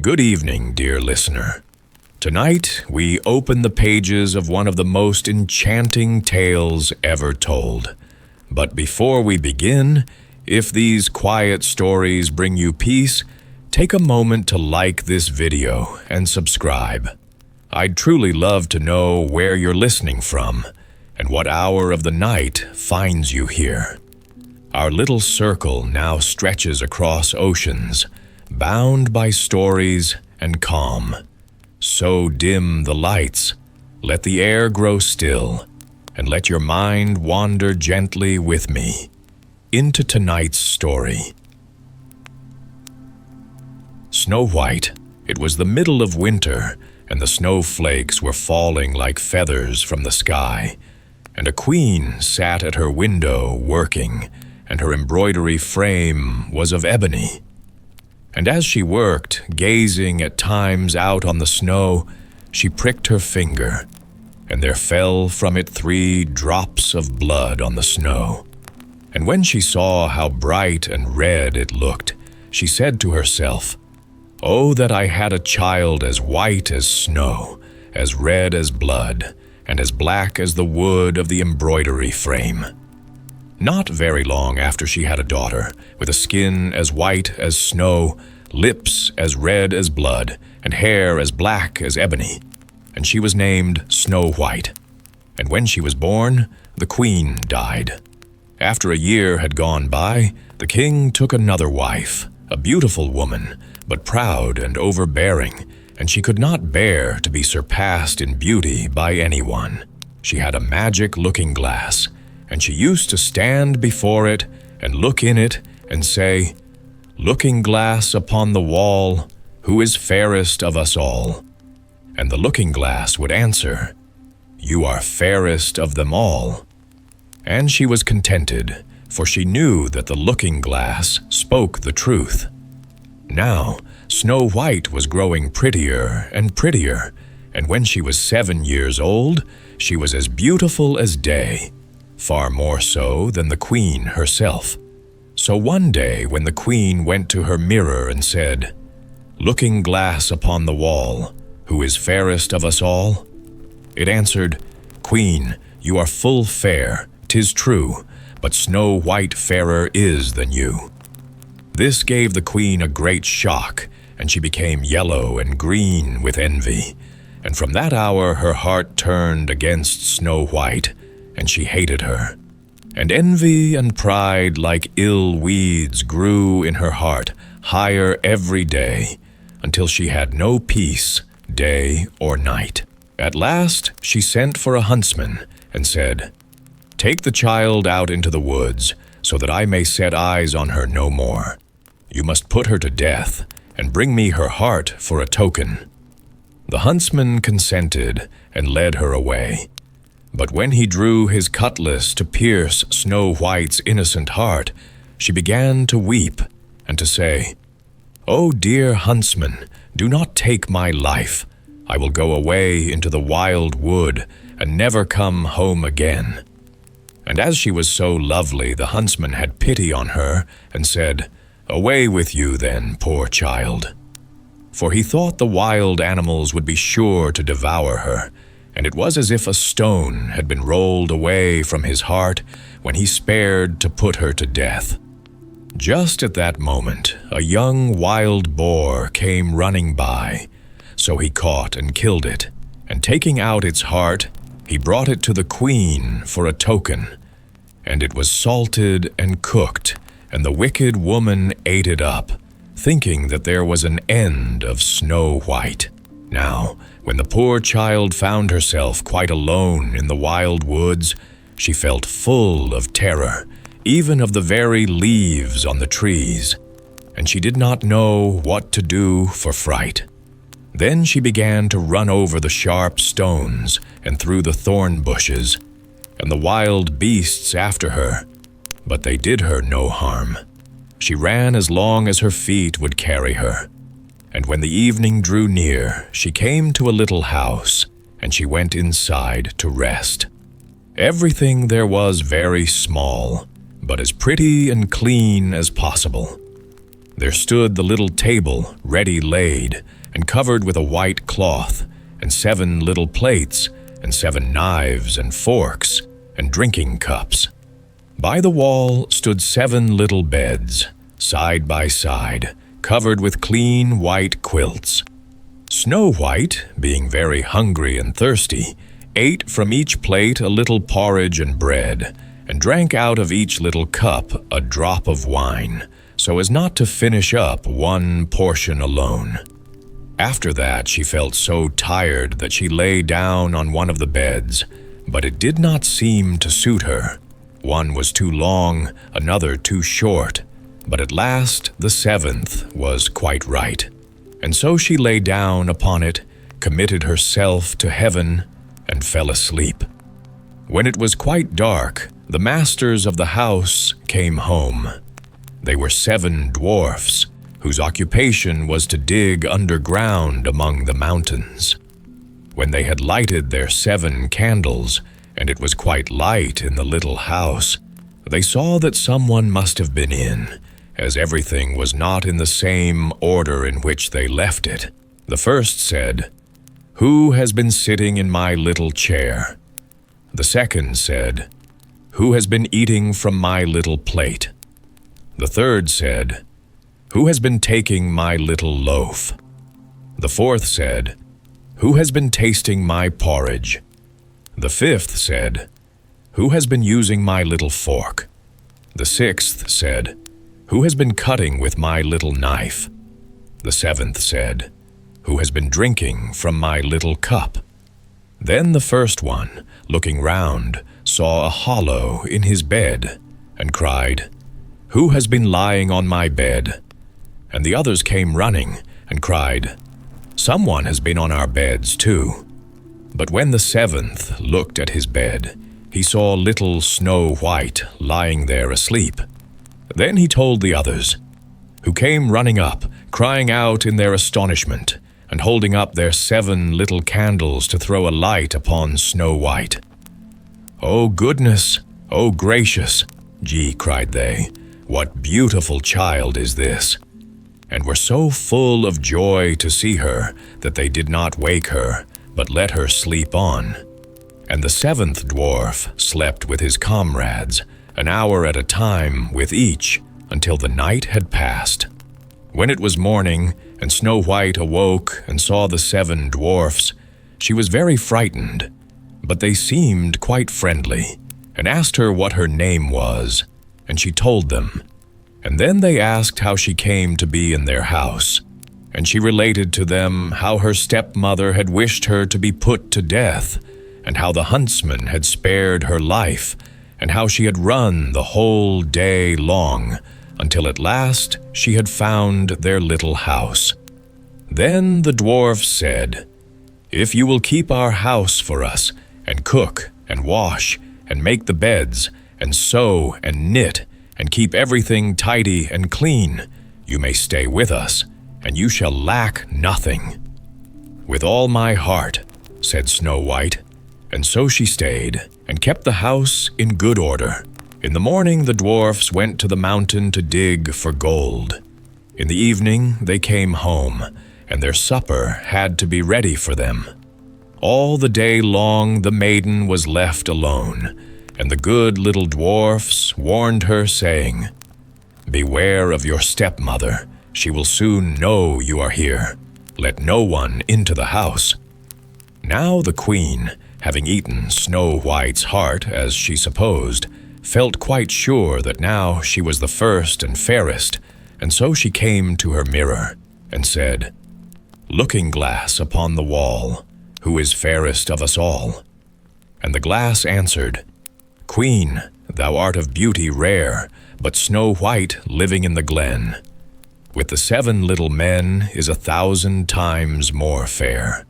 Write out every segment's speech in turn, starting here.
Good evening, dear listener. Tonight, we open the pages of one of the most enchanting tales ever told. But before we begin, if these quiet stories bring you peace, take a moment to like this video and subscribe. I'd truly love to know where you're listening from and what hour of the night finds you here. Our little circle now stretches across oceans, bound by stories and calm. So dim the lights, let the air grow still, and let your mind wander gently with me into tonight's story. Snow White. It was the middle of winter, and the snowflakes were falling like feathers from the sky, and a queen sat at her window working, and her embroidery frame was of ebony. And as she worked, gazing at times out on the snow, she pricked her finger, and there fell from it 3 drops of blood on the snow. And when she saw how bright and red it looked, she said to herself, "Oh, that I had a child as white as snow, as red as blood, and as black as the wood of the embroidery frame." Not very long after she had a daughter, with a skin as white as snow, lips as red as blood, and hair as black as ebony, and she was named Snow White. And when she was born, the queen died. After a year had gone by, the king took another wife, a beautiful woman, but proud and overbearing, and she could not bear to be surpassed in beauty by anyone. She had a magic looking glass, and she used to stand before it and look in it and say, "Looking glass upon the wall, who is fairest of us all?" And the looking glass would answer, "You are fairest of them all." And she was contented, for she knew that the looking glass spoke the truth. Now, Snow White was growing prettier and prettier, and when she was 7 years old, she was as beautiful as day, far more so than the queen herself. So one day when the queen went to her mirror and said, "Looking glass upon the wall, who is fairest of us all?" it answered, "Queen, you are full fair, 'tis true, but Snow White fairer is than you." This gave the queen a great shock, and she became yellow and green with envy. And from that hour her heart turned against Snow White, and she hated her. And envy and pride like ill weeds grew in her heart higher every day, until she had no peace day or night. At last she sent for a huntsman and said, "Take the child out into the woods, so that I may set eyes on her no more. You must put her to death, and bring me her heart for a token." The huntsman consented and led her away. But when he drew his cutlass to pierce Snow White's innocent heart, she began to weep and to say, "Oh, dear huntsman, do not take my life. I will go away into the wild wood and never come home again." And as she was so lovely, the huntsman had pity on her and said, "Away with you then, poor child." For he thought the wild animals would be sure to devour her, and it was as if a stone had been rolled away from his heart when he spared to put her to death. Just at that moment, a young wild boar came running by, so he caught and killed it, and taking out its heart, he brought it to the queen for a token. And it was salted and cooked, and the wicked woman ate it up, thinking that there was an end of Snow White. Now, when the poor child found herself quite alone in the wild woods, she felt full of terror, even of the very leaves on the trees, and she did not know what to do for fright. Then she began to run over the sharp stones and through the thorn bushes, and the wild beasts after her, but they did her no harm. She ran as long as her feet would carry her. And when the evening drew near, she came to a little house, and she went inside to rest. Everything there was very small, but as pretty and clean as possible. There stood the little table, ready laid, and covered with a white cloth, and 7 little plates, and 7 knives and forks, and drinking cups. By the wall stood 7 little beds, side by side, covered with clean white quilts. Snow White, being very hungry and thirsty, ate from each plate a little porridge and bread, and drank out of each little cup a drop of wine, so as not to finish up one portion alone. After that she felt so tired that she lay down on one of the beds, but it did not seem to suit her. One was too long, another too short, but at last the 7th was quite right. And so she lay down upon it, committed herself to heaven, and fell asleep. When it was quite dark, the masters of the house came home. They were 7 dwarfs, whose occupation was to dig underground among the mountains. When they had lighted their 7 candles, and it was quite light in the little house, they saw that someone must have been in, as everything was not in the same order in which they left it. The first said, "Who has been sitting in my little chair?" The second said, "Who has been eating from my little plate?" The third said, "Who has been taking my little loaf?" The fourth said, "Who has been tasting my porridge?" The fifth said, "Who has been using my little fork?" The sixth said, "Who has been cutting with my little knife?" The seventh said, "Who has been drinking from my little cup?" Then the first one, looking round, saw a hollow in his bed, and cried, "Who has been lying on my bed?" And the others came running, and cried, "Someone has been on our beds too." But when the 7th looked at his bed, he saw little Snow White lying there asleep. Then he told the others, who came running up, crying out in their astonishment, and holding up their 7 little candles to throw a light upon Snow White. "Oh goodness, oh gracious," cried they, "what beautiful child is this?" And were so full of joy to see her that they did not wake her, but let her sleep on. And the 7th dwarf slept with his comrades, an hour at a time with each, until the night had passed. When it was morning, and Snow White awoke and saw the 7 dwarfs, she was very frightened, but they seemed quite friendly, and asked her what her name was, and she told them. And then they asked how she came to be in their house, and she related to them how her stepmother had wished her to be put to death, and how the huntsman had spared her life, and how she had run the whole day long, until at last she had found their little house. Then the dwarf said, "If you will keep our house for us, and cook, and wash, and make the beds, and sew, and knit, and keep everything tidy and clean, you may stay with us, and you shall lack nothing." "With all my heart," said Snow White, and so she stayed, and kept the house in good order. In the morning the dwarfs went to the mountain to dig for gold. In the evening they came home, and their supper had to be ready for them. All the day long the maiden was left alone, and the good little dwarfs warned her, saying, "Beware of your stepmother, she will soon know you are here. Let no one into the house." Now the queen, having eaten Snow White's heart, as she supposed, felt quite sure that now she was the first and fairest, and so she came to her mirror, and said, "Looking glass upon the wall, who is fairest of us all?" And the glass answered, "Queen, thou art of beauty rare, but Snow White living in the glen, with the 7 little men, is 1,000 times more fair."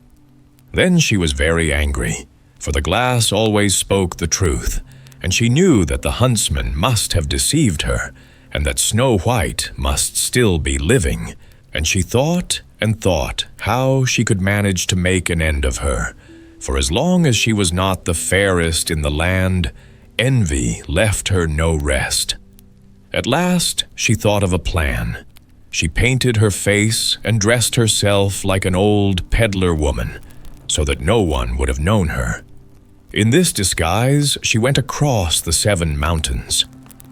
Then she was very angry, for the glass always spoke the truth, and she knew that the huntsman must have deceived her, and that Snow White must still be living, and she thought and thought how she could manage to make an end of her, for as long as she was not the fairest in the land, envy left her no rest. At last she thought of a plan. she painted her face and dressed herself like an old peddler woman, so that no one would have known her. In this disguise, she went across the 7 mountains,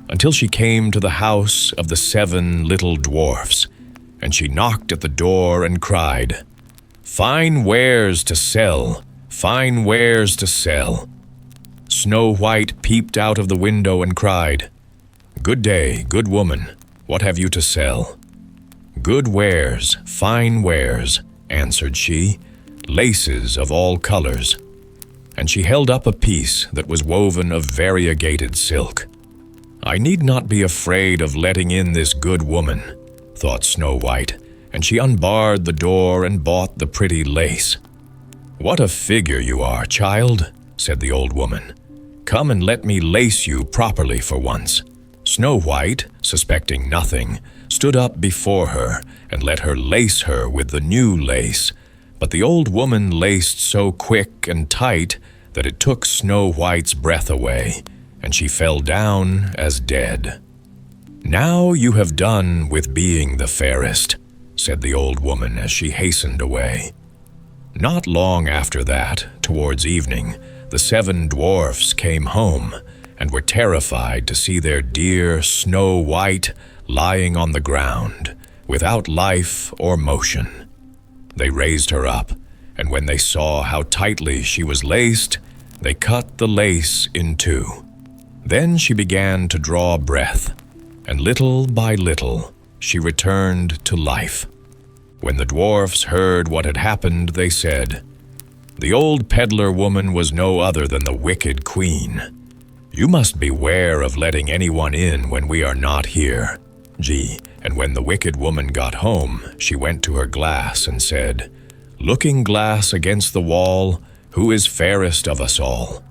until she came to the house of the 7 little dwarfs, and she knocked at the door and cried, "Fine wares to sell, fine wares to sell." Snow White peeped out of the window and cried, "Good day, good woman, what have you to sell?" "Good wares, fine wares," answered she, "laces of all colors." And she held up a piece that was woven of variegated silk. "I need not be afraid of letting in this good woman," thought Snow White, and she unbarred the door and bought the pretty lace. "What a figure you are, child," said the old woman. "Come and let me lace you properly for once." Snow White, suspecting nothing, stood up before her and let her lace her with the new lace, but the old woman laced so quick and tight that it took Snow White's breath away, and she fell down as dead. "Now you have done with being the fairest," said the old woman as she hastened away. Not long after that, towards evening, the 7 dwarfs came home, and were terrified to see their dear Snow White lying on the ground, without life or motion. They raised her up, and when they saw how tightly she was laced, they cut the lace in 2. Then she began to draw breath, and little by little she returned to life. When the dwarfs heard what had happened, they said, "The old peddler woman was no other than the wicked queen. You must beware of letting anyone in when we are not here." And when the wicked woman got home, she went to her glass and said, "Looking glass against the wall, who is fairest of us all?"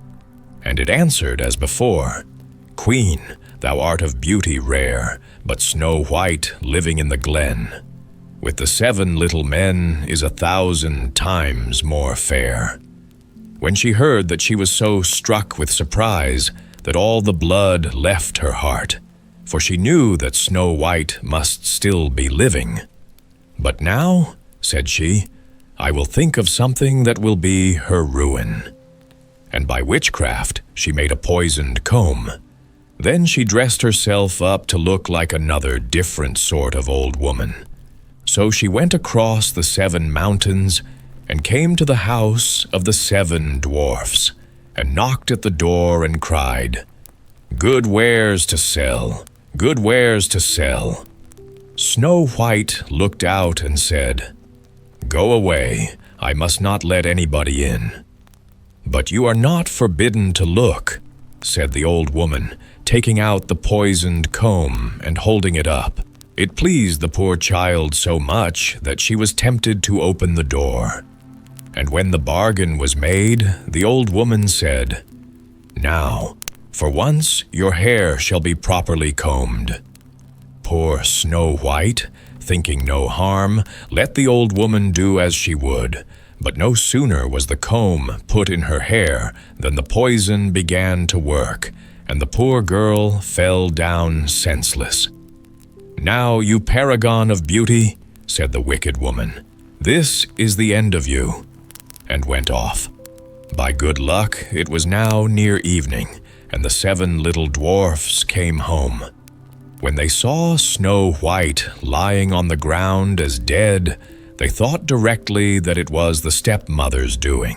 And it answered as before, "Queen, thou art of beauty rare, but Snow White living in the glen, with the 7 little men, is 1,000 times more fair." When she heard that, she was so struck with surprise that all the blood left her heart, for she knew that Snow White must still be living. "But now," said she, "I will think of something that will be her ruin." And by witchcraft she made a poisoned comb. Then she dressed herself up to look like another different sort of old woman. So she went across the 7 mountains and came to the house of the 7 dwarfs, and knocked at the door and cried, "Good wares to sell, good wares to sell." Snow White looked out and said, "Go away, I must not let anybody in." "But you are not forbidden to look," said the old woman, taking out the poisoned comb and holding it up. It pleased the poor child so much that she was tempted to open the door. And when the bargain was made, the old woman said, "Now, for once your hair shall be properly combed." Poor Snow White, thinking no harm, let the old woman do as she would, but no sooner was the comb put in her hair than the poison began to work, and the poor girl fell down senseless. "Now, you paragon of beauty," said the wicked woman, "this is the end of you," and went off. By good luck, it was now near evening, and the 7 little dwarfs came home. When they saw Snow White lying on the ground as dead, they thought directly that it was the stepmother's doing,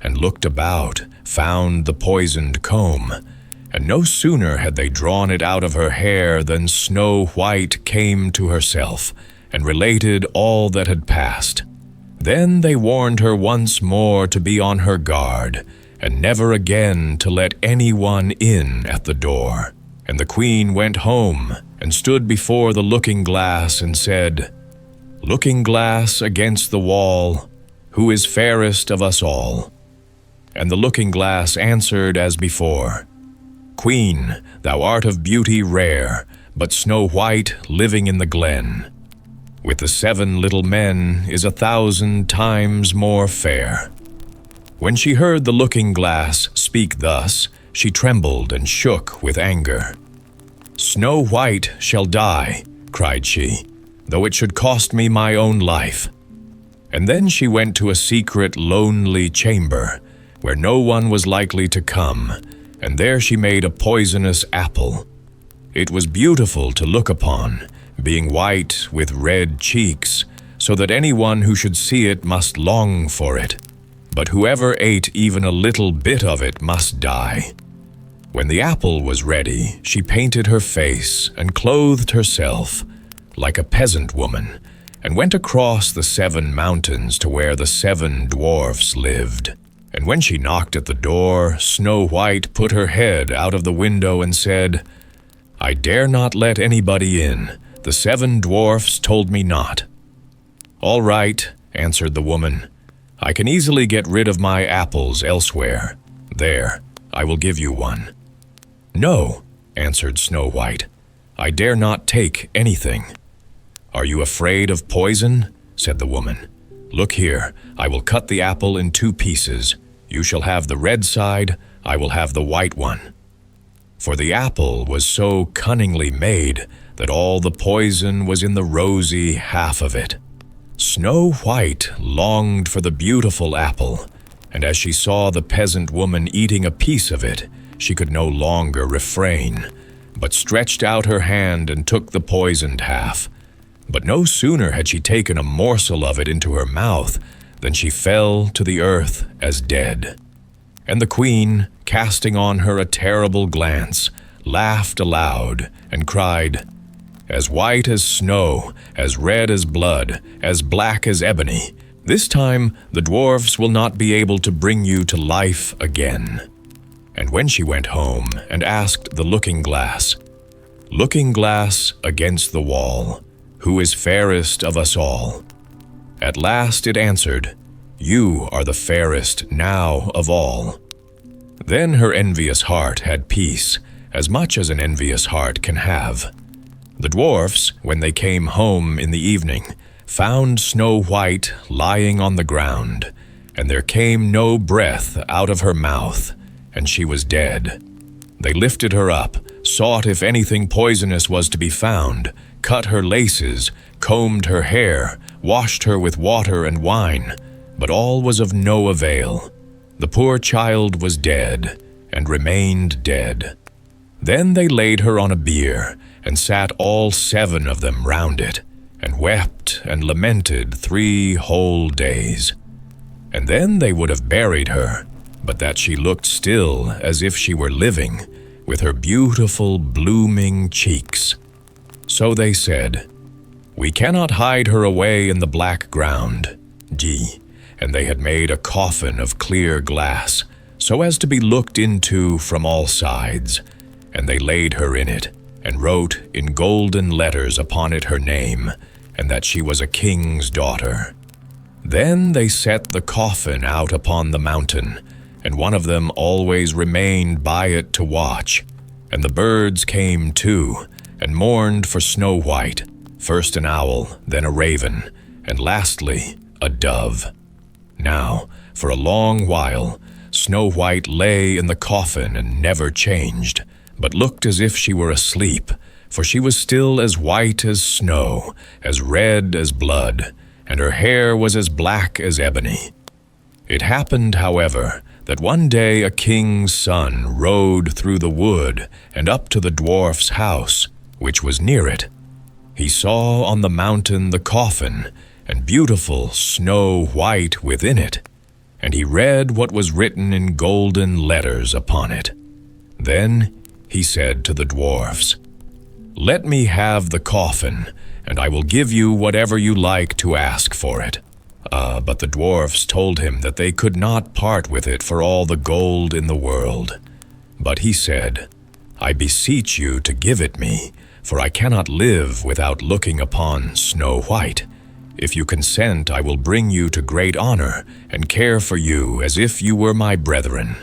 and looked about, found the poisoned comb, and no sooner had they drawn it out of her hair than Snow White came to herself, and related all that had passed. Then they warned her once more to be on her guard, and never again to let anyone in at the door. And the queen went home, and stood before the looking-glass and said, "Looking glass against the wall, who is fairest of us all?" And the looking-glass answered as before, "Queen, thou art of beauty rare, but Snow White living in the glen, with the 7 little men, is 1,000 times more fair." When she heard the looking-glass speak thus, she trembled and shook with anger. "Snow White shall die," cried she, though it should cost me my own life." And then she went to a secret, lonely chamber, where no one was likely to come, and there she made a poisonous apple. It was beautiful to look upon, being white with red cheeks, so that anyone who should see it must long for it. But whoever ate even a little bit of it must die. When the apple was ready, she painted her face and clothed herself like a peasant woman, and went across the 7 mountains to where the 7 dwarfs lived. And when she knocked at the door, Snow White put her head out of the window and said, "I dare not let anybody in. The 7 dwarfs told me not." "All right," answered the woman. "I can easily get rid of my apples elsewhere. There, I will give you one." "No," answered Snow White. "I dare not take anything." "Are you afraid of poison?" said the woman. "Look here, I will cut the apple in 2 pieces. You shall have the red side, I will have the white one." For the apple was so cunningly made that all the poison was in the rosy half of it. Snow White longed for the beautiful apple, and as she saw the peasant woman eating a piece of it, she could no longer refrain, but stretched out her hand and took the poisoned half. But no sooner had she taken a morsel of it into her mouth than she fell to the earth as dead. And the queen, casting on her a terrible glance, laughed aloud and cried, "As white as snow, as red as blood, as black as ebony, this time the dwarfs will not be able to bring you to life again." And when she went home and asked the looking-glass, "Looking glass against the wall, who is fairest of us all?" At last it answered, "You are the fairest now of all." Then her envious heart had peace, as much as an envious heart can have. The dwarfs, when they came home in the evening, found Snow White lying on the ground, and there came no breath out of her mouth, and she was dead. They lifted her up, sought if anything poisonous was to be found, cut her laces, combed her hair, washed her with water and wine, but all was of no avail. The poor child was dead, and remained dead. Then they laid her on a bier, and sat all 7 of them round it, and wept and lamented 3 whole days. And then they would have buried her, but that she looked still as if she were living, with her beautiful blooming cheeks. So they said, "We cannot hide her away in the black ground." And they had made a coffin of clear glass, so as to be looked into from all sides, and they laid her in it, and wrote in golden letters upon it her name, and that she was a king's daughter. Then they set the coffin out upon the mountain, and one of them always remained by it to watch, and the birds came too, and mourned for Snow White, first an owl, then a raven, and lastly a dove. Now, for a long while, Snow White lay in the coffin and never changed, but looked as if she were asleep, for she was still as white as snow, as red as blood, and her hair was as black as ebony. It happened, however, that one day a king's son rode through the wood and up to the dwarf's house, which was near it. He saw on the mountain the coffin, and beautiful Snow White within it, and he read what was written in golden letters upon it. Then he said to the dwarfs, "Let me have the coffin, and I will give you whatever you like to ask for it." But the dwarfs told him that they could not part with it for all the gold in the world. But he said, "I beseech you to give it me, for I cannot live without looking upon Snow White. If you consent, I will bring you to great honor, and care for you as if you were my brethren."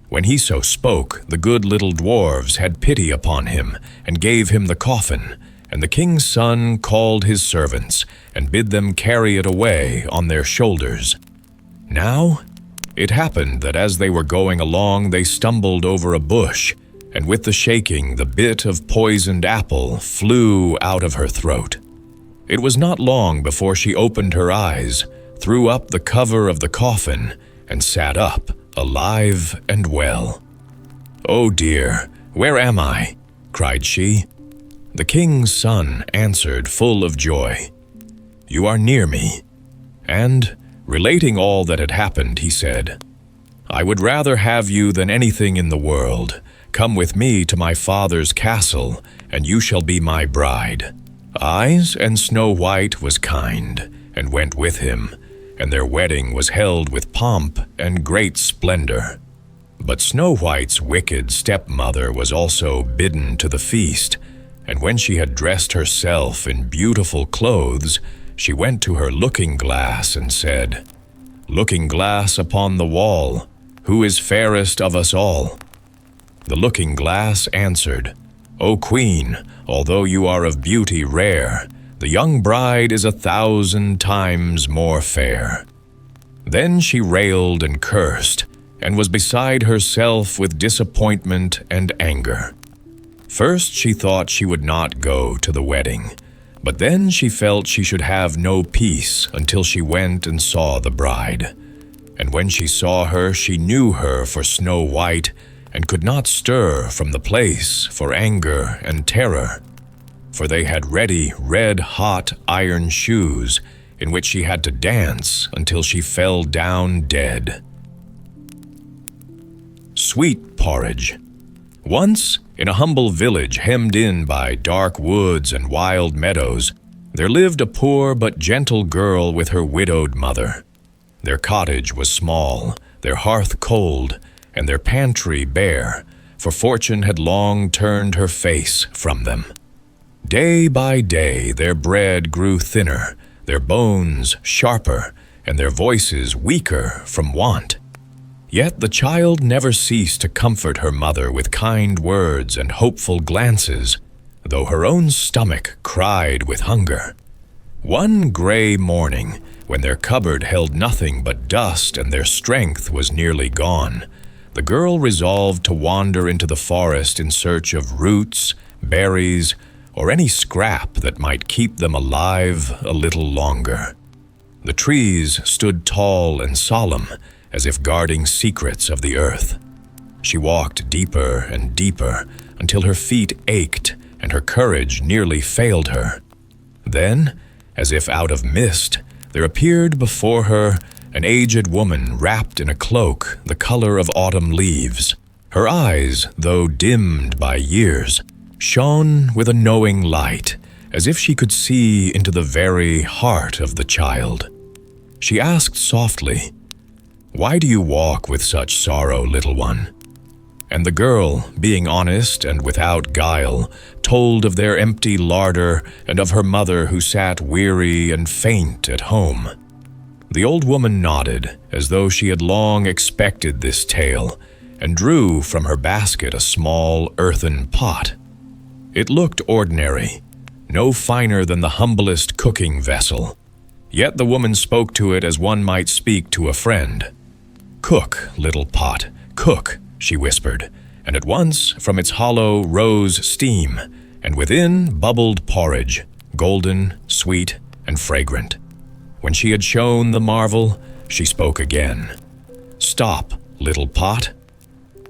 When he so spoke, the good little dwarfs had pity upon him, and gave him the coffin, and the king's son called his servants, and bid them carry it away on their shoulders. Now, it happened that as they were going along, they stumbled over a bush, and with the shaking, the bit of poisoned apple flew out of her throat. It was not long before she opened her eyes, threw up the cover of the coffin, and sat up, alive and well. "Oh dear, where am I?" cried she. The king's son answered, full of joy, "You are near me." And, relating all that had happened, he said, "I would rather have you than anything in the world. Come with me to my father's castle, and you shall be my bride." Eyes and Snow White was kind, and went with him, and their wedding was held with pomp and great splendor. But Snow White's wicked stepmother was also bidden to the feast, and when she had dressed herself in beautiful clothes, she went to her looking-glass and said, "Looking-glass upon the wall, who is fairest of us all?" The looking-glass answered, "O Queen, although you are of beauty rare, the young bride is 1,000 times more fair." Then she railed and cursed, and was beside herself with disappointment and anger. First she thought she would not go to the wedding, but then she felt she should have no peace until she went and saw the bride. And when she saw her, she knew her for Snow White, and could not stir from the place for anger and terror. For they had ready red-hot iron shoes, in which she had to dance until she fell down dead. Sweet Porridge. Once, in a humble village hemmed in by dark woods and wild meadows, there lived a poor but gentle girl with her widowed mother. Their cottage was small, their hearth cold, and their pantry bare, for fortune had long turned her face from them. Day by day their bread grew thinner, their bones sharper, and their voices weaker from want. Yet the child never ceased to comfort her mother with kind words and hopeful glances, though her own stomach cried with hunger. One gray morning, when their cupboard held nothing but dust and their strength was nearly gone, the girl resolved to wander into the forest in search of roots, berries, or any scrap that might keep them alive a little longer. The trees stood tall and solemn, as if guarding secrets of the earth. She walked deeper and deeper until her feet ached and her courage nearly failed her. Then, as if out of mist, there appeared before her an aged woman wrapped in a cloak the color of autumn leaves. Her eyes, though dimmed by years, shone with a knowing light, as if she could see into the very heart of the child. She asked softly, "Why do you walk with such sorrow, little one?" And the girl, being honest and without guile, told of their empty larder and of her mother who sat weary and faint at home. The old woman nodded, as though she had long expected this tale, and drew from her basket a small earthen pot. It looked ordinary, no finer than the humblest cooking vessel. Yet the woman spoke to it as one might speak to a friend. "Cook, little pot, cook," she whispered, and at once from its hollow rose steam, and within bubbled porridge, golden, sweet, and fragrant. When she had shown the marvel, she spoke again. "Stop, little pot."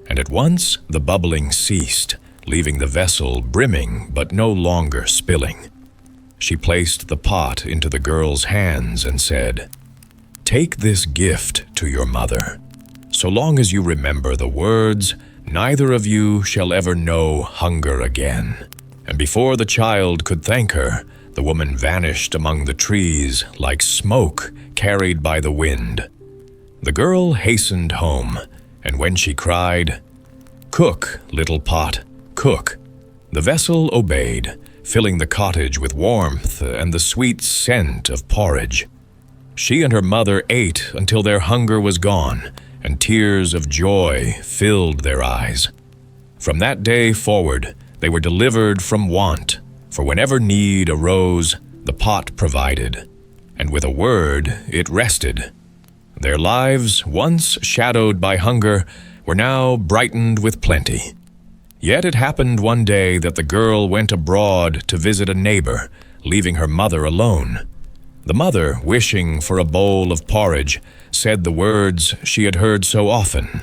And at once the bubbling ceased, leaving the vessel brimming but no longer spilling. She placed the pot into the girl's hands and said, "Take this gift to your mother. So long as you remember the words, neither of you shall ever know hunger again." And before the child could thank her, the woman vanished among the trees like smoke carried by the wind. The girl hastened home, and when she cried, "Cook, little pot, cook," the vessel obeyed, filling the cottage with warmth and the sweet scent of porridge. She and her mother ate until their hunger was gone, and tears of joy filled their eyes. From that day forward, they were delivered from want, for whenever need arose, the pot provided, and with a word it rested. Their lives, once shadowed by hunger, were now brightened with plenty. Yet it happened one day that the girl went abroad to visit a neighbor, leaving her mother alone. The mother, wishing for a bowl of porridge, said the words she had heard so often.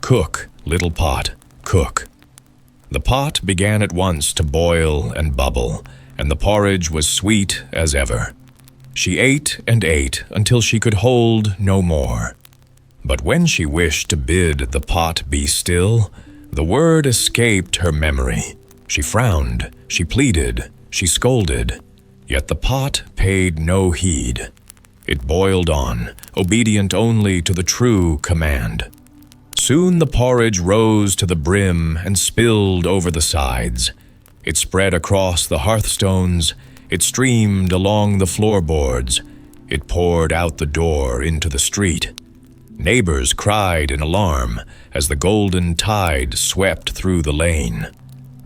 "Cook, little pot, cook." The pot began at once to boil and bubble, and the porridge was sweet as ever. She ate and ate until she could hold no more. But when she wished to bid the pot be still, the word escaped her memory. She frowned, she pleaded, she scolded, yet the pot paid no heed. It boiled on, obedient only to the true command. Soon the porridge rose to the brim and spilled over the sides. It spread across the hearthstones, it streamed along the floorboards, it poured out the door into the street. Neighbors cried in alarm as the golden tide swept through the lane.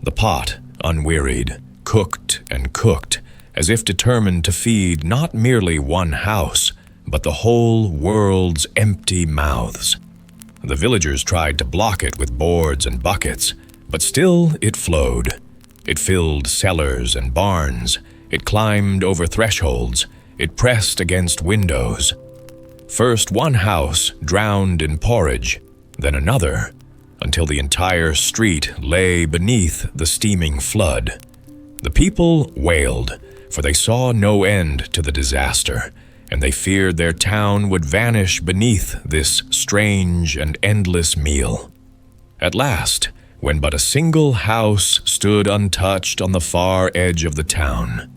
The pot, unwearied, cooked and cooked, as if determined to feed not merely one house, but the whole world's empty mouths. The villagers tried to block it with boards and buckets, but still it flowed. It filled cellars and barns, it climbed over thresholds, it pressed against windows. First one house drowned in porridge, then another, until the entire street lay beneath the steaming flood. The people wailed, for they saw no end to the disaster, and they feared their town would vanish beneath this strange and endless meal. At last, when but a single house stood untouched on the far edge of the town,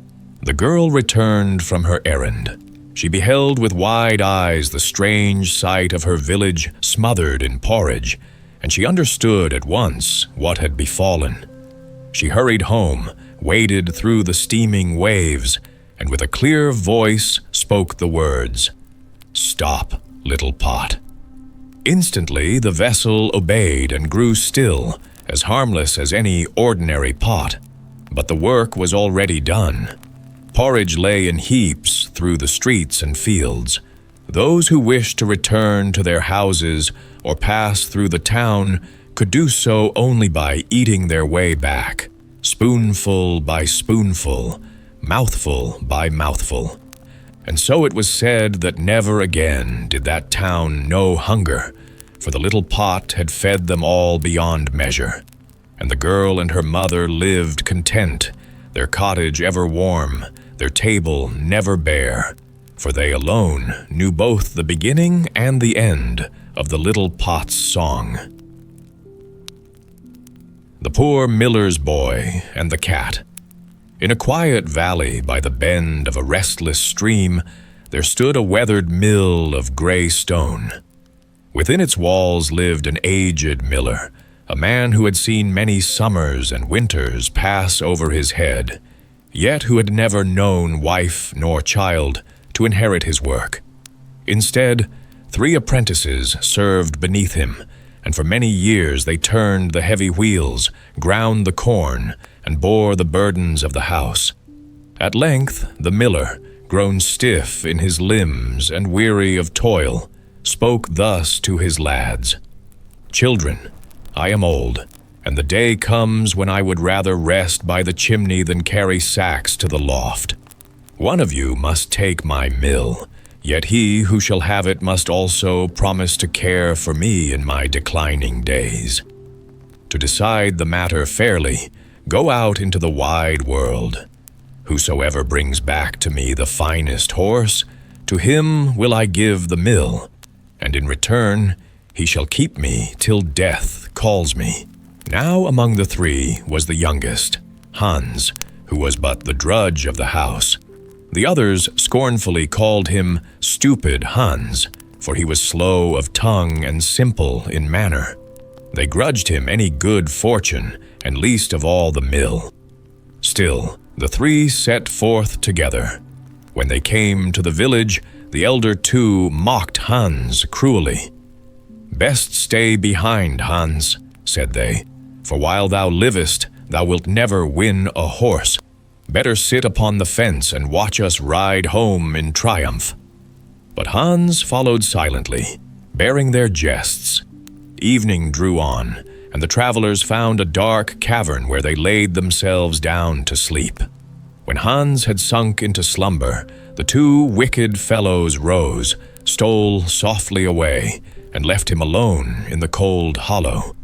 the girl returned from her errand. She beheld with wide eyes the strange sight of her village smothered in porridge, and she understood at once what had befallen. She hurried home, waded through the steaming waves, and with a clear voice spoke the words, "Stop, little pot." Instantly the vessel obeyed and grew still, as harmless as any ordinary pot. But the work was already done. Porridge lay in heaps through the streets and fields. Those who wished to return to their houses or pass through the town could do so only by eating their way back, spoonful by spoonful, mouthful by mouthful. And so it was said that never again did that town know hunger, for the little pot had fed them all beyond measure. And the girl and her mother lived content, their cottage ever warm, their table never bare, for they alone knew both the beginning and the end of the little pot's song. The Poor Miller's Boy and the Cat. In a quiet valley by the bend of a restless stream, there stood a weathered mill of gray stone. Within its walls lived an aged miller, a man who had seen many summers and winters pass over his head, yet who had never known wife nor child to inherit his work. Instead, 3 apprentices served beneath him, and for many years they turned the heavy wheels, ground the corn, and bore the burdens of the house. At length, the miller, grown stiff in his limbs and weary of toil, spoke thus to his lads, "Children, I am old, and the day comes when I would rather rest by the chimney than carry sacks to the loft. One of you must take my mill, yet he who shall have it must also promise to care for me in my declining days. To decide the matter fairly, go out into the wide world. Whosoever brings back to me the finest horse, to him will I give the mill, and in return he shall keep me till death calls me." Now among the 3 was the youngest, Hans, who was but the drudge of the house. The others scornfully called him Stupid Hans, for he was slow of tongue and simple in manner. They grudged him any good fortune, and least of all the mill. Still, the 3 set forth together. When they came to the village, the elder 2 mocked Hans cruelly. "Best stay behind, Hans," said they, "for while thou livest, thou wilt never win a horse. Better sit upon the fence and watch us ride home in triumph." But Hans followed silently, bearing their jests. Evening drew on, and the travelers found a dark cavern where they laid themselves down to sleep. When Hans had sunk into slumber, the two wicked fellows rose, stole softly away, and left him alone in the cold hollow.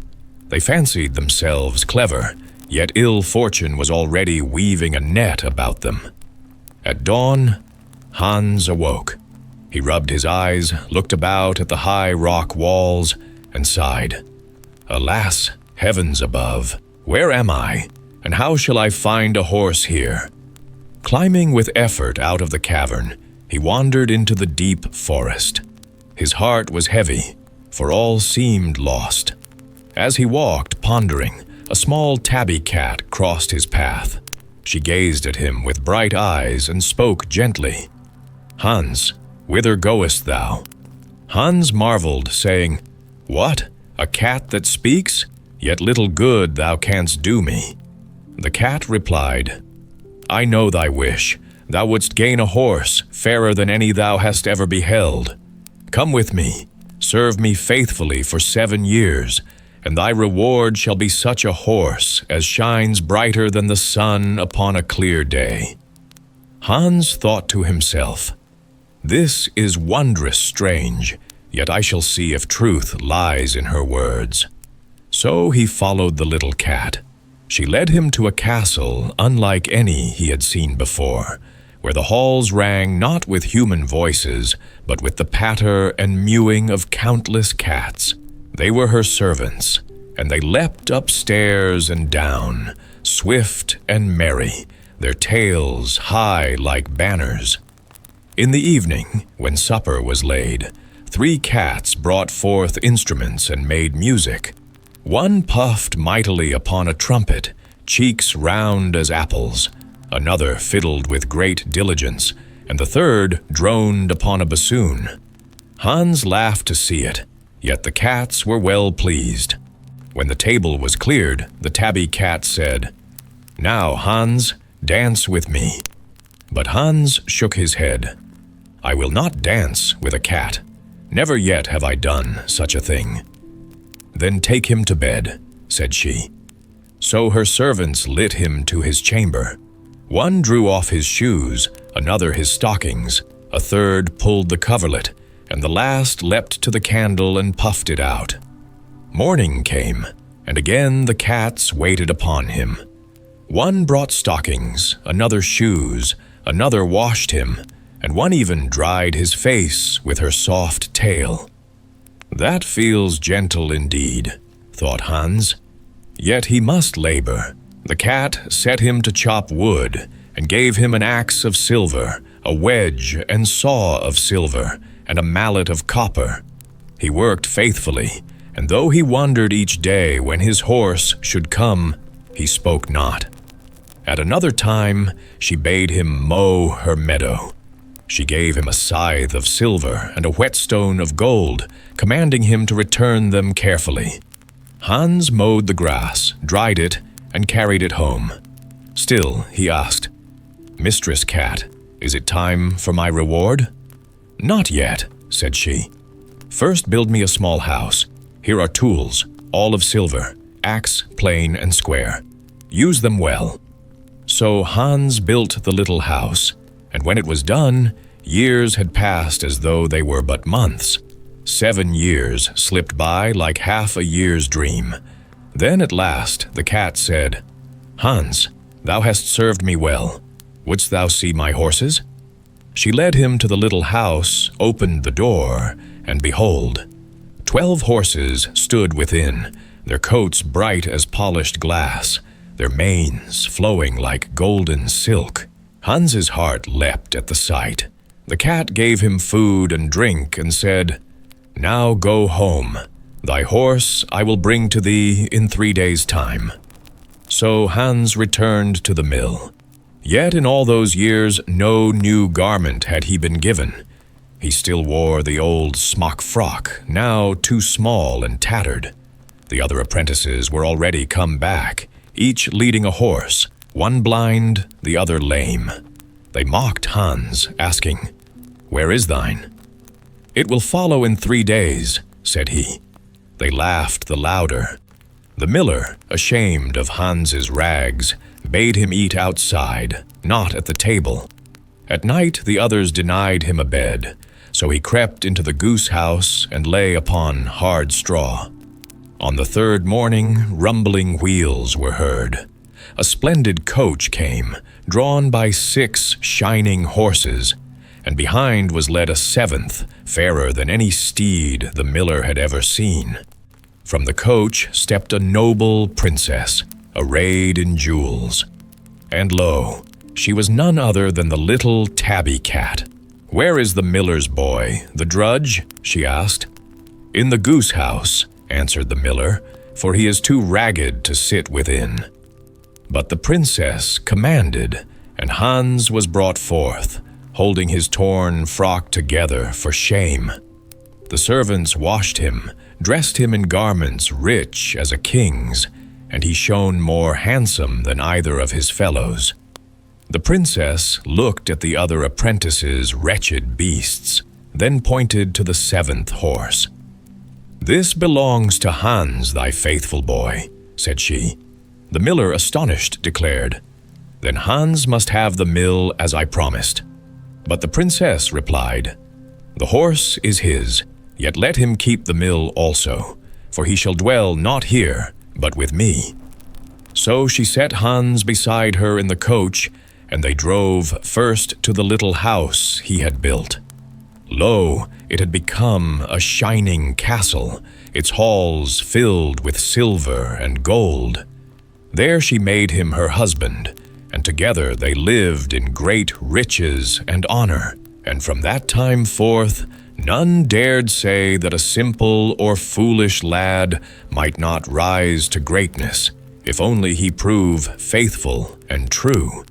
They fancied themselves clever, yet ill fortune was already weaving a net about them. At dawn, Hans awoke. He rubbed his eyes, looked about at the high rock walls, and sighed. Alas, heavens above, where am I, and how shall I find a horse here? Climbing with effort out of the cavern, he wandered into the deep forest. His heart was heavy, for all seemed lost. As he walked, pondering, a small tabby cat crossed his path. She gazed at him with bright eyes and spoke gently. Hans, whither goest thou? Hans marveled, saying, What? A cat that speaks? Yet little good thou canst do me. The cat replied, I know thy wish. Thou wouldst gain a horse, fairer than any thou hast ever beheld. Come with me, serve me faithfully for 7 years, and thy reward shall be such a horse as shines brighter than the sun upon a clear day. Hans thought to himself, This is wondrous strange, yet I shall see if truth lies in her words. So he followed the little cat. She led him to a castle unlike any he had seen before, where the halls rang not with human voices, but with the patter and mewing of countless cats. They were her servants, and they leapt upstairs and down, swift and merry, their tails high like banners. In the evening, when supper was laid, 3 cats brought forth instruments and made music. One puffed mightily upon a trumpet, cheeks round as apples. Another fiddled with great diligence, and the third droned upon a bassoon. Hans laughed to see it, yet the cats were well pleased. When the table was cleared, the tabby cat said, Now, Hans, dance with me. But Hans shook his head. I will not dance with a cat. Never yet have I done such a thing. Then take him to bed, said she. So her servants lit him to his chamber. One drew off his shoes, another his stockings, a third pulled the coverlet, and the last leapt to the candle and puffed it out. Morning came, and again the cats waited upon him. One brought stockings, another shoes, another washed him, and one even dried his face with her soft tail. That feels gentle indeed, thought Hans. Yet he must labor. The cat set him to chop wood, and gave him an axe of silver, a wedge and saw of silver, and a mallet of copper. He worked faithfully, and though he wondered each day when his horse should come, he spoke not. At another time, she bade him mow her meadow. She gave him a scythe of silver and a whetstone of gold, commanding him to return them carefully. Hans mowed the grass, dried it, and carried it home. Still, he asked, Mistress Cat, is it time for my reward? Not yet, said she. First build me a small house. Here are tools, all of silver, axe, plane, and square. Use them well. So Hans built the little house, and when it was done, years had passed as though they were but months. 7 years slipped by like half a year's dream. Then at last the cat said, Hans, thou hast served me well. Wouldst thou see my horses? She led him to the little house, opened the door, and behold, 12 horses stood within, their coats bright as polished glass, their manes flowing like golden silk. Hans's heart leapt at the sight. The cat gave him food and drink and said, Now go home. Thy horse I will bring to thee in 3 days' time. So Hans returned to the mill. Yet in all those years no new garment had he been given. He still wore the old smock frock, now too small and tattered. The other apprentices were already come back, each leading a horse, one blind, the other lame. They mocked Hans, asking, Where is thine? It will follow in 3 days, said he. They laughed the louder. The miller, ashamed of Hans's rags, bade him eat outside, not at the table. At night the others denied him a bed, so he crept into the goose house and lay upon hard straw. On the third morning, rumbling wheels were heard. A splendid coach came, drawn by 6 shining horses, and behind was led a 7th, fairer than any steed the miller had ever seen. From the coach stepped a noble princess, arrayed in jewels. And lo, she was none other than the little tabby cat. "Where is the miller's boy, the drudge?" she asked. "In the goose house," answered the miller, "for he is too ragged to sit within." But the princess commanded, and Hans was brought forth, holding his torn frock together for shame. The servants washed him, dressed him in garments rich as a king's, and he shone more handsome than either of his fellows. The princess looked at the other apprentices' wretched beasts, then pointed to the 7th horse. "This belongs to Hans, thy faithful boy," said she. The miller, astonished, declared, "Then Hans must have the mill as I promised." But the princess replied, "The horse is his, yet let him keep the mill also, for he shall dwell not here, but with me." So she set Hans beside her in the coach, and they drove first to the little house he had built. Lo, it had become a shining castle, its halls filled with silver and gold. There she made him her husband, and together they lived in great riches and honor. And from that time forth, none dared say that a simple or foolish lad might not rise to greatness, if only he prove faithful and true.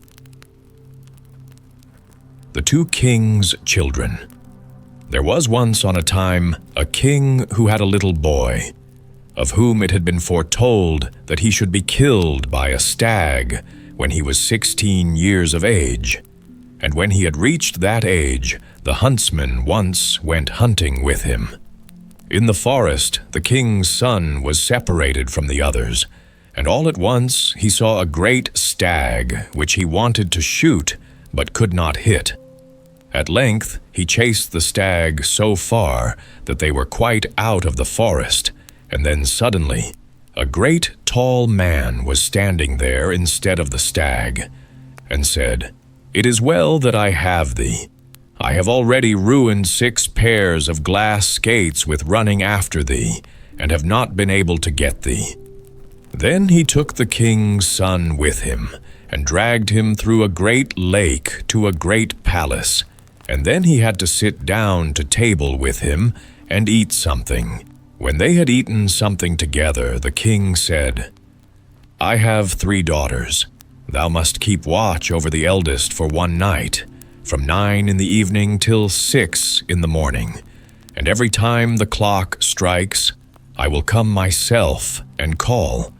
The 2 Kings' Children. There was once on a time a king who had a little boy, of whom it had been foretold that he should be killed by a stag when he was 16 years of age. And when he had reached that age, the huntsman once went hunting with him. In the forest, the king's son was separated from the others, and all at once he saw a great stag, which he wanted to shoot, but could not hit. At length he chased the stag so far that they were quite out of the forest, and then suddenly a great tall man was standing there instead of the stag, and said, "It is well that I have thee. I have already ruined 6 pairs of glass skates with running after thee, and have not been able to get thee." Then he took the king's son with him, and dragged him through a great lake to a great palace, and then he had to sit down to table with him and eat something. When they had eaten something together, the king said, "I have 3 daughters. Thou must keep watch over the eldest for 1 night, from 9 in the evening till 6 in the morning, and every time the clock strikes, I will come myself and call.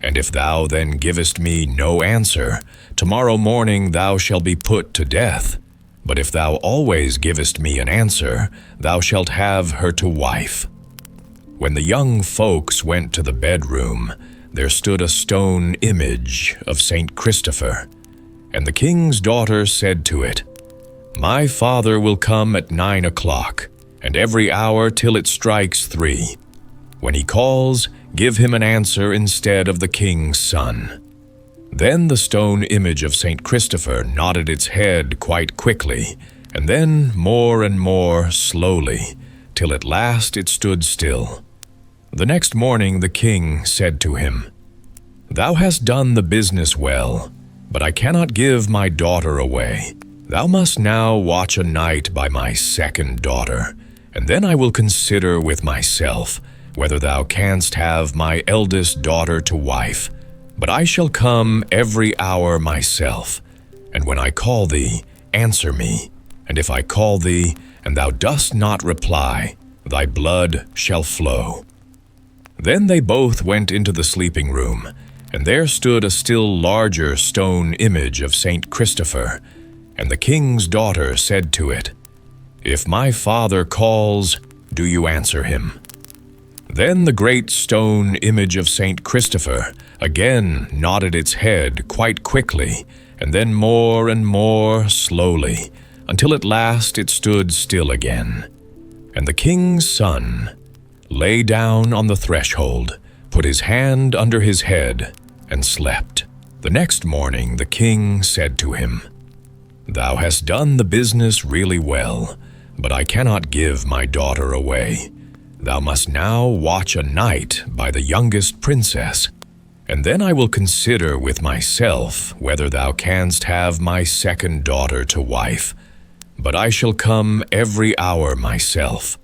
And if thou then givest me no answer, tomorrow morning thou shalt be put to death. But if thou always givest me an answer, thou shalt have her to wife." When the young folks went to the bedroom, there stood a stone image of Saint Christopher, and the king's daughter said to it, "My father will come at 9 o'clock, and every hour till it strikes 3. When he calls, give him an answer instead of the king's son." Then the stone image of Saint Christopher nodded its head quite quickly, and then more and more slowly, till at last it stood still. The next morning the king said to him, "Thou hast done the business well, but I cannot give my daughter away. Thou must now watch a night by my 2nd daughter, and then I will consider with myself whether thou canst have my eldest daughter to wife. But I shall come every hour myself, and when I call thee, answer me, and if I call thee, and thou dost not reply, thy blood shall flow." Then they both went into the sleeping room, and there stood a still larger stone image of Saint Christopher, and the king's daughter said to it, "If my father calls, do you answer him?" Then the great stone image of Saint Christopher again nodded its head quite quickly, and then more and more slowly, until at last it stood still again. And the king's son lay down on the threshold, put his hand under his head, and slept. The next morning the king said to him, "Thou hast done the business really well, but I cannot give my daughter away. Thou must now watch a night by the youngest princess, and then I will consider with myself whether thou canst have my second daughter to wife. But I shall come every hour myself,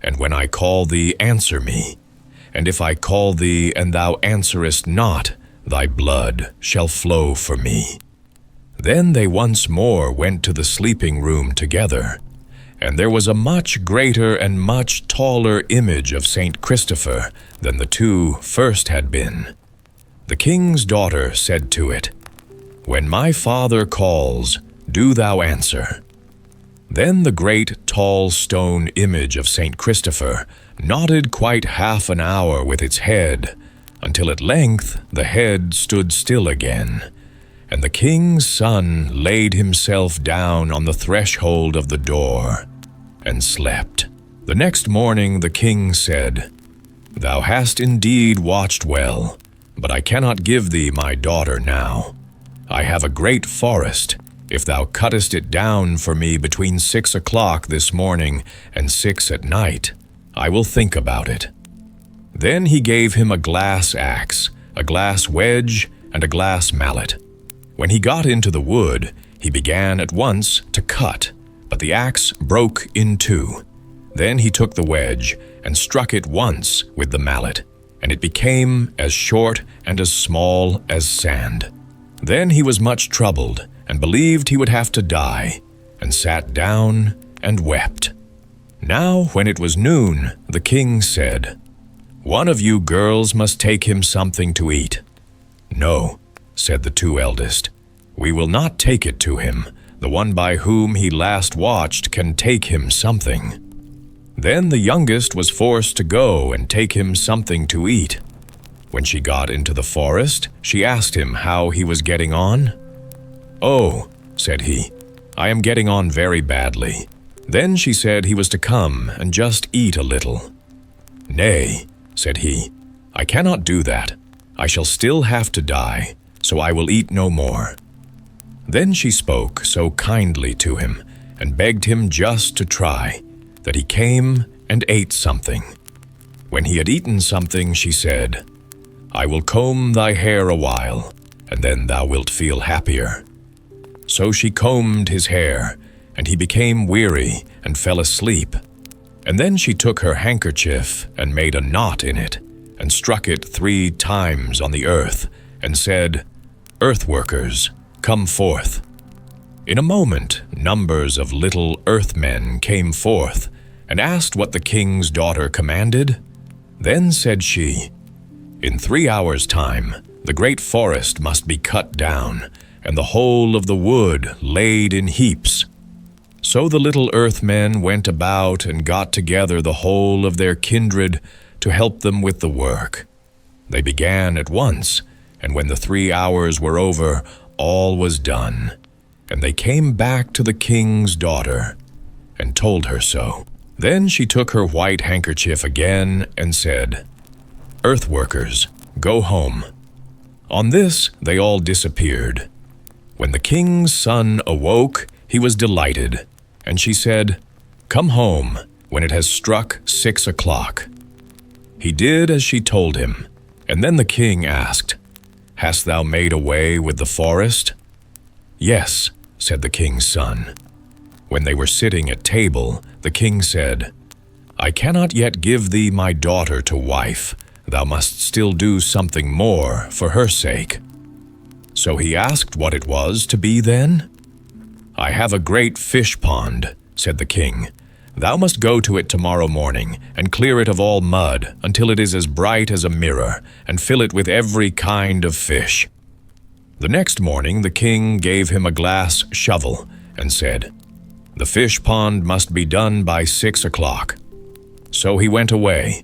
and when I call thee, answer me. And if I call thee, and thou answerest not, thy blood shall flow for me." Then they once more went to the sleeping room together, and there was a much greater and much taller image of Saint Christopher than the two first had been. The king's daughter said to it, "When my father calls, do thou answer." Then the great tall stone image of Saint Christopher nodded quite half an hour with its head, until at length the head stood still again, and the king's son laid himself down on the threshold of the door and slept. The next morning the king said, "Thou hast indeed watched well, but I cannot give thee my daughter now. I have a great forest. If thou cuttest it down for me between 6 o'clock this morning and 6 at night, I will think about it." Then he gave him a glass axe, a glass wedge, and a glass mallet. When he got into the wood, he began at once to cut, but the axe broke in two. Then he took the wedge and struck it once with the mallet, and it became as short and as small as sand. Then he was much troubled, and believed he would have to die, and sat down and wept. Now, when it was noon, the king said, "One of you girls must take him something to eat." "No," said the two eldest, "we will not take it to him. The one by whom he last watched can take him something." Then the youngest was forced to go and take him something to eat. When she got into the forest, she asked him how he was getting on. "Oh," said he, "I am getting on very badly." Then she said he was to come and just eat a little. "Nay," said he, "I cannot do that. I shall still have to die, so I will eat no more." Then she spoke so kindly to him and begged him just to try, that he came and ate something. When he had eaten something, she said, "I will comb thy hair a while, and then thou wilt feel happier." So she combed his hair, and he became weary and fell asleep. And then she took her handkerchief and made a knot in it, and struck it 3 times on the earth, and said, "Earth-workers, come forth." In a moment, numbers of little earthmen came forth, and asked what the king's daughter commanded. Then said she, "In 3 hours' time, the great forest must be cut down, and the whole of the wood laid in heaps." So the little earthmen went about and got together the whole of their kindred to help them with the work. They began at once, and when the 3 hours were over, all was done. And they came back to the king's daughter, and told her so. Then she took her white handkerchief again and said, "Earth-workers, go home." On this they all disappeared. When the king's son awoke, he was delighted, and she said, "Come home when it has struck 6 o'clock." He did as she told him, and then the king asked, "Hast thou made away with the forest?" "Yes," said the king's son. When they were sitting at table, the king said, "I cannot yet give thee my daughter to wife. Thou must still do something more for her sake." So he asked what it was to be then. "I have a great fish pond," said the king. "Thou must go to it tomorrow morning and clear it of all mud until it is as bright as a mirror, and fill it with every kind of fish." The next morning the king gave him a glass shovel and said, "The fish pond must be done by 6 o'clock." So he went away,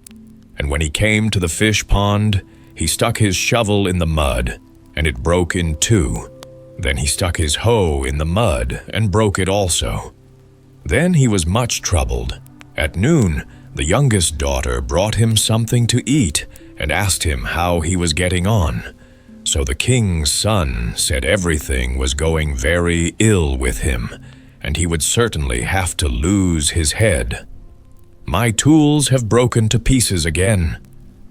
and when he came to the fish pond, he stuck his shovel in the mud, and it broke in two. Then he stuck his hoe in the mud, and broke it also. Then he was much troubled. At noon, the youngest daughter brought him something to eat, and asked him how he was getting on. So the king's son said everything was going very ill with him, and he would certainly have to lose his head. "My tools have broken to pieces again."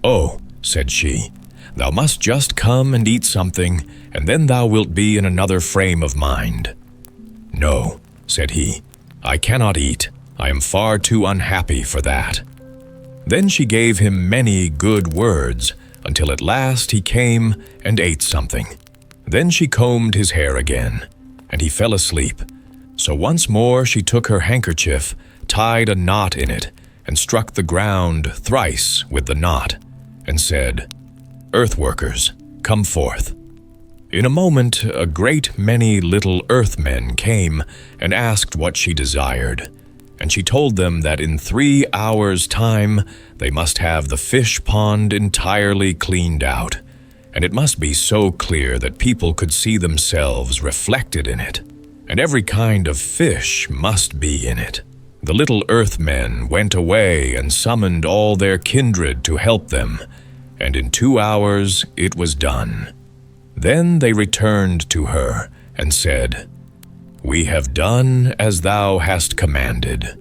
"Oh," said she, "thou must just come and eat something, and then thou wilt be in another frame of mind." "No," said he, "I cannot eat. I am far too unhappy for that." Then she gave him many good words, until at last he came and ate something. Then she combed his hair again, and he fell asleep. So once more she took her handkerchief, tied a knot in it, and struck the ground thrice with the knot, and said, "Earth-workers, come forth." In a moment a great many little earthmen came and asked what she desired, and she told them that in 3 hours' time they must have the fish pond entirely cleaned out, and it must be so clear that people could see themselves reflected in it, and every kind of fish must be in it. The little earthmen went away and summoned all their kindred to help them, and in 2 hours it was done. Then they returned to her and said, "We have done as thou hast commanded."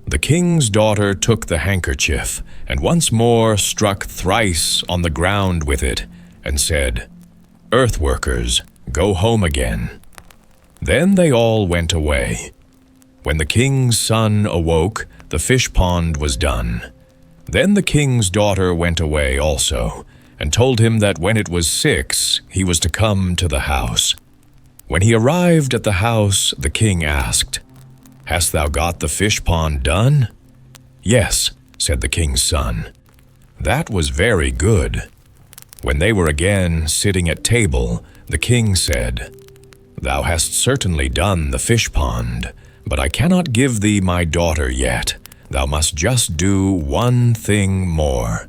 The king's daughter took the handkerchief and once more struck thrice on the ground with it and said, "Earth-workers, go home again." Then they all went away. When the king's son awoke, the fish pond was done. Then the king's daughter went away also, and told him that when it was 6, he was to come to the house. When he arrived at the house, the king asked, "Hast thou got the fish pond done?" "Yes," said the king's son. That was very good. When they were again sitting at table, the king said, "Thou hast certainly done the fish pond, but I cannot give thee my daughter yet. Thou must just do one thing more."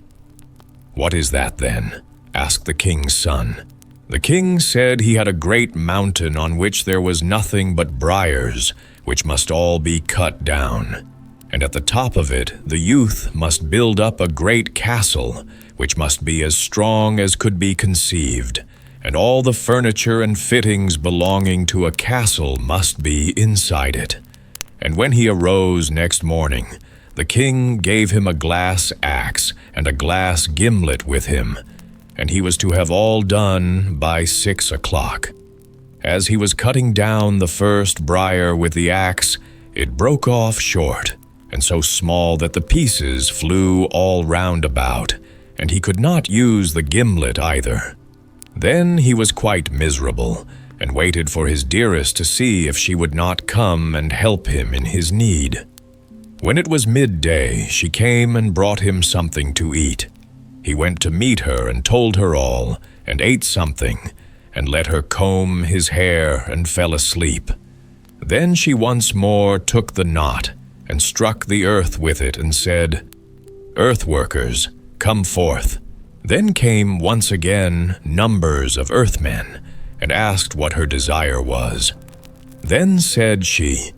"What is that then?" asked the king's son. The king said he had a great mountain on which there was nothing but briars, which must all be cut down. And at the top of it the youth must build up a great castle, which must be as strong as could be conceived, and all the furniture and fittings belonging to a castle must be inside it. And when he arose next morning, the king gave him a glass axe and a glass gimlet with him, and he was to have all done by 6 o'clock. As he was cutting down the first briar with the axe, it broke off short, and so small that the pieces flew all round about, and he could not use the gimlet either. Then he was quite miserable, and waited for his dearest to see if she would not come and help him in his need. When it was midday, she came and brought him something to eat. He went to meet her and told her all, and ate something, and let her comb his hair and fell asleep. Then she once more took the knot, and struck the earth with it, and said, "Earth-workers, come forth." Then came once again numbers of earthmen, and asked what her desire was. Then said she,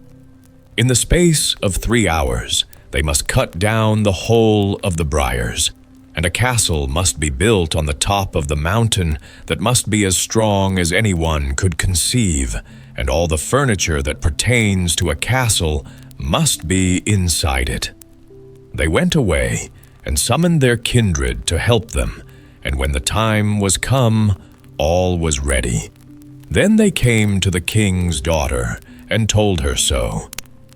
"In the space of 3 hours they must cut down the whole of the briars, and a castle must be built on the top of the mountain that must be as strong as anyone could conceive, and all the furniture that pertains to a castle must be inside it." They went away and summoned their kindred to help them, and when the time was come, all was ready. Then they came to the king's daughter and told her so.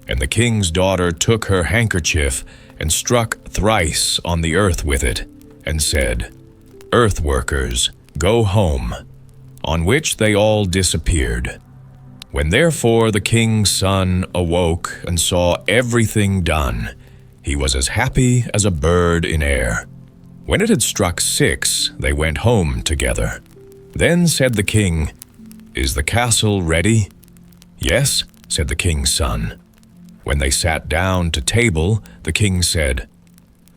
And the king's daughter took her handkerchief and struck thrice on the earth with it, and said, "Earth-workers, go home," on which they all disappeared. When therefore the king's son awoke and saw everything done, he was as happy as a bird in air. When it had struck 6, they went home together. Then said the king, "Is the castle ready?" "Yes," said the king's son. When they sat down to table, the king said,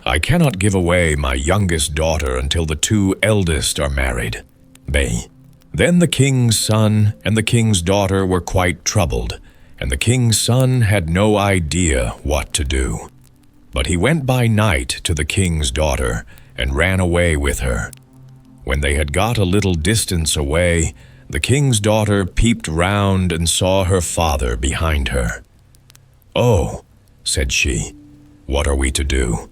I cannot give away my youngest daughter until the two eldest are married. B. Then the king's son and the king's daughter were quite troubled, and the king's son had no idea what to do. But he went by night to the king's daughter and ran away with her. When they had got a little distance away, the king's daughter peeped round and saw her father behind her. "Oh," said she, "what are we to do?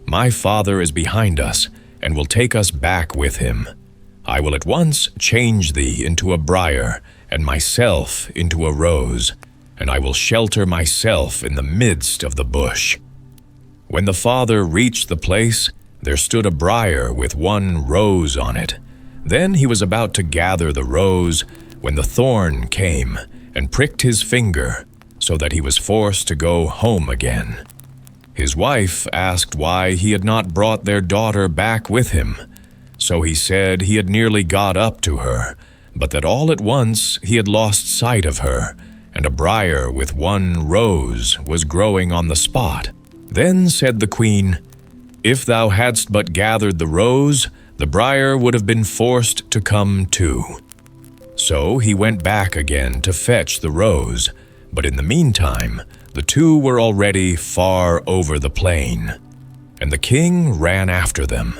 My father is behind us and will take us back with him. I will at once change thee into a briar and myself into a rose, and I will shelter myself in the midst of the bush." When the father reached the place, there stood a briar with one rose on it. Then he was about to gather the rose when the thorn came and pricked his finger, so that he was forced to go home again. His wife asked why he had not brought their daughter back with him. So he said he had nearly got up to her, but that all at once he had lost sight of her, and a briar with one rose was growing on the spot. Then said the queen, "If thou hadst but gathered the rose, the briar would have been forced to come too." So he went back again to fetch the rose, but in the meantime the two were already far over the plain, and the king ran after them.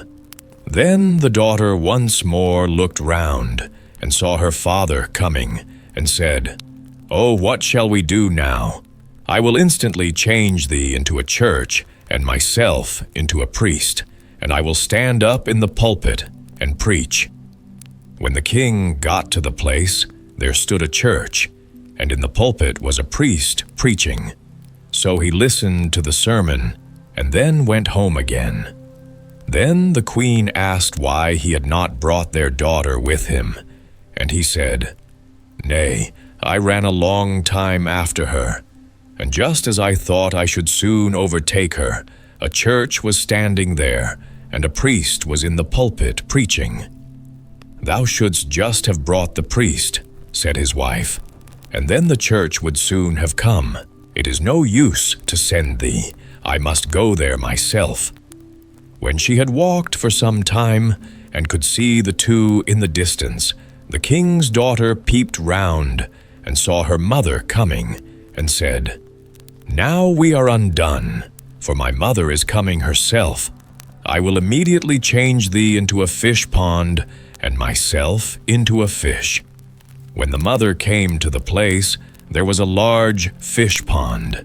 Then the daughter once more looked round and saw her father coming, and said, "Oh, what shall we do now? I will instantly change thee into a church, and myself into a priest, and I will stand up in the pulpit and preach." When the king got to the place, there stood a church, and in the pulpit was a priest preaching. So he listened to the sermon, and then went home again. Then the queen asked why he had not brought their daughter with him, and he said, "Nay, I ran a long time after her, and just as I thought I should soon overtake her, a church was standing there, and a priest was in the pulpit preaching." "Thou shouldst just have brought the priest," said his wife, "and then the church would soon have come. It is no use to send thee. I must go there myself." When she had walked for some time, and could see the two in the distance, the king's daughter peeped round, and saw her mother coming, and said, "Now we are undone, for my mother is coming herself. I will immediately change thee into a fish pond, and myself into a fish." When the mother came to the place, there was a large fish pond,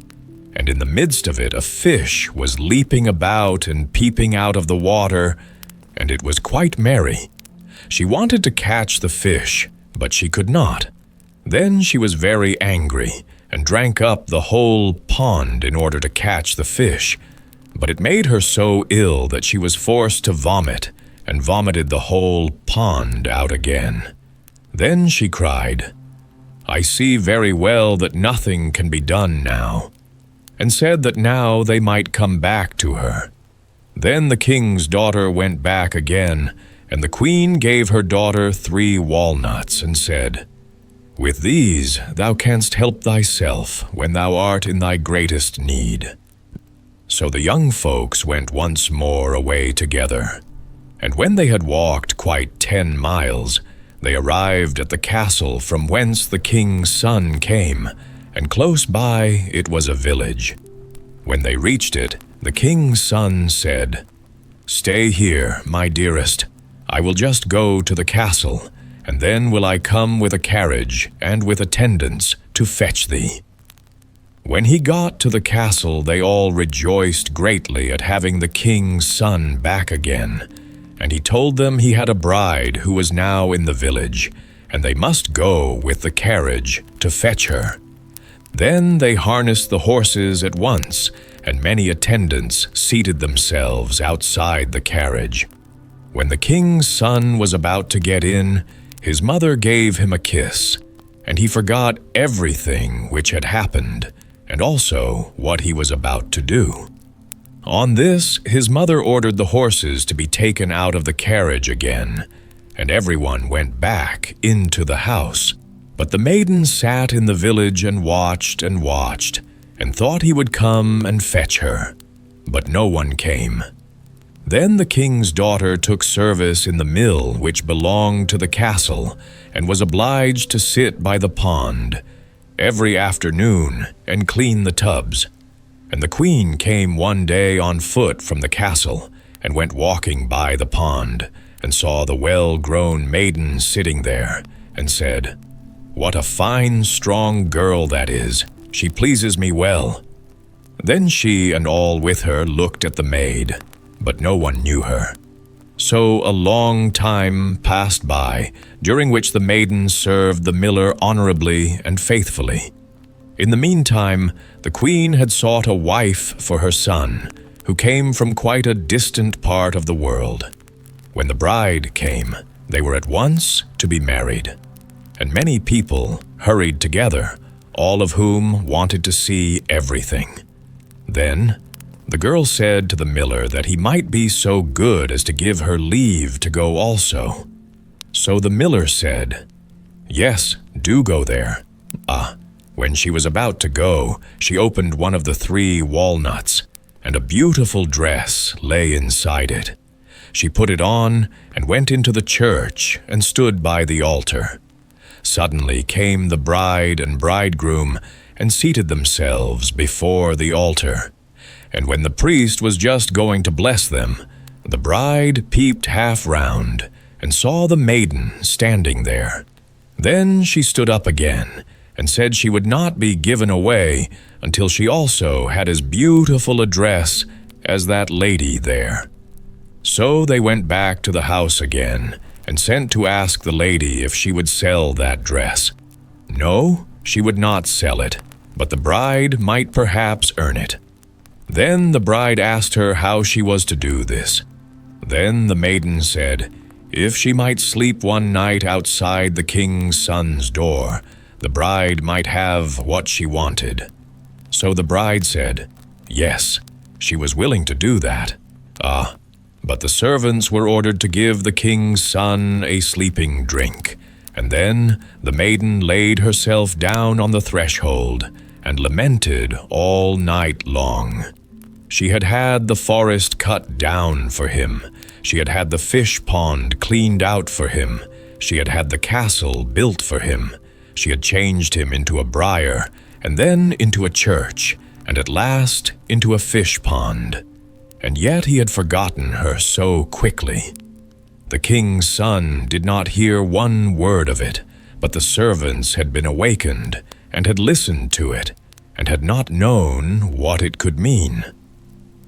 and in the midst of it a fish was leaping about and peeping out of the water, and it was quite merry. She wanted to catch the fish, but she could not. Then she was very angry, and drank up the whole pond in order to catch the fish. But it made her so ill that she was forced to vomit, and vomited the whole pond out again. Then she cried, "I see very well that nothing can be done now," and said that now they might come back to her. Then the king's daughter went back again, and the queen gave her daughter 3 walnuts, and said, "With these thou canst help thyself when thou art in thy greatest need." So the young folks went once more away together, and when they had walked quite 10 miles, they arrived at the castle from whence the king's son came, and close by it was a village. When they reached it, the king's son said, "Stay here, my dearest. I will just go to the castle, and then will I come with a carriage and with attendants to fetch thee." When he got to the castle, they all rejoiced greatly at having the king's son back again, and he told them he had a bride who was now in the village, and they must go with the carriage to fetch her. Then they harnessed the horses at once, and many attendants seated themselves outside the carriage. When the king's son was about to get in, his mother gave him a kiss, and he forgot everything which had happened, and also what he was about to do. On this, his mother ordered the horses to be taken out of the carriage again, and everyone went back into the house. But the maiden sat in the village and watched, and thought he would come and fetch her. But no one came. Then the king's daughter took service in the mill which belonged to the castle, and was obliged to sit by the pond every afternoon and clean the tubs. And the queen came one day on foot from the castle, and went walking by the pond, and saw the well-grown maiden sitting there, and said, "What a fine, strong girl that is! She pleases me well." Then she and all with her looked at the maid, but no one knew her. So a long time passed by, during which the maiden served the miller honorably and faithfully. In the meantime, the queen had sought a wife for her son, who came from quite a distant part of the world. When the bride came, they were at once to be married, and many people hurried together, all of whom wanted to see everything. Then the girl said to the miller that he might be so good as to give her leave to go also. So the miller said, "Yes, do go there." When she was about to go, she opened one of the 3 walnuts, and a beautiful dress lay inside it. She put it on and went into the church and stood by the altar. Suddenly came the bride and bridegroom and seated themselves before the altar. And when the priest was just going to bless them, the bride peeped half round and saw the maiden standing there. Then she stood up again and said she would not be given away until she also had as beautiful a dress as that lady there. So they went back to the house again and sent to ask the lady if she would sell that dress. No, she would not sell it, but the bride might perhaps earn it. Then the bride asked her how she was to do this. Then the maiden said, if she might sleep one night outside the king's son's door, the bride might have what she wanted. So the bride said, yes, she was willing to do that. But the servants were ordered to give the king's son a sleeping drink, and then the maiden laid herself down on the threshold and lamented all night long. She had had the forest cut down for him. She had had the fish pond cleaned out for him. She had had the castle built for him. She had changed him into a briar, and then into a church, and at last into a fish pond. And yet he had forgotten her so quickly. The king's son did not hear one word of it, but the servants had been awakened, and had listened to it, and had not known what it could mean.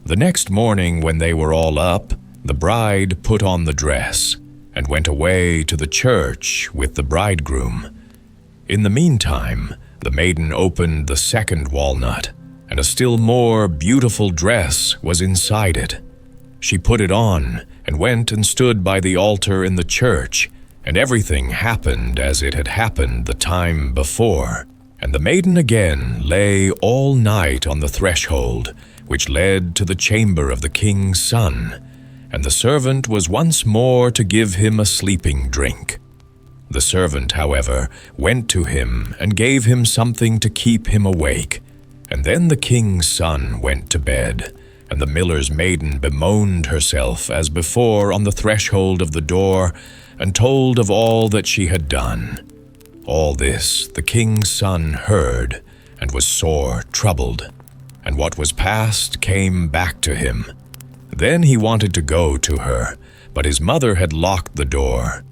The next morning, when they were all up, the bride put on the dress, and went away to the church with the bridegroom. In the meantime, the maiden opened the second walnut, and a still more beautiful dress was inside it. She put it on, and went and stood by the altar in the church, and everything happened as it had happened the time before. And the maiden again lay all night on the threshold, which led to the chamber of the king's son, and the servant was once more to give him a sleeping drink. The servant, however, went to him and gave him something to keep him awake. And then the king's son went to bed, and the miller's maiden bemoaned herself as before on the threshold of the door, and told of all that she had done. All this the king's son heard, and was sore troubled, and what was past came back to him. Then he wanted to go to her, but his mother had locked the door.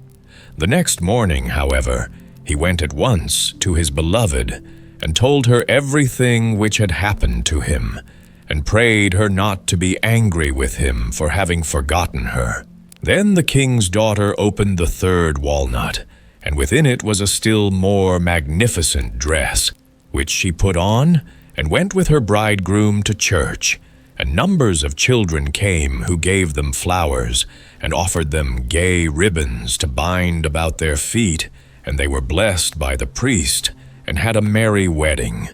The next morning, however, he went at once to his beloved, and told her everything which had happened to him, and prayed her not to be angry with him for having forgotten her. Then the king's daughter opened the third walnut, and within it was a still more magnificent dress, which she put on, and went with her bridegroom to church. And numbers of children came who gave them flowers, and offered them gay ribbons to bind about their feet, and they were blessed by the priest, and had a merry wedding.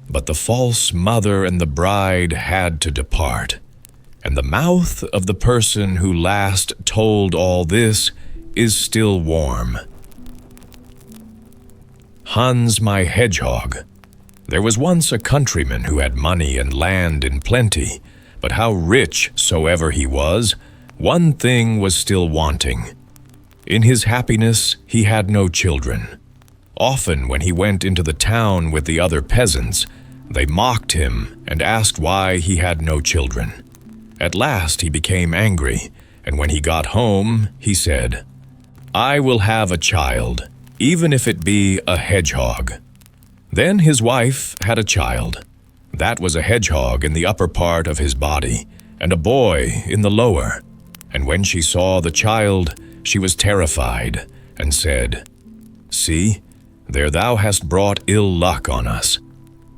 But the false mother and the bride had to depart. And the mouth of the person who last told all this is still warm. Hans, my Hedgehog. There was once a countryman who had money and land in plenty, but how rich soever he was, one thing was still wanting. In his happiness, he had no children. Often when he went into the town with the other peasants, they mocked him and asked why he had no children. At last he became angry, and when he got home, he said, "I will have a child, even if it be a hedgehog." Then his wife had a child. That was a hedgehog in the upper part of his body, and a boy in the lower. And when she saw the child, she was terrified, and said, "See, there thou hast brought ill luck on us."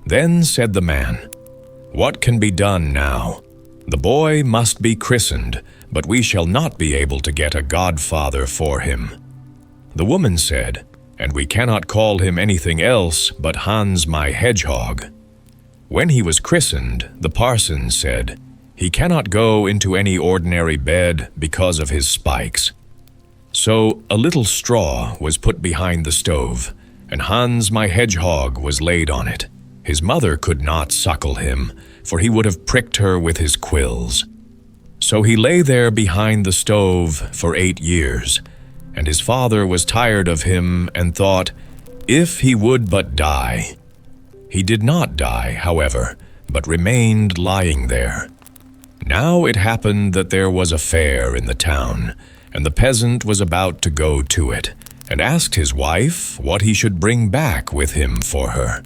Then said the man, "What can be done now? The boy must be christened, but we shall not be able to get a godfather for him." The woman said, "And we cannot call him anything else but Hans my Hedgehog." When he was christened, the parson said, "He cannot go into any ordinary bed because of his spikes." So a little straw was put behind the stove, and Hans my Hedgehog was laid on it. His mother could not suckle him, for he would have pricked her with his quills. So he lay there behind the stove for 8 years, and his father was tired of him and thought, if he would but die. He did not die, however, but remained lying there. Now it happened that there was a fair in the town, and the peasant was about to go to it, and asked his wife what he should bring back with him for her.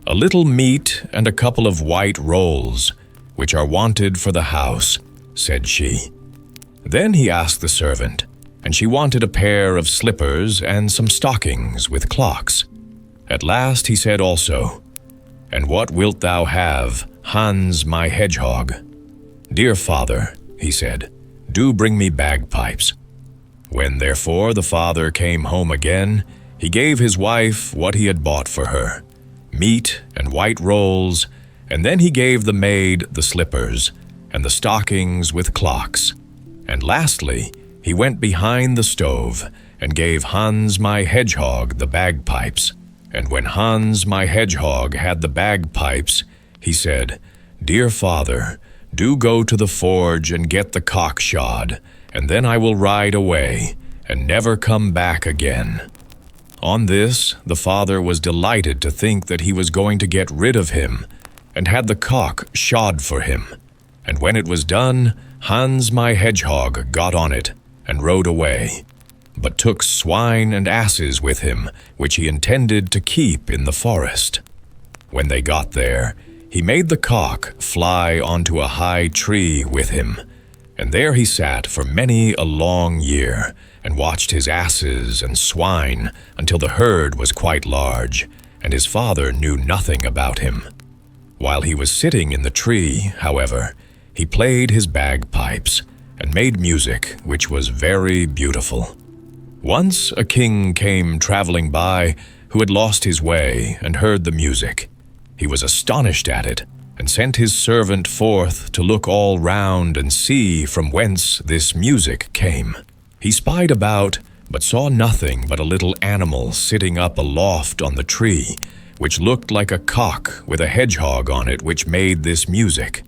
"A little meat and a couple of white rolls, which are wanted for the house," said she. Then he asked the servant, and she wanted a pair of slippers and some stockings with clocks. At last he said also, "And what wilt thou have, Hans my Hedgehog?" "Dear father," he said, "do bring me bagpipes." When therefore the father came home again, he gave his wife what he had bought for her, meat and white rolls, and then he gave the maid the slippers, and the stockings with clocks. And lastly, he went behind the stove, and gave Hans my Hedgehog the bagpipes. And when Hans my Hedgehog had the bagpipes, he said, "Dear father, do go to the forge and get the cock shod, and then I will ride away, and never come back again." On this, the father was delighted to think that he was going to get rid of him, and had the cock shod for him. And when it was done, Hans my Hedgehog got on it, and rode away, but took swine and asses with him, which he intended to keep in the forest. When they got there, he made the cock fly onto a high tree with him, and there he sat for many a long year, and watched his asses and swine until the herd was quite large, and his father knew nothing about him. While he was sitting in the tree, however, he played his bagpipes, and made music which was very beautiful. Once a king came traveling by who had lost his way and heard the music. He was astonished at it, and sent his servant forth to look all round and see from whence this music came. He spied about, but saw nothing but a little animal sitting up aloft on the tree, which looked like a cock with a hedgehog on it which made this music.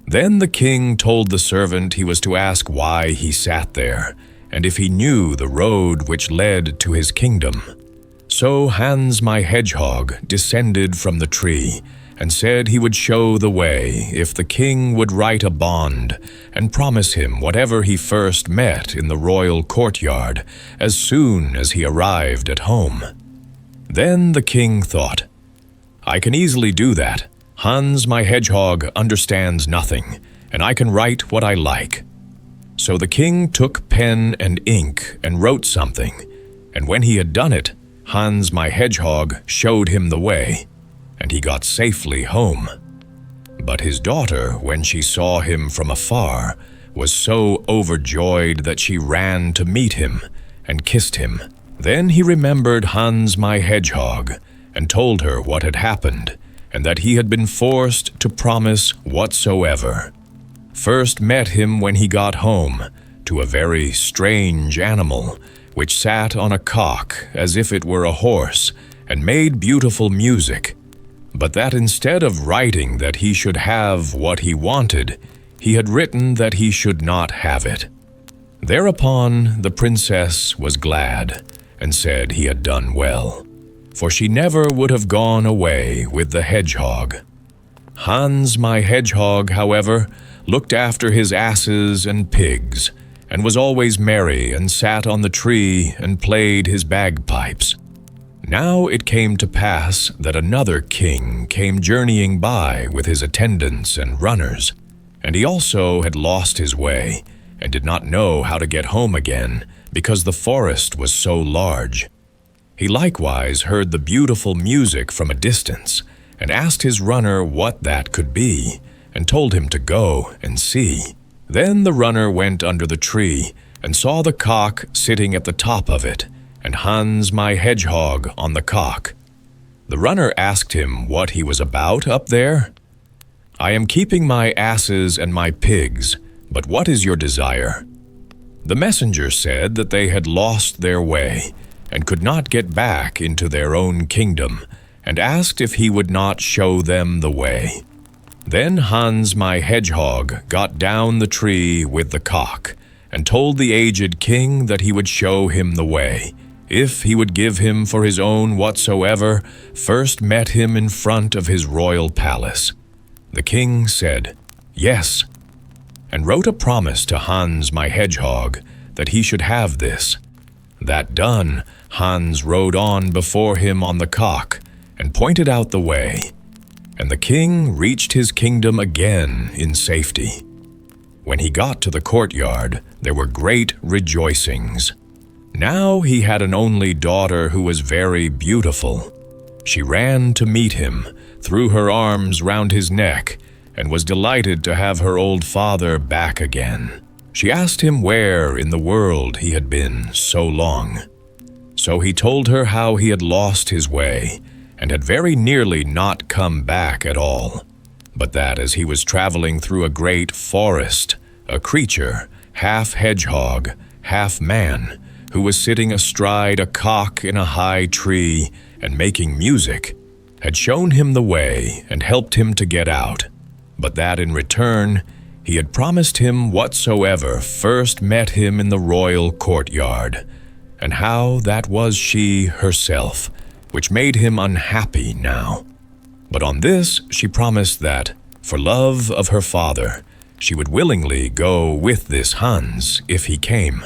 Then the king told the servant he was to ask why he sat there, and if he knew the road which led to his kingdom. So Hans my Hedgehog descended from the tree, and said he would show the way if the king would write a bond, and promise him whatever he first met in the royal courtyard, as soon as he arrived at home. Then the king thought, "I can easily do that. Hans my Hedgehog understands nothing, and I can write what I like." So the king took pen and ink and wrote something, and when he had done it, Hans my Hedgehog showed him the way, and he got safely home. But his daughter, when she saw him from afar, was so overjoyed that she ran to meet him and kissed him. Then he remembered Hans my Hedgehog, and told her what had happened, and that he had been forced to promise whatsoever. First met him when he got home, to a very strange animal, which sat on a cock as if it were a horse, and made beautiful music, but that instead of writing that he should have what he wanted, he had written that he should not have it. Thereupon the princess was glad, and said he had done well, for she never would have gone away with the hedgehog. Hans my Hedgehog, however, looked after his asses and pigs, and was always merry, and sat on the tree and played his bagpipes. Now it came to pass that another king came journeying by with his attendants and runners, and he also had lost his way, and did not know how to get home again, because the forest was so large. He likewise heard the beautiful music from a distance, and asked his runner what that could be, and told him to go and see. Then the runner went under the tree, and saw the cock sitting at the top of it, and Hans my Hedgehog on the cock. The runner asked him what he was about up there. "I am keeping my asses and my pigs, but what is your desire?" The messenger said that they had lost their way, and could not get back into their own kingdom, and asked if he would not show them the way. Then Hans my Hedgehog got down the tree with the cock, and told the aged king that he would show him the way, if he would give him for his own whatsoever first met him in front of his royal palace. The king said, "Yes," and wrote a promise to Hans my Hedgehog that he should have this. That done, Hans rode on before him on the cock, and pointed out the way, and the king reached his kingdom again in safety. When he got to the courtyard, there were great rejoicings. Now he had an only daughter who was very beautiful. She ran to meet him, threw her arms round his neck, and was delighted to have her old father back again. She asked him where in the world he had been so long. So he told her how he had lost his way, and had very nearly not come back at all, but that as he was traveling through a great forest, a creature, half hedgehog, half man, who was sitting astride a cock in a high tree and making music, had shown him the way and helped him to get out, but that in return he had promised him whatsoever first met him in the royal courtyard, and how that was she herself, which made him unhappy now. But on this she promised that, for love of her father, she would willingly go with this Hans if he came.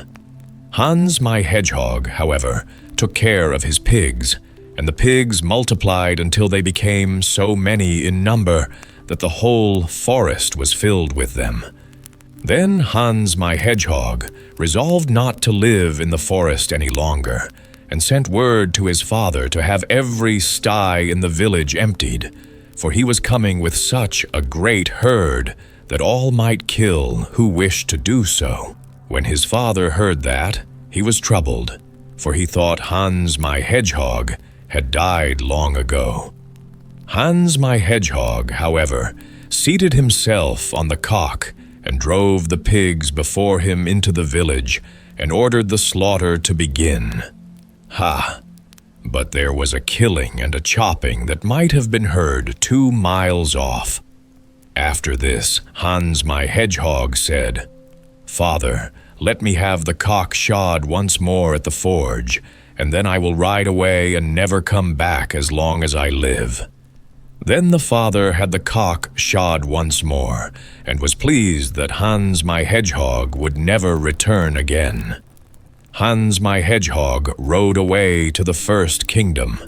Hans my Hedgehog, however, took care of his pigs, and the pigs multiplied until they became so many in number that the whole forest was filled with them. Then Hans my Hedgehog resolved not to live in the forest any longer, and sent word to his father to have every sty in the village emptied, for he was coming with such a great herd that all might kill who wished to do so. When his father heard that, he was troubled, for he thought Hans my Hedgehog had died long ago. Hans my Hedgehog, however, seated himself on the cock and drove the pigs before him into the village and ordered the slaughter to begin. Ha! But there was a killing and a chopping that might have been heard 2 miles off. After this, Hans my Hedgehog said, "Father, let me have the cock shod once more at the forge, and then I will ride away and never come back as long as I live." Then the father had the cock shod once more, and was pleased that Hans my Hedgehog would never return again. Hans my Hedgehog rode away to the first kingdom.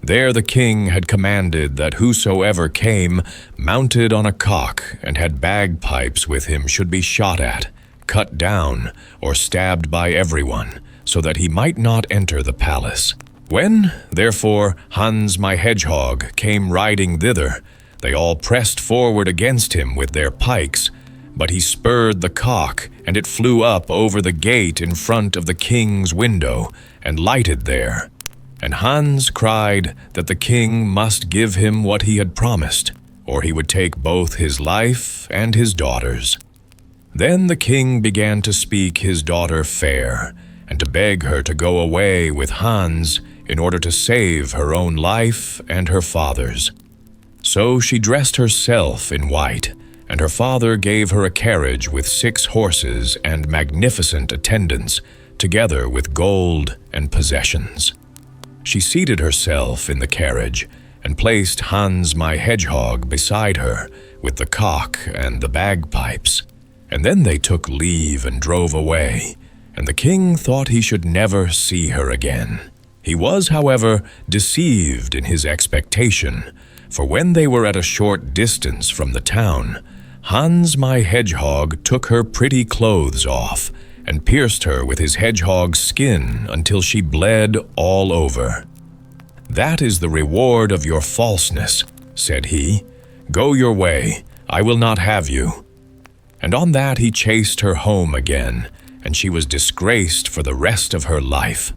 There the king had commanded that whosoever came, mounted on a cock, and had bagpipes with him should be shot at, cut down, or stabbed by everyone, so that he might not enter the palace. When, therefore, Hans my Hedgehog came riding thither, they all pressed forward against him with their pikes, but he spurred the cock, and it flew up over the gate in front of the king's window, and lighted there. And Hans cried that the king must give him what he had promised, or he would take both his life and his daughter's. Then the king began to speak his daughter fair, and to beg her to go away with Hans in order to save her own life and her father's. So she dressed herself in white, and her father gave her a carriage with 6 horses and magnificent attendants, together with gold and possessions. She seated herself in the carriage and placed Hans my Hedgehog beside her with the cock and the bagpipes, and then they took leave and drove away, and the king thought he should never see her again. He was, however, deceived in his expectation, for when they were at a short distance from the town, Hans my Hedgehog took her pretty clothes off and pierced her with his hedgehog's skin until she bled all over. "That is the reward of your falseness," said he. "Go your way, I will not have you." And on that he chased her home again, and she was disgraced for the rest of her life.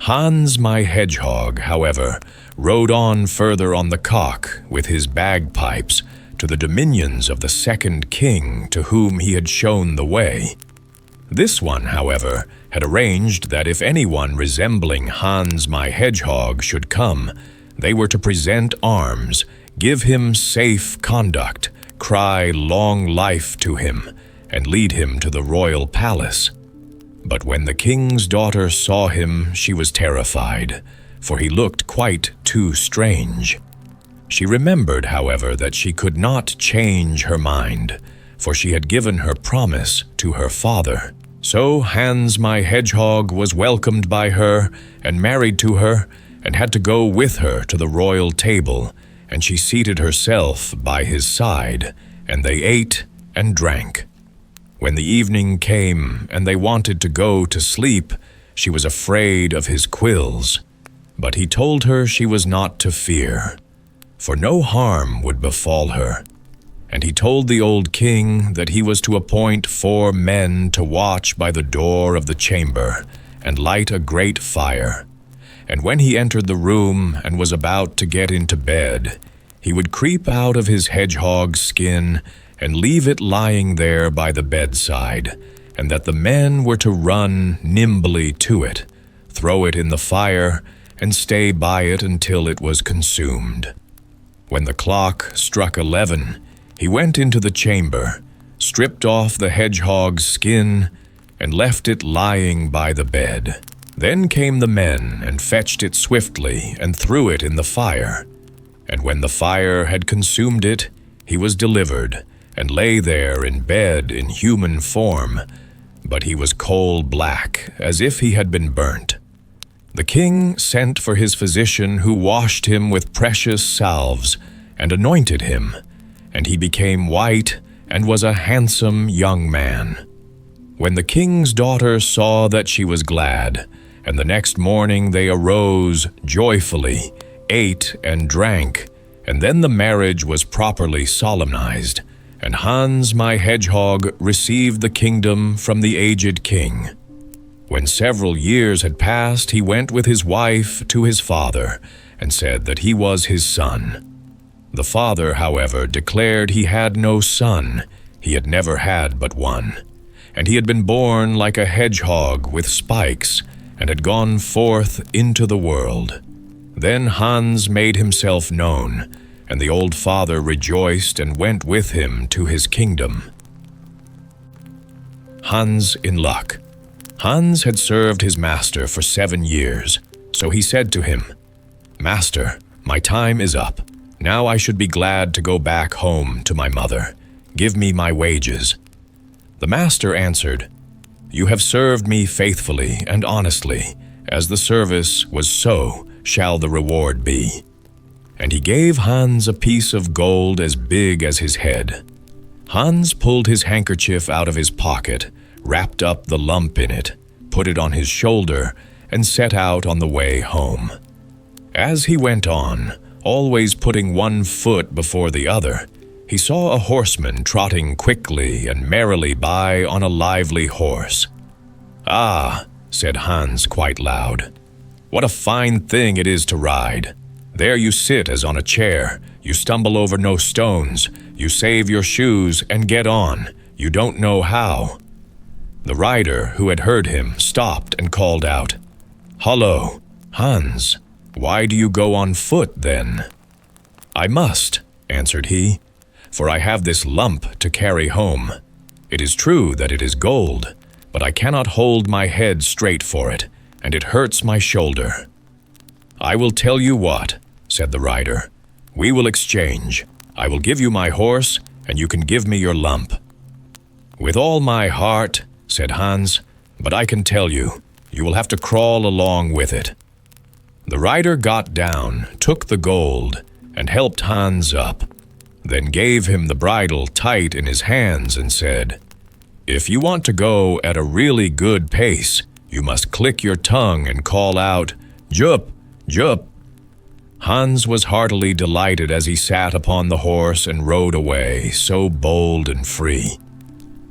Hans my Hedgehog, however, rode on further on the cock with his bagpipes to the dominions of the second king to whom he had shown the way. This one, however, had arranged that if anyone resembling Hans my Hedgehog should come, they were to present arms, give him safe conduct, cry long life to him, and lead him to the royal palace. But when the king's daughter saw him, she was terrified, for he looked quite too strange. She remembered, however, that she could not change her mind, for she had given her promise to her father. So Hans my Hedgehog was welcomed by her and married to her, and had to go with her to the royal table, and she seated herself by his side, and they ate and drank. When the evening came and they wanted to go to sleep, she was afraid of his quills, but he told her she was not to fear, for no harm would befall her. And he told the old king that he was to appoint 4 men to watch by the door of the chamber and light a great fire. And when he entered the room and was about to get into bed, he would creep out of his hedgehog's skin and leave it lying there by the bedside, and that the men were to run nimbly to it, throw it in the fire, and stay by it until it was consumed. When the clock struck 11, he went into the chamber, stripped off the hedgehog's skin, and left it lying by the bed. Then came the men and fetched it swiftly and threw it in the fire. And when the fire had consumed it, he was delivered, and lay there in bed in human form, but he was coal-black, as if he had been burnt. The king sent for his physician, who washed him with precious salves and anointed him, and he became white and was a handsome young man. When the king's daughter saw that she was glad, and the next morning they arose joyfully, ate and drank, and then the marriage was properly solemnized, and Hans my Hedgehog received the kingdom from the aged king. When several years had passed, he went with his wife to his father, and said that he was his son. The father, however, declared he had no son, he had never had but one, and he had been born like a hedgehog with spikes, and had gone forth into the world. Then Hans made himself known, and the old father rejoiced and went with him to his kingdom. Hans in luck. Hans had served his master for 7 years, so he said to him, "Master, my time is up. Now I should be glad to go back home to my mother. Give me my wages." The master answered, "You have served me faithfully and honestly. As the service was, so shall the reward be." And he gave Hans a piece of gold as big as his head. Hans pulled his handkerchief out of his pocket, wrapped up the lump in it, put it on his shoulder, and set out on the way home. As he went on, always putting one foot before the other, he saw a horseman trotting quickly and merrily by on a lively horse. "Ah," said Hans quite loud, "what a fine thing it is to ride! There you sit as on a chair, you stumble over no stones, you save your shoes and get on, you don't know how." The rider, who had heard him, stopped and called out, "Hullo, Hans, why do you go on foot then?" "I must," answered he. for I have this lump to carry home. It is true that it is gold, but I cannot hold my head straight for it, and it hurts my shoulder." "I will tell you what," said the rider. "We will exchange. I will give you my horse, and you can give me your lump." "With all my heart," said Hans, "but I can tell you, you will have to crawl along with it." The rider got down, took the gold, and helped Hans up, then gave him the bridle tight in his hands and said, "If you want to go at a really good pace, you must click your tongue and call out, 'Jup, Jup.'" Hans was heartily delighted as he sat upon the horse and rode away, so bold and free.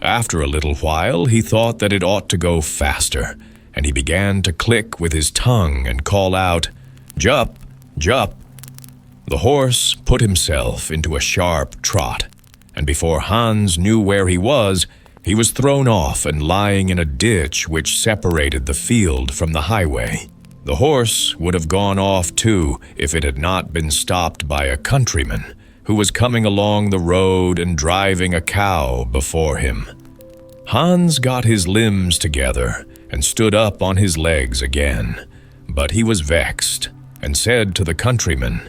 After a little while, he thought that it ought to go faster, and he began to click with his tongue and call out, "Jup, Jup." The horse put himself into a sharp trot, and before Hans knew where he was thrown off and lying in a ditch which separated the field from the highway. The horse would have gone off too if it had not been stopped by a countryman who was coming along the road and driving a cow before him. Hans got his limbs together and stood up on his legs again, but he was vexed and said to the countryman,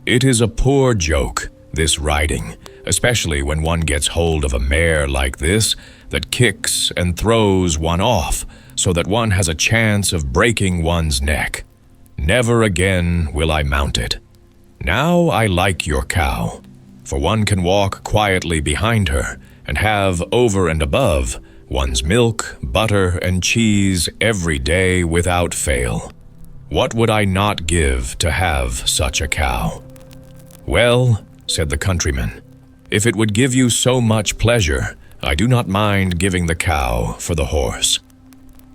"It is a poor joke, this riding, especially when one gets hold of a mare like this that kicks and throws one off so that one has a chance of breaking one's neck. Never again will I mount it. Now I like your cow, for one can walk quietly behind her and have over and above one's milk, butter, and cheese every day without fail. What would I not give to have such a cow?" "Well," said the countryman, "if it would give you so much pleasure, I do not mind giving the cow for the horse."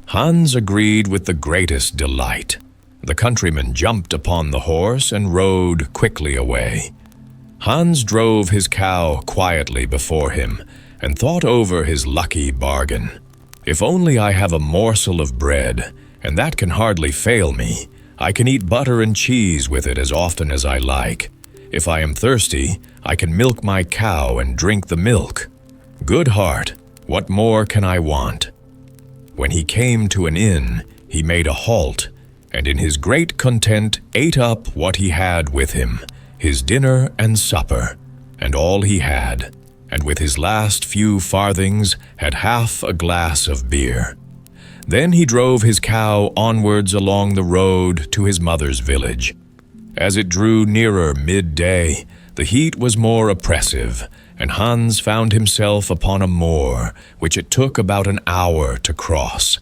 Hans agreed with the greatest delight. The countryman jumped upon the horse and rode quickly away. Hans drove his cow quietly before him and thought over his lucky bargain. "If only I have a morsel of bread, and that can hardly fail me, I can eat butter and cheese with it as often as I like. If I am thirsty, I can milk my cow and drink the milk. Good heart, what more can I want?" When he came to an inn, he made a halt, and in his great content ate up what he had with him, his dinner and supper, and all he had, and with his last few farthings had half a glass of beer. Then he drove his cow onwards along the road to his mother's village. As it drew nearer midday, the heat was more oppressive, and Hans found himself upon a moor which it took about an hour to cross.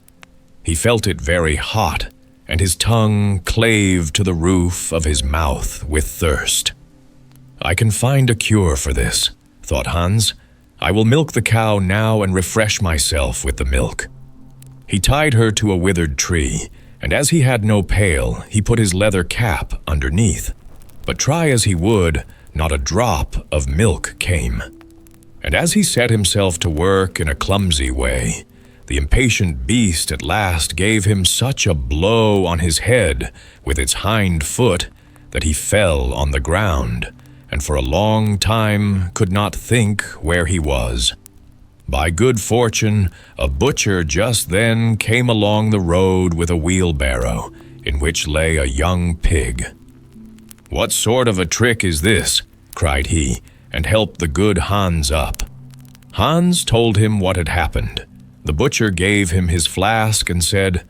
He felt it very hot, and his tongue clave to the roof of his mouth with thirst. "I can find a cure for this," thought Hans. "I will milk the cow now and refresh myself with the milk." He tied her to a withered tree, and as he had no pail, he put his leather cap underneath. But try as he would, not a drop of milk came. And as he set himself to work in a clumsy way, the impatient beast at last gave him such a blow on his head with its hind foot that he fell on the ground, and for a long time could not think where he was. By good fortune, a butcher just then came along the road with a wheelbarrow, in which lay a young pig. "What sort of a trick is this?" cried he, and helped the good Hans up. Hans told him what had happened. The butcher gave him his flask and said,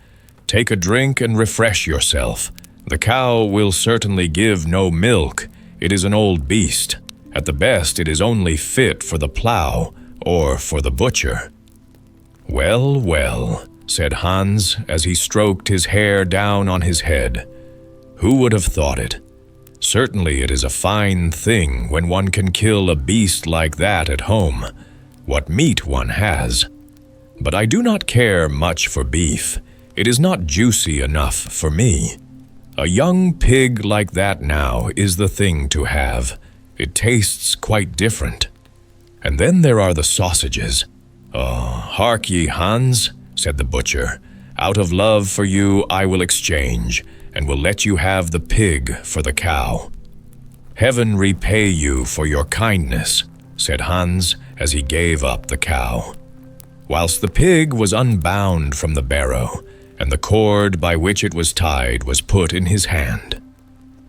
"Take a drink and refresh yourself. The cow will certainly give no milk. It is an old beast. At the best, it is only fit for the plough or for the butcher." "Well, well," said Hans as he stroked his hair down on his head. "Who would have thought it? Certainly it is a fine thing when one can kill a beast like that at home. What meat one has! But I do not care much for beef. It is not juicy enough for me. A young pig like that now is the thing to have. It tastes quite different. And then there are the sausages. Oh, hark ye, Hans, said the butcher. Out of love for you I will exchange, and will let you have the pig for the cow. Heaven repay you for your kindness, said Hans as he gave up the cow, whilst the pig was unbound from the barrow, and the cord by which it was tied was put in his hand.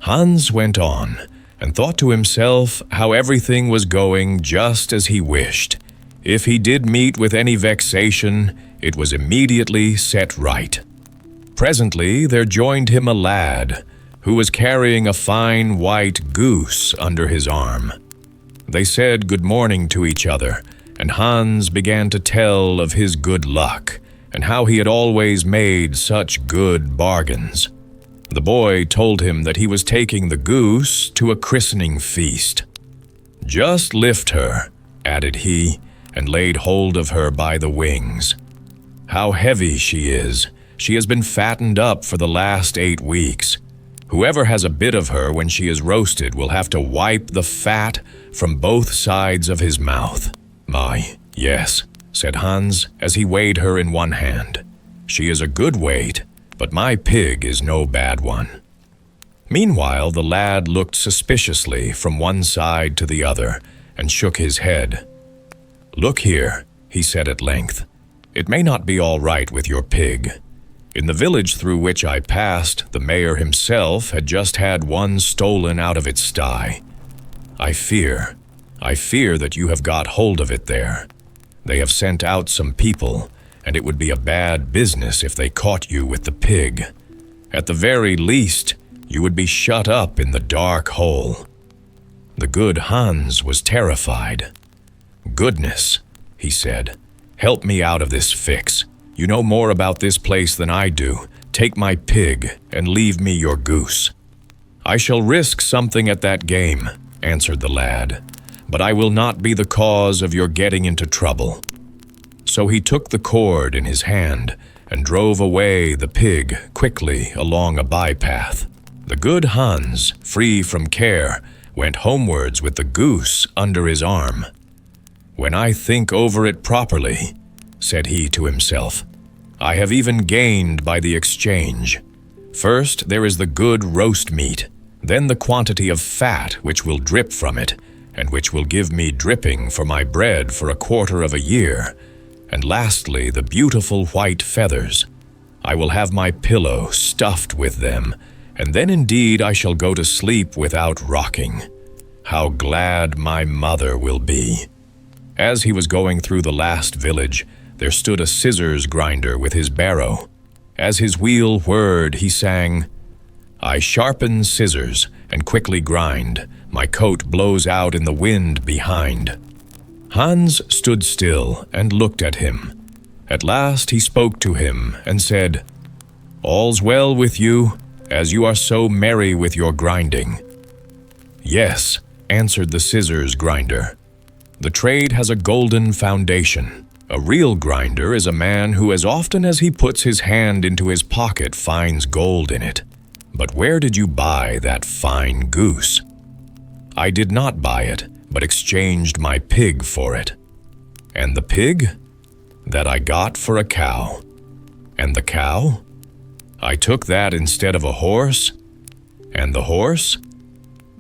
Hans went on, and thought to himself how everything was going just as he wished. If he did meet with any vexation, it was immediately set right. Presently there joined him a lad, who was carrying a fine white goose under his arm. They said good morning to each other, and Hans began to tell of his good luck, and how he had always made such good bargains. The boy told him that he was taking the goose to a christening feast. "Just lift her," added he, and laid hold of her by the wings. "How heavy she is! She has been fattened up for the last 8 weeks. Whoever has a bit of her when she is roasted will have to wipe the fat from both sides of his mouth." "My, yes," said Hans as he weighed her in one hand. "She is a good weight, but my pig is no bad one." Meanwhile the lad looked suspiciously from one side to the other and shook his head. "Look here," he said at length, "it may not be all right with your pig. In the village through which I passed, the mayor himself had just had one stolen out of its sty. I fear that you have got hold of it there. They have sent out some people, and it would be a bad business if they caught you with the pig. At the very least, you would be shut up in the dark hole." The good Hans was terrified. "Goodness," he said, "help me out of this fix. You know more about this place than I do. Take my pig and leave me your goose." "I shall risk something at that game," answered the lad, "but I will not be the cause of your getting into trouble." So he took the cord in his hand and drove away the pig quickly along a bypath. The good Hans, free from care, went homewards with the goose under his arm. "When I think over it properly," said he to himself, "I have even gained by the exchange. First there is the good roast meat, then the quantity of fat which will drip from it, and which will give me dripping for my bread for a quarter of a year, and lastly the beautiful white feathers. I will have my pillow stuffed with them, and then indeed I shall go to sleep without rocking. How glad my mother will be." As he was going through the last village, there stood a scissors grinder with his barrow. As his wheel whirred, he sang, "I sharpen scissors and quickly grind. My coat blows out in the wind behind." Hans stood still and looked at him. At last he spoke to him and said, "All's well with you, as you are so merry with your grinding." "Yes," answered the scissors grinder. "The trade has a golden foundation. A real grinder is a man who as often as he puts his hand into his pocket finds gold in it. But where did you buy that fine goose?" "I did not buy it, but exchanged my pig for it." "And the pig?" "That I got for a cow." "And the cow?" "I took that instead of a horse." "And the horse?"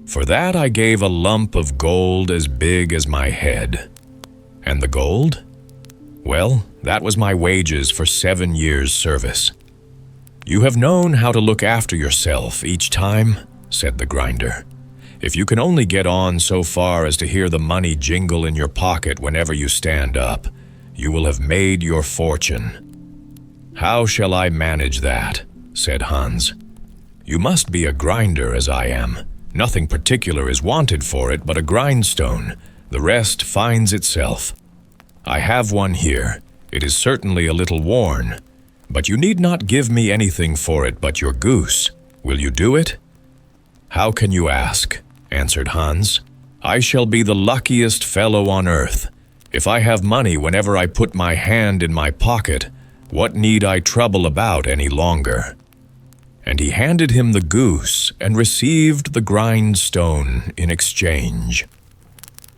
"For that I gave a lump of gold as big as my head." "And the gold?" "Well, that was my wages for 7 years' service." "You have known how to look after yourself each time," said the grinder. "If you can only get on so far as to hear the money jingle in your pocket whenever you stand up, you will have made your fortune." "How shall I manage that?" said Hans. "You must be a grinder as I am. Nothing particular is wanted for it but a grindstone. The rest finds itself. I have one here. It is certainly a little worn, but you need not give me anything for it but your goose. Will you do it?" "How can you ask?" answered Hans. "I shall be the luckiest fellow on earth. If I have money whenever I put my hand in my pocket, what need I trouble about any longer?" And he handed him the goose and received the grindstone in exchange.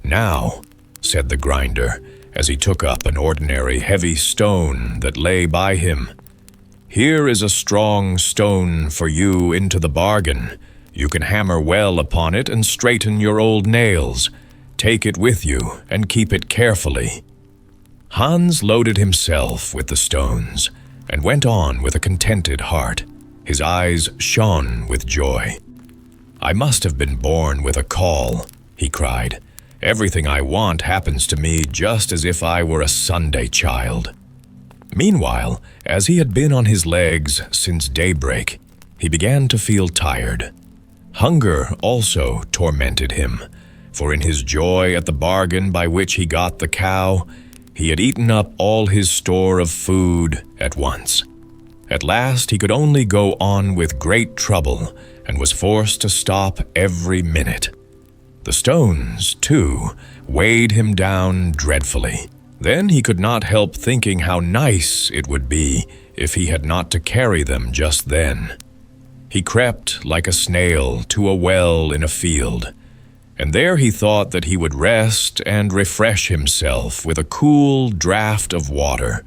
"Now," said the grinder, as he took up an ordinary heavy stone that lay by him, "here is a strong stone for you into the bargain. You can hammer well upon it and straighten your old nails, Take it with you and keep it carefully." Hans loaded himself with the stones and went on with a contented heart. His eyes shone with joy. "I must have been born with a caul," he cried. "Everything I want happens to me just as if I were a Sunday child." Meanwhile, as he had been on his legs since daybreak, he began to feel tired. Hunger also tormented him, for in his joy at the bargain by which he got the cow, he had eaten up all his store of food at once. At last he could only go on with great trouble and was forced to stop every minute. The stones, too, weighed him down dreadfully. Then he could not help thinking how nice it would be if he had not to carry them just then. He crept like a snail to a well in a field, and there he thought that he would rest and refresh himself with a cool draught of water.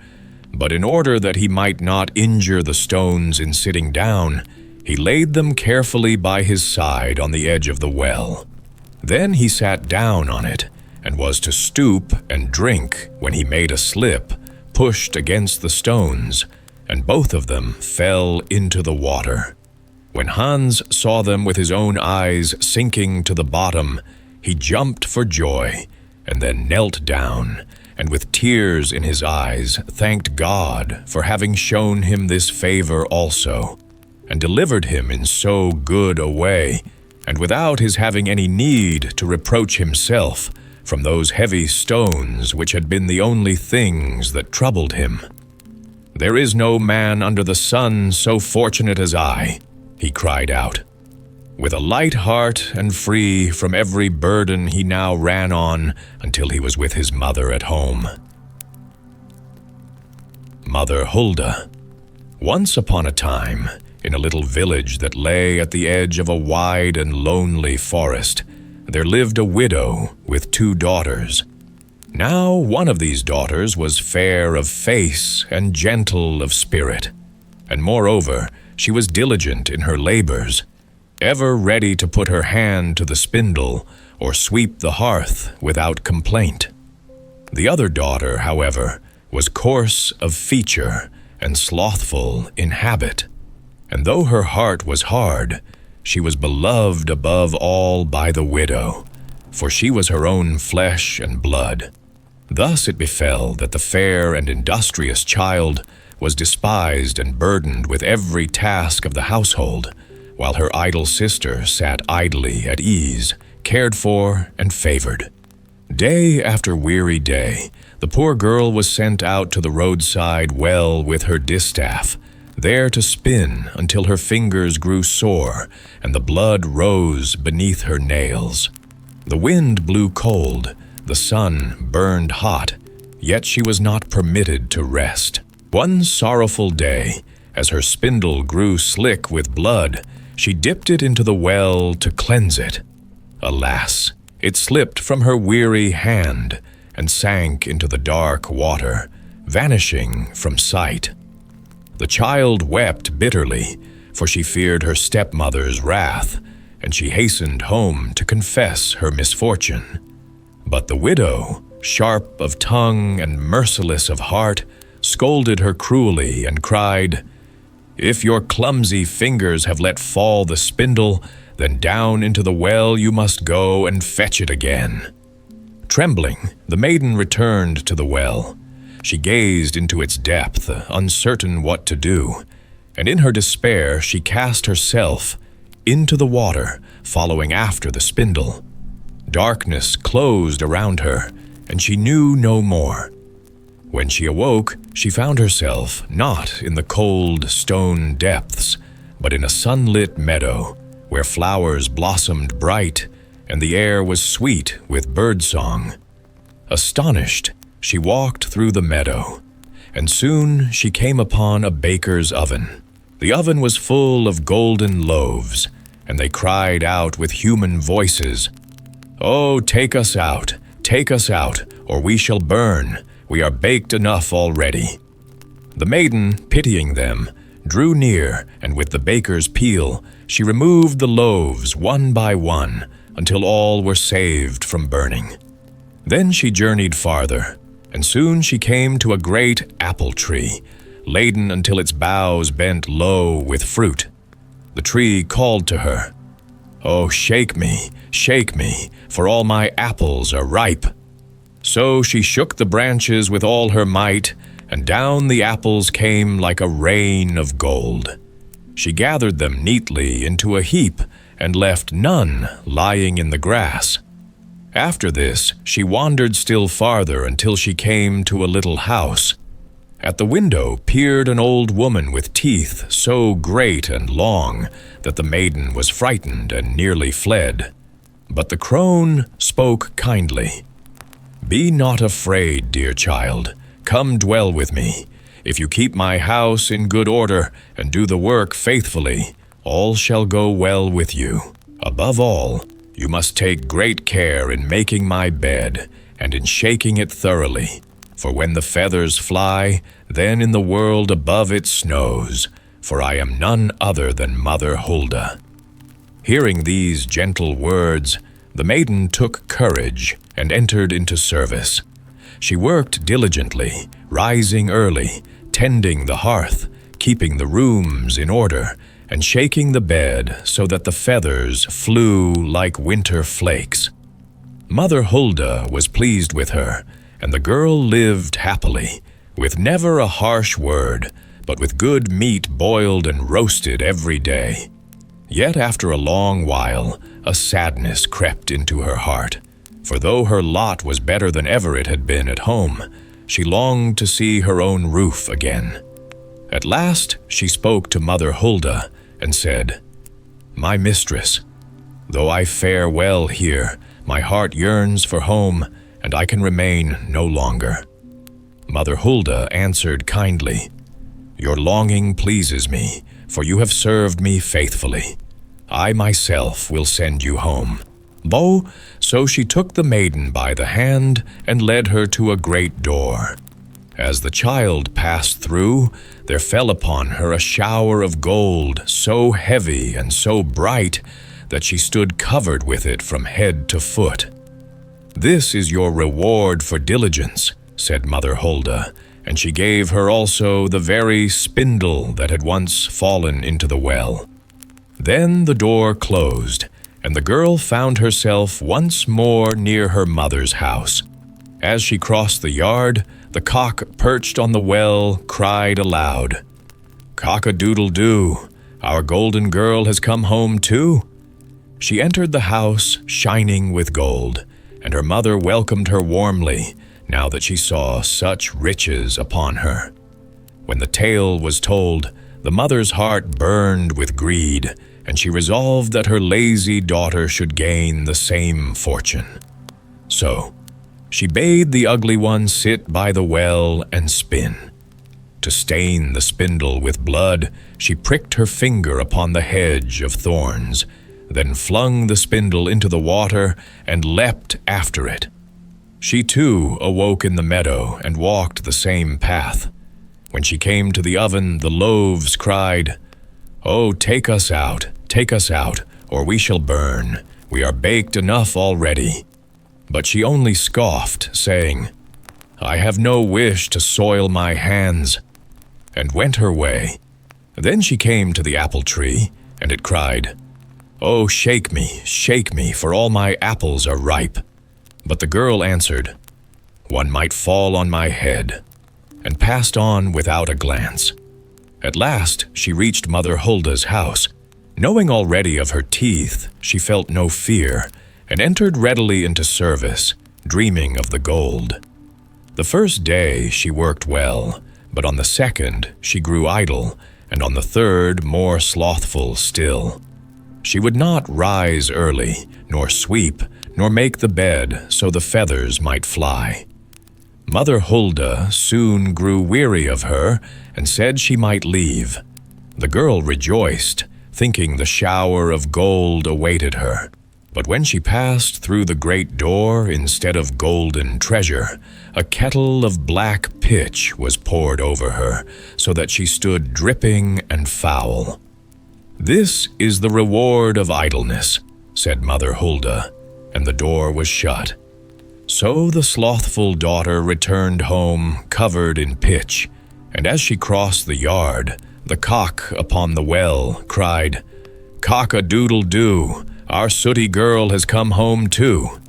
But in order that he might not injure the stones in sitting down, he laid them carefully by his side on the edge of the well. Then he sat down on it, and was to stoop and drink when he made a slip, pushed against the stones, and both of them fell into the water. When Hans saw them with his own eyes sinking to the bottom, he jumped for joy, and then knelt down, and with tears in his eyes thanked God for having shown him this favor also, and delivered him in so good a way, and without his having any need to reproach himself from those heavy stones which had been the only things that troubled him. "There is no man under the sun so fortunate as I," he cried out. With a light heart and free from every burden, he now ran on until he was with his mother at home. Mother Hulda. Once upon a time, in a little village that lay at the edge of a wide and lonely forest, there lived a widow with 2 daughters. Now one of these daughters was fair of face and gentle of spirit, and moreover, she was diligent in her labors, ever ready to put her hand to the spindle or sweep the hearth without complaint. The other daughter, however, was coarse of feature and slothful in habit, and though her heart was hard, she was beloved above all by the widow, for she was her own flesh and blood. Thus it befell that the fair and industrious child was despised and burdened with every task of the household, while her idle sister sat idly at ease, cared for and favored. Day after weary day, the poor girl was sent out to the roadside well with her distaff, there to spin until her fingers grew sore and the blood rose beneath her nails. The wind blew cold, the sun burned hot, yet she was not permitted to rest. One sorrowful day, as her spindle grew slick with blood, she dipped it into the well to cleanse it. Alas, it slipped from her weary hand and sank into the dark water, vanishing from sight. The child wept bitterly, for she feared her stepmother's wrath, and she hastened home to confess her misfortune. But the widow, sharp of tongue and merciless of heart, scolded her cruelly and cried, "If your clumsy fingers have let fall the spindle, then down into the well you must go and fetch it again." Trembling, the maiden returned to the well. She gazed into its depth, uncertain what to do, and in her despair she cast herself into the water, following after the spindle. Darkness closed around her, and she knew no more. When she awoke, she found herself not in the cold stone depths, but in a sunlit meadow, where flowers blossomed bright, and the air was sweet with birdsong. Astonished, she walked through the meadow, and soon she came upon a baker's oven. The oven was full of golden loaves, and they cried out with human voices, "Oh, take us out, or we shall burn. We are baked enough already." The maiden, pitying them, drew near, and with the baker's peel, she removed the loaves one by one, until all were saved from burning. Then she journeyed farther, and soon she came to a great apple tree, laden until its boughs bent low with fruit. The tree called to her, "Oh, shake me, for all my apples are ripe." So she shook the branches with all her might, and down the apples came like a rain of gold. She gathered them neatly into a heap and left none lying in the grass. After this, she wandered still farther until she came to a little house. At the window peered an old woman with teeth so great and long that the maiden was frightened and nearly fled. But the crone spoke kindly. "Be not afraid, dear child. Come dwell with me. If you keep my house in good order and do the work faithfully, all shall go well with you. Above all, you must take great care in making my bed and in shaking it thoroughly. For when the feathers fly, then in the world above it snows, for I am none other than Mother Hulda." Hearing these gentle words, the maiden took courage and entered into service. She worked diligently, rising early, tending the hearth, keeping the rooms in order, and shaking the bed so that the feathers flew like winter flakes. Mother Hulda was pleased with her, and the girl lived happily, with never a harsh word, but with good meat boiled and roasted every day. Yet after a long while, a sadness crept into her heart, for though her lot was better than ever it had been at home, she longed to see her own roof again. At last she spoke to Mother Hulda and said, "My mistress, though I fare well here, my heart yearns for home, and I can remain no longer." Mother Hulda answered kindly, "Your longing pleases me, for you have served me faithfully. I myself will send you home." So she took the maiden by the hand and led her to a great door. As the child passed through, there fell upon her a shower of gold so heavy and so bright that she stood covered with it from head to foot. "This is your reward for diligence," said Mother Hulda, and she gave her also the very spindle that had once fallen into the well. Then the door closed, and the girl found herself once more near her mother's house. As she crossed the yard, the cock perched on the well cried aloud, "Cock-a-doodle-doo, our golden girl has come home too." She entered the house shining with gold, and her mother welcomed her warmly, now that she saw such riches upon her. When the tale was told, the mother's heart burned with greed, and she resolved that her lazy daughter should gain the same fortune. So she bade the ugly one sit by the well and spin. To stain the spindle with blood, she pricked her finger upon the hedge of thorns, then flung the spindle into the water and leapt after it. She too awoke in the meadow and walked the same path. When she came to the oven, the loaves cried, "Oh, take us out, or we shall burn. We are baked enough already." But she only scoffed, saying, "I have no wish to soil my hands," and went her way. Then she came to the apple tree, and it cried, "Oh, shake me, for all my apples are ripe." But the girl answered, "One might fall on my head," and passed on without a glance. At last she reached Mother Hulda's house. Knowing already of her teeth, she felt no fear, and entered readily into service, dreaming of the gold. The first day she worked well, but on the second she grew idle, and on the third more slothful still. She would not rise early, nor sweep, nor make the bed so the feathers might fly. Mother Hulda soon grew weary of her and said she might leave. The girl rejoiced, thinking the shower of gold awaited her. But when she passed through the great door, instead of golden treasure, a kettle of black pitch was poured over her, so that she stood dripping and foul. "This is the reward of idleness," said Mother Hulda, and the door was shut. So the slothful daughter returned home covered in pitch, and as she crossed the yard, the cock upon the well cried, "Cock-a-doodle-doo, our sooty girl has come home too."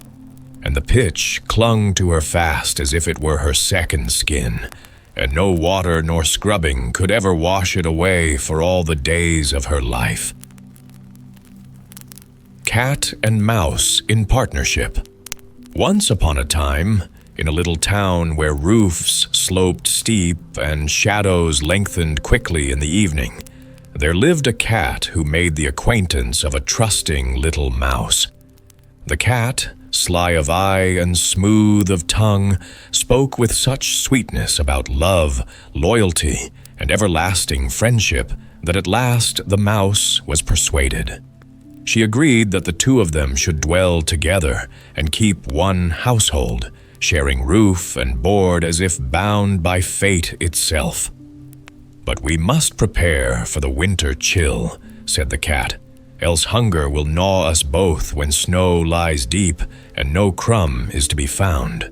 And the pitch clung to her fast as if it were her second skin, and no water nor scrubbing could ever wash it away for all the days of her life. Cat and Mouse in Partnership. Once upon a time, in a little town where roofs sloped steep and shadows lengthened quickly in the evening, there lived a cat who made the acquaintance of a trusting little mouse. The cat, sly of eye and smooth of tongue, spoke with such sweetness about love, loyalty, and everlasting friendship that at last the mouse was persuaded. She agreed that the two of them should dwell together and keep one household, sharing roof and board as if bound by fate itself. "But we must prepare for the winter chill," said the cat, "else hunger will gnaw us both when snow lies deep and no crumb is to be found.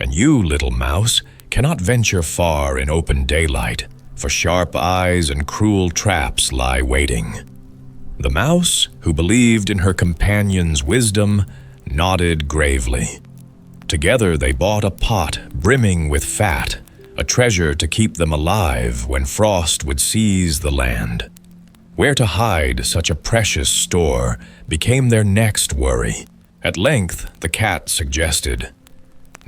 And you, little mouse, cannot venture far in open daylight, for sharp eyes and cruel traps lie waiting." The mouse, who believed in her companion's wisdom, nodded gravely. Together they bought a pot brimming with fat, a treasure to keep them alive when frost would seize the land. Where to hide such a precious store became their next worry. At length the cat suggested,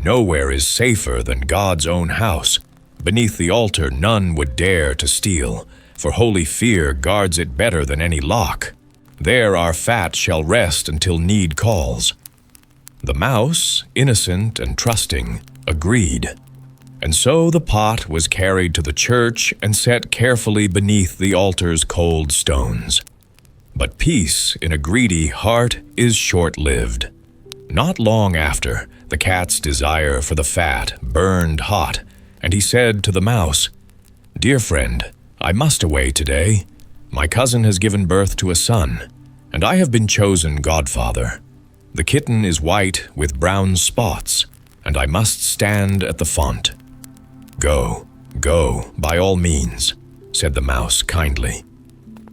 "Nowhere is safer than God's own house. Beneath the altar none would dare to steal, for holy fear guards it better than any lock. There our fat shall rest until need calls." The mouse, innocent and trusting, agreed. And so the pot was carried to the church and set carefully beneath the altar's cold stones. But peace in a greedy heart is short-lived. Not long after, the cat's desire for the fat burned hot, and he said to the mouse, "Dear friend, I must away today. My cousin has given birth to a son, and I have been chosen godfather. The kitten is white with brown spots, and I must stand at the font." "Go, go, by all means," said the mouse kindly.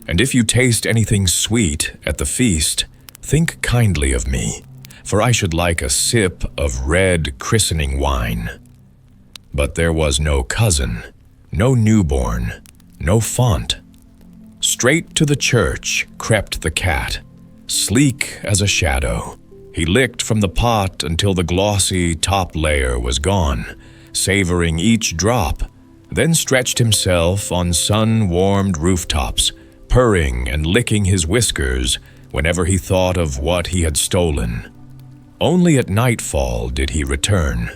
"And if you taste anything sweet at the feast, think kindly of me, for I should like a sip of red christening wine." But there was no cousin, no newborn, no font. Straight to the church crept the cat, sleek as a shadow. He licked from the pot until the glossy top layer was gone, savoring each drop, then stretched himself on sun-warmed rooftops, purring and licking his whiskers whenever he thought of what he had stolen. Only at nightfall did he return.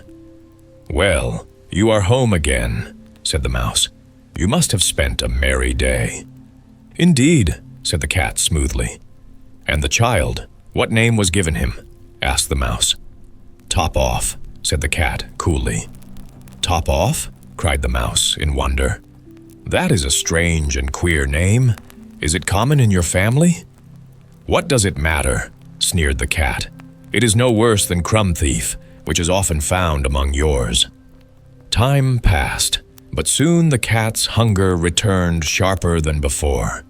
"Well, you are home again," said the mouse. "You must have spent a merry day." "Indeed," said the cat smoothly. "And the child, what name was given him?" asked the mouse. "Top Off," said the cat coolly. "Top Off?" cried the mouse in wonder. "That is a strange and queer name. Is it common in your family?" "What does it matter?" sneered the cat. "It is no worse than Crumb Thief, which is often found among yours." Time passed, but soon the cat's hunger returned sharper than before.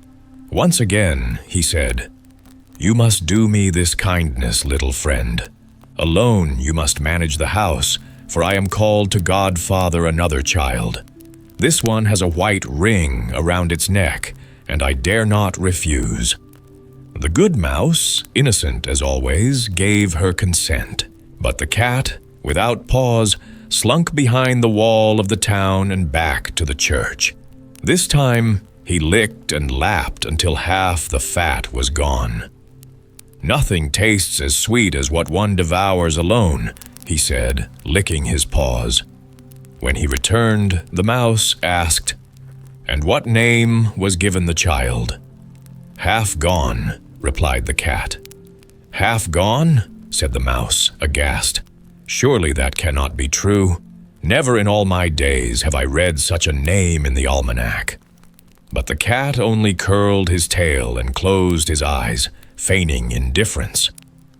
Once again he said, "You must do me this kindness, little friend. Alone you must manage the house, for I am called to godfather another child. This one has a white ring around its neck, and I dare not refuse." The good mouse, innocent as always, gave her consent, but the cat, without pause, slunk behind the wall of the town and back to the church. This time he licked and lapped until half the fat was gone. "Nothing tastes as sweet as what one devours alone," he said, licking his paws. When he returned, the mouse asked, "And what name was given the child?" "Half gone," replied the cat. "Half gone?" said the mouse, aghast. "Surely that cannot be true. Never in all my days have I read such a name in the almanac." But the cat only curled his tail and closed his eyes, feigning indifference.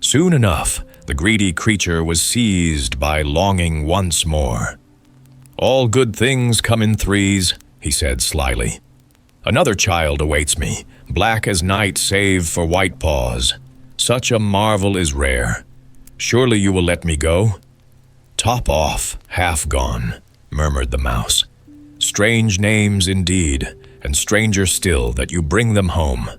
Soon enough, the greedy creature was seized by longing once more. "All good things come in threes," he said slyly. "Another child awaits me, black as night save for white paws. Such a marvel is rare. Surely you will let me go?" "Top off, half gone," murmured the mouse. "Strange names indeed, and stranger still that you bring them home.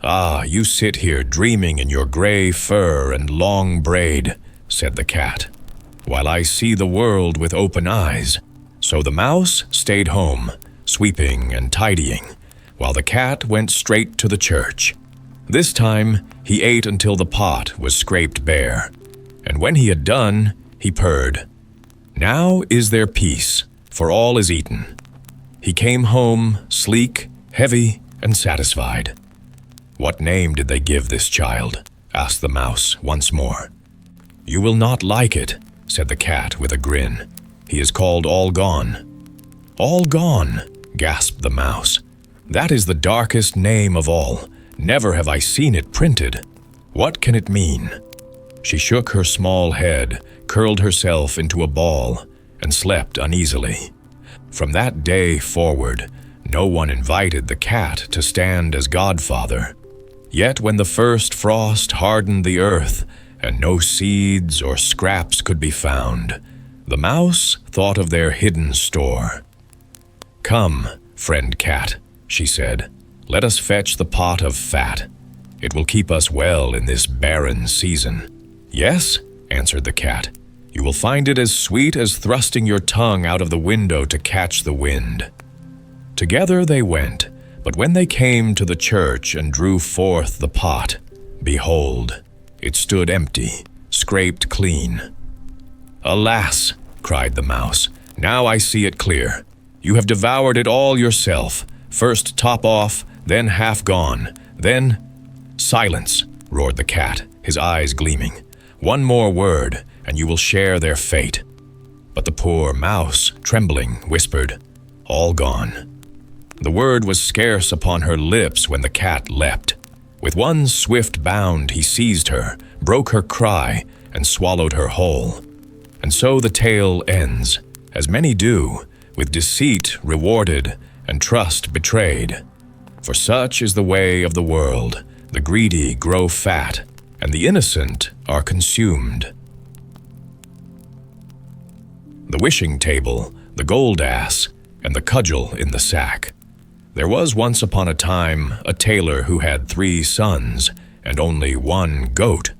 Ah, you sit here dreaming in your gray fur and long braid," said the cat, "while I see the world with open eyes." So the mouse stayed home, sweeping and tidying, while the cat went straight to the church. This time he ate until the pot was scraped bare, and when he had done, he purred, "Now is there peace, for all is eaten." He came home sleek, heavy, and satisfied. "What name did they give this child?" asked the mouse once more. "You will not like it," said the cat with a grin. "He is called All Gone." "All Gone," gasped the mouse. "That is the darkest name of all. Never have I seen it printed. What can it mean?" She shook her small head, curled herself into a ball, and slept uneasily. From that day forward, no one invited the cat to stand as godfather. Yet when the first frost hardened the earth, and no seeds or scraps could be found, the mouse thought of their hidden store. "Come, friend cat," she said, "let us fetch the pot of fat. It will keep us well in this barren season." "Yes," answered the cat, "you will find it as sweet as thrusting your tongue out of the window to catch the wind." Together they went, but when they came to the church and drew forth the pot, behold, it stood empty, scraped clean. "Alas," cried the mouse, "now I see it clear. You have devoured it all yourself, first top off, then half gone, then—" "Silence," roared the cat, his eyes gleaming. "One more word, and you will share their fate." But the poor mouse, trembling, whispered, "All gone." The word was scarce upon her lips when the cat leapt. With one swift bound he seized her, broke her cry, and swallowed her whole. And so the tale ends, as many do, with deceit rewarded and trust betrayed. For such is the way of the world. The greedy grow fat, and the innocent are consumed. The wishing table, the gold ass, and the cudgel in the sack. There was once upon a time a tailor who had 3 sons and only 1 goat.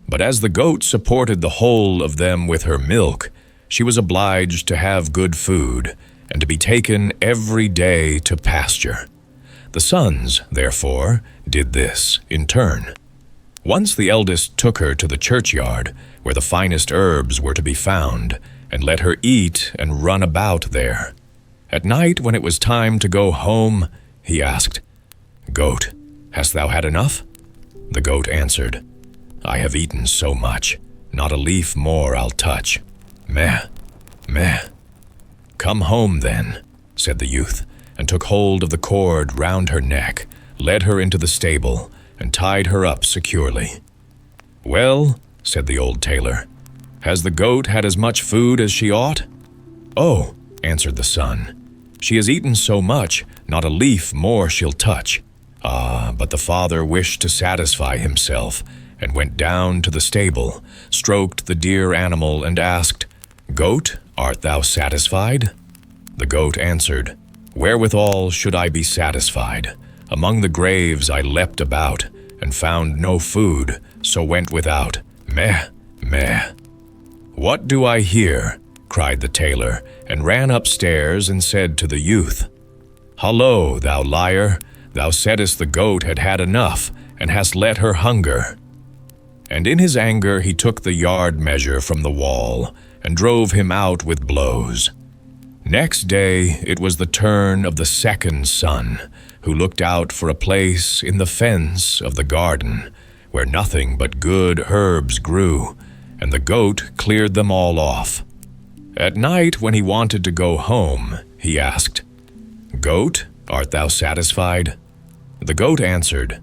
But as the goat supported the whole of them with her milk, she was obliged to have good food and to be taken every day to pasture. The sons, therefore, did this in turn. Once the eldest took her to the churchyard, where the finest herbs were to be found, and let her eat and run about there. At night, when it was time to go home, he asked, "Goat, hast thou had enough?" The goat answered, "I have eaten so much, not a leaf more I'll touch. Meh, meh." "Come home, then," said the youth, and took hold of the cord round her neck, led her into the stable, and tied her up securely. "Well," said the old tailor, "has the goat had as much food as she ought?" "Oh," answered the son, "she has eaten so much, not a leaf more she'll touch." Ah, but the father wished to satisfy himself, and went down to the stable, stroked the dear animal, and asked, "Goat, art thou satisfied?" The goat answered, "Wherewithal should I be satisfied? Among the graves I leapt about, and found no food, so went without. Meh, meh." "What do I hear?" cried the tailor, and ran upstairs and said to the youth, "Hallo, thou liar, thou saidst the goat had had enough, and hast let her hunger." And in his anger he took the yard measure from the wall, and drove him out with blows. Next day it was the turn of the second son, who looked out for a place in the fence of the garden, where nothing but good herbs grew, and the goat cleared them all off. At night, when he wanted to go home, he asked, "Goat, art thou satisfied?" The goat answered,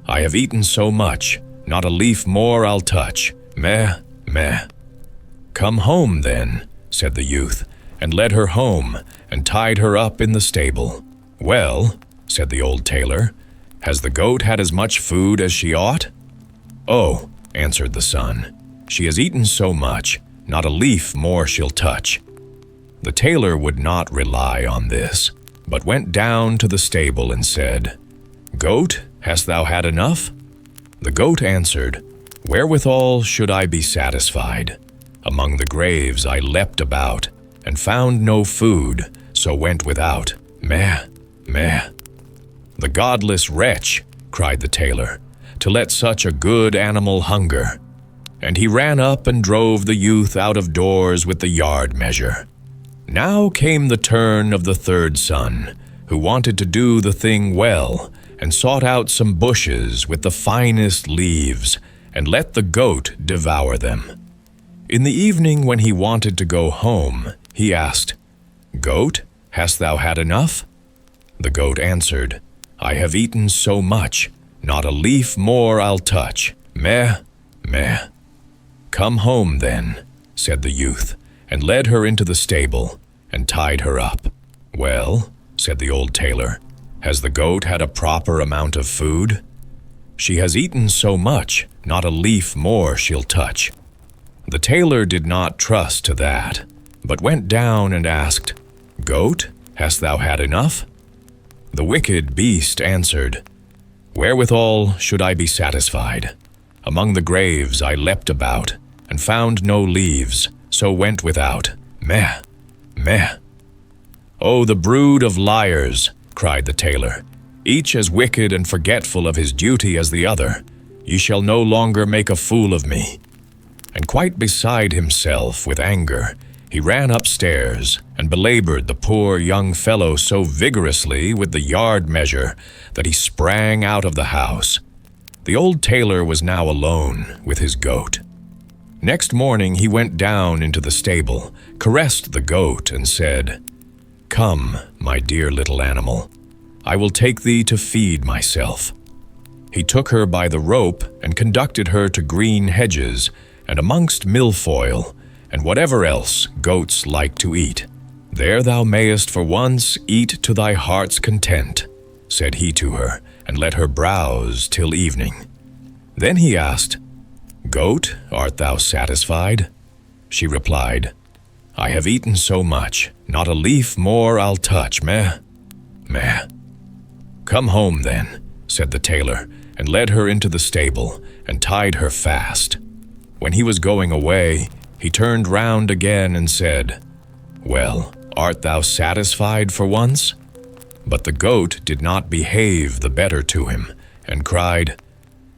I have eaten so much, not a leaf more I'll touch. Meh, meh. Come home, then, said the youth, and led her home, and tied her up in the stable. Well, said the old tailor, has the goat had as much food as she ought? Oh, answered the son, she has eaten so much, not a leaf more she'll touch. The tailor would not rely on this, but went down to the stable and said, Goat, hast thou had enough? The goat answered, Wherewithal should I be satisfied? Among the graves I leapt about, and found no food, so went without. Meh, meh. The godless wretch, cried the tailor, to let such a good animal hunger. And he ran up and drove the youth out of doors with the yard measure. Now came the turn of the third son, who wanted to do the thing well, and sought out some bushes with the finest leaves, and let the goat devour them. In the evening, when he wanted to go home, he asked, Goat, hast thou had enough? The goat answered, I have eaten so much, not a leaf more I'll touch. Meh, meh. Come home, then, said the youth, and led her into the stable, and tied her up. Well, said the old tailor, has the goat had a proper amount of food? She has eaten so much, not a leaf more she'll touch. The tailor did not trust to that, but went down and asked, Goat, hast thou had enough? The wicked beast answered, Wherewithal should I be satisfied? Among the graves I leapt about, and found no leaves, so went without. Meh, meh. Oh, the brood of liars, cried the tailor, each as wicked and forgetful of his duty as the other. Ye shall no longer make a fool of me. And quite beside himself with anger, he ran upstairs and belabored the poor young fellow so vigorously with the yard measure that he sprang out of the house. The old tailor was now alone with his goat. Next morning he went down into the stable, caressed the goat, and said, Come, my dear little animal, I will take thee to feed myself. He took her by the rope and conducted her to green hedges, and amongst milfoil, and whatever else goats like to eat. There thou mayest for once eat to thy heart's content, said he to her, and let her browse till evening. Then he asked, Goat, art thou satisfied? She replied, I have eaten so much, not a leaf more I'll touch. Meh, meh. Come home, then, said the tailor, and led her into the stable, and tied her fast. When he was going away, he turned round again and said, Well, art thou satisfied for once? But the goat did not behave the better to him, and cried,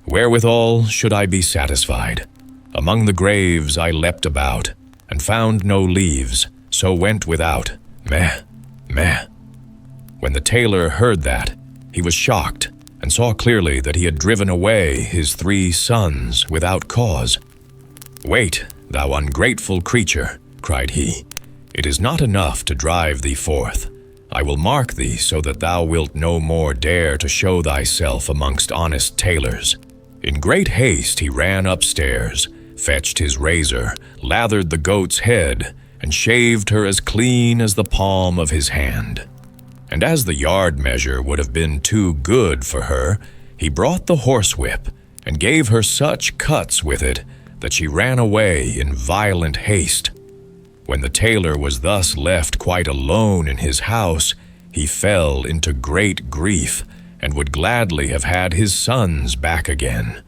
Wherewithal should I be satisfied? Among the graves I leapt about, and found no leaves, so went without. Meh, meh. When the tailor heard that, he was shocked, and saw clearly that he had driven away his 3 sons without cause. Wait, thou ungrateful creature, cried he. It is not enough to drive thee forth. I will mark thee so that thou wilt no more dare to show thyself amongst honest tailors. In great haste he ran upstairs, fetched his razor, lathered the goat's head, and shaved her as clean as the palm of his hand. And as the yard measure would have been too good for her, he brought the horsewhip, and gave her such cuts with it that she ran away in violent haste. When the tailor was thus left quite alone in his house, he fell into great grief, and would gladly have had his sons back again.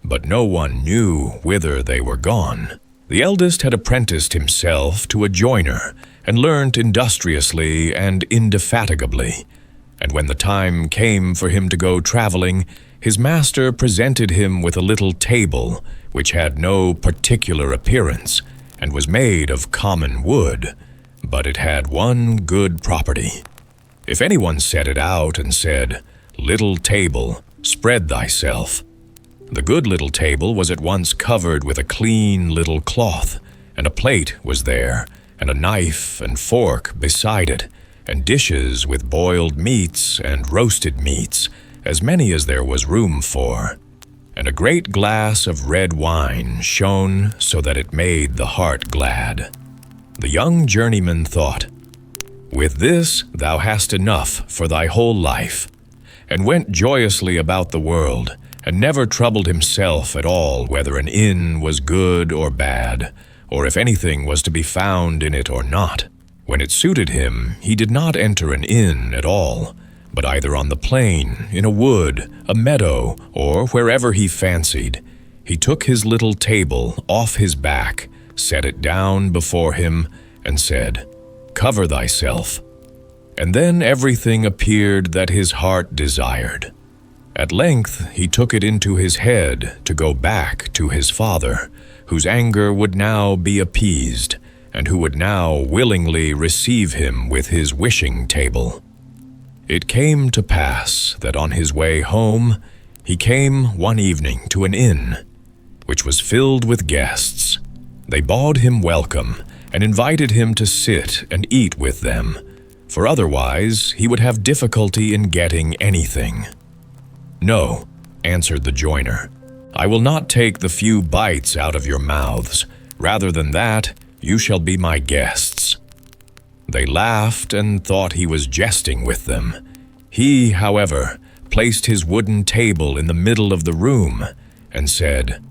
But no one knew whither they were gone. The eldest had apprenticed himself to a joiner, and learnt industriously and indefatigably. And when the time came for him to go traveling, his master presented him with a little table, which had no particular appearance, and was made of common wood, but it had one good property. If anyone set it out and said, Little table, spread thyself, the good little table was at once covered with a clean little cloth, and a plate was there, and a knife and fork beside it, and dishes with boiled meats and roasted meats, as many as there was room for, and a great glass of red wine shone so that it made the heart glad. The young journeyman thought, "With this thou hast enough for thy whole life," and went joyously about the world, and never troubled himself at all whether an inn was good or bad, or if anything was to be found in it or not. When it suited him, he did not enter an inn at all, but either on the plain, in a wood, a meadow, or wherever he fancied, he took his little table off his back, set it down before him, and said, "Cover thyself." And then everything appeared that his heart desired. At length he took it into his head to go back to his father, whose anger would now be appeased, and who would now willingly receive him with his wishing table. It came to pass that on his way home he came one evening to an inn, which was filled with guests. They bade him welcome, and invited him to sit and eat with them, for otherwise he would have difficulty in getting anything. "No," answered the joiner, "I will not take the few bites out of your mouths. Rather than that, you shall be my guests." They laughed and thought he was jesting with them. He, however, placed his wooden table in the middle of the room and said,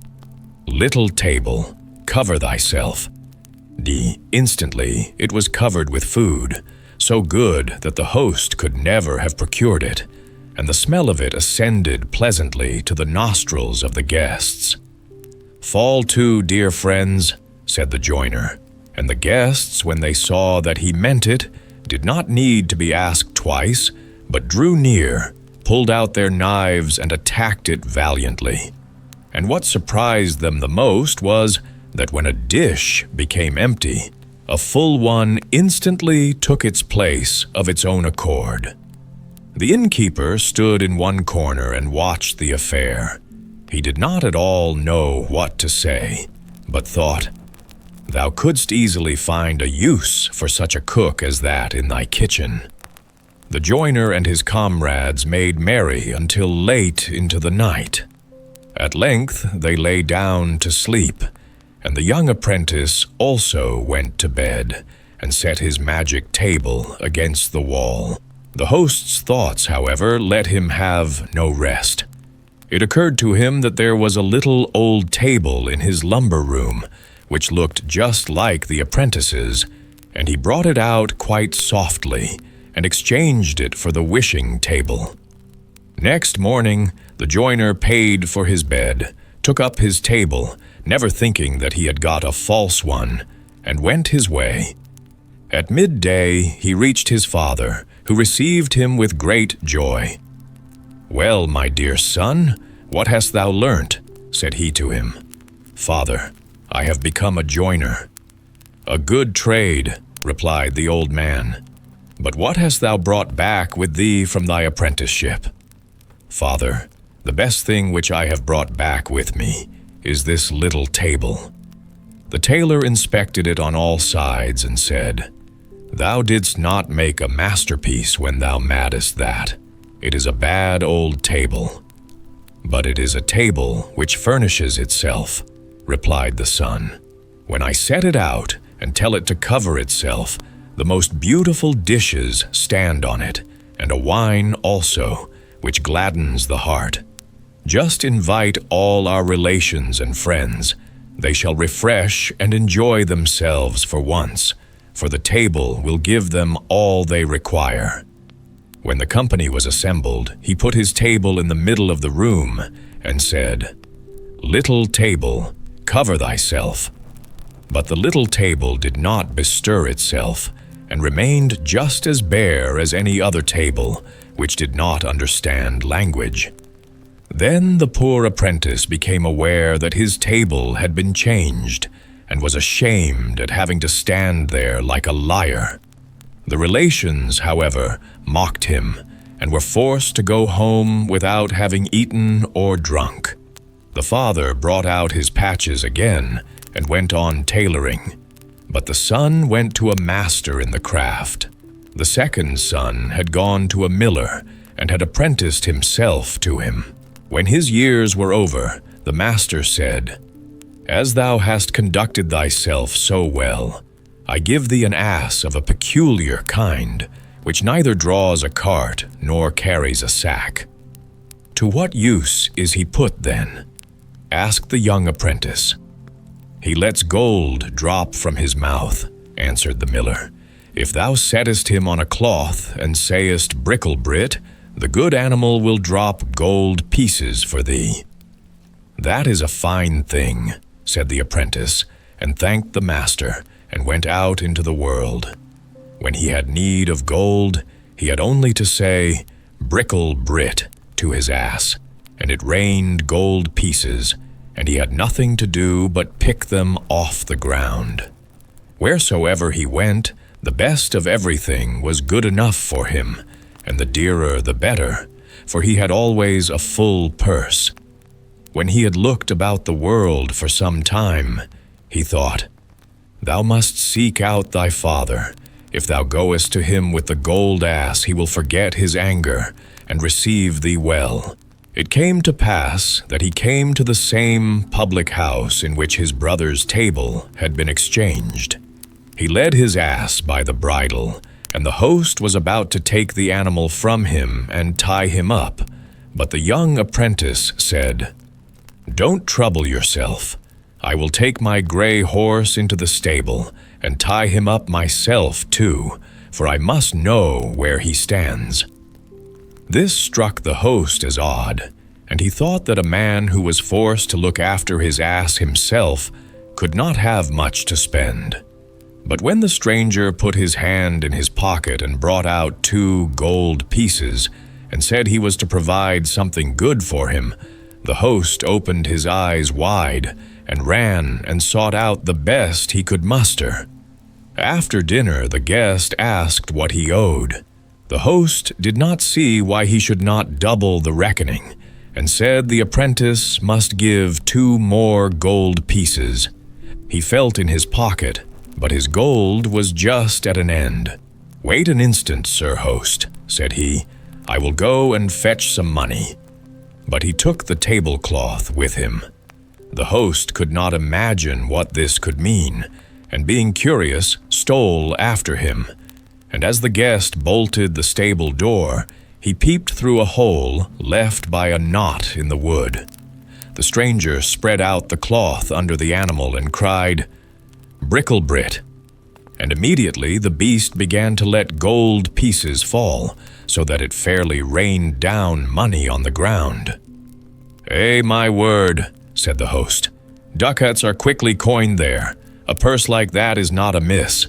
"Little table, cover thyself." Instantly it was covered with food, so good that the host could never have procured it, and the smell of it ascended pleasantly to the nostrils of the guests. "Fall to, dear friends," said the joiner, and the guests, when they saw that he meant it, did not need to be asked twice, but drew near, pulled out their knives, and attacked it valiantly. And what surprised them the most was that when a dish became empty, a full one instantly took its place of its own accord. The innkeeper stood in one corner and watched the affair. He did not at all know what to say, but thought, "Thou couldst easily find a use for such a cook as that in thy kitchen." The joiner and his comrades made merry until late into the night. At length they lay down to sleep, and the young apprentice also went to bed and set his magic table against the wall. The host's thoughts, however, let him have no rest. It occurred to him that there was a little old table in his lumber room, which looked just like the apprentice's, and he brought it out quite softly and exchanged it for the wishing table. Next morning, the joiner paid for his bed, took up his table, never thinking that he had got a false one, and went his way. At midday he reached his father, who received him with great joy. "Well, my dear son, what hast thou learnt?" said he to him. "Father, I have become a joiner." "A good trade," replied the old man. "But what hast thou brought back with thee from thy apprenticeship?" "Father, the best thing which I have brought back with me is this little table." The tailor inspected it on all sides and said, "Thou didst not make a masterpiece when thou madest that. It is a bad old table." "But it is a table which furnishes itself," replied the son. "When I set it out and tell it to cover itself, the most beautiful dishes stand on it, and a wine also, which gladdens the heart. Just invite all our relations and friends. They shall refresh and enjoy themselves for once, for the table will give them all they require." When the company was assembled, he put his table in the middle of the room and said, "Little table, cover thyself." But the little table did not bestir itself, and remained just as bare as any other table, which did not understand language. Then the poor apprentice became aware that his table had been changed, and was ashamed at having to stand there like a liar. The relations, however, mocked him, and were forced to go home without having eaten or drunk. The father brought out his patches again, and went on tailoring, but the son went to a master in the craft. The second son had gone to a miller, and had apprenticed himself to him. When his years were over, the master said, "As thou hast conducted thyself so well, I give thee an ass of a peculiar kind, which neither draws a cart nor carries a sack." "To what use is he put then?" asked the young apprentice. "He lets gold drop from his mouth," answered the miller. "If thou settest him on a cloth and sayest, 'Bricklebrit,' the good animal will drop gold pieces for thee." "That is a fine thing," said the apprentice, and thanked the master, and went out into the world. When he had need of gold, he had only to say, "Bricklebrit," to his ass, and it rained gold pieces, and he had nothing to do but pick them off the ground. Wheresoever he went, the best of everything was good enough for him, and the dearer the better, for he had always a full purse. When he had looked about the world for some time, he thought, "Thou must seek out thy father. If thou goest to him with the gold ass, he will forget his anger, and receive thee well." It came to pass that he came to the same public house in which his brother's table had been exchanged. He led his ass by the bridle, and the host was about to take the animal from him and tie him up, but the young apprentice said, "Don't trouble yourself. I will take my gray horse into the stable, and tie him up myself too, for I must know where he stands." This struck the host as odd, and he thought that a man who was forced to look after his ass himself could not have much to spend. But when the stranger put his hand in his pocket and brought out 2 gold pieces, and said he was to provide something good for him, the host opened his eyes wide, and ran and sought out the best he could muster. After dinner, the guest asked what he owed. The host did not see why he should not double the reckoning, and said the apprentice must give 2 more gold pieces. He felt in his pocket, but his gold was just at an end. "Wait an instant, sir host," said he. "I will go and fetch some money." But he took the tablecloth with him. The host could not imagine what this could mean, and being curious, stole after him. And as the guest bolted the stable door, he peeped through a hole left by a knot in the wood. The stranger spread out the cloth under the animal and cried, "Bricklebrit," and immediately the beast began to let gold pieces fall, so that it fairly rained down money on the ground. "Eh, my word," said the host. "Ducats are quickly coined there. A purse like that is not amiss."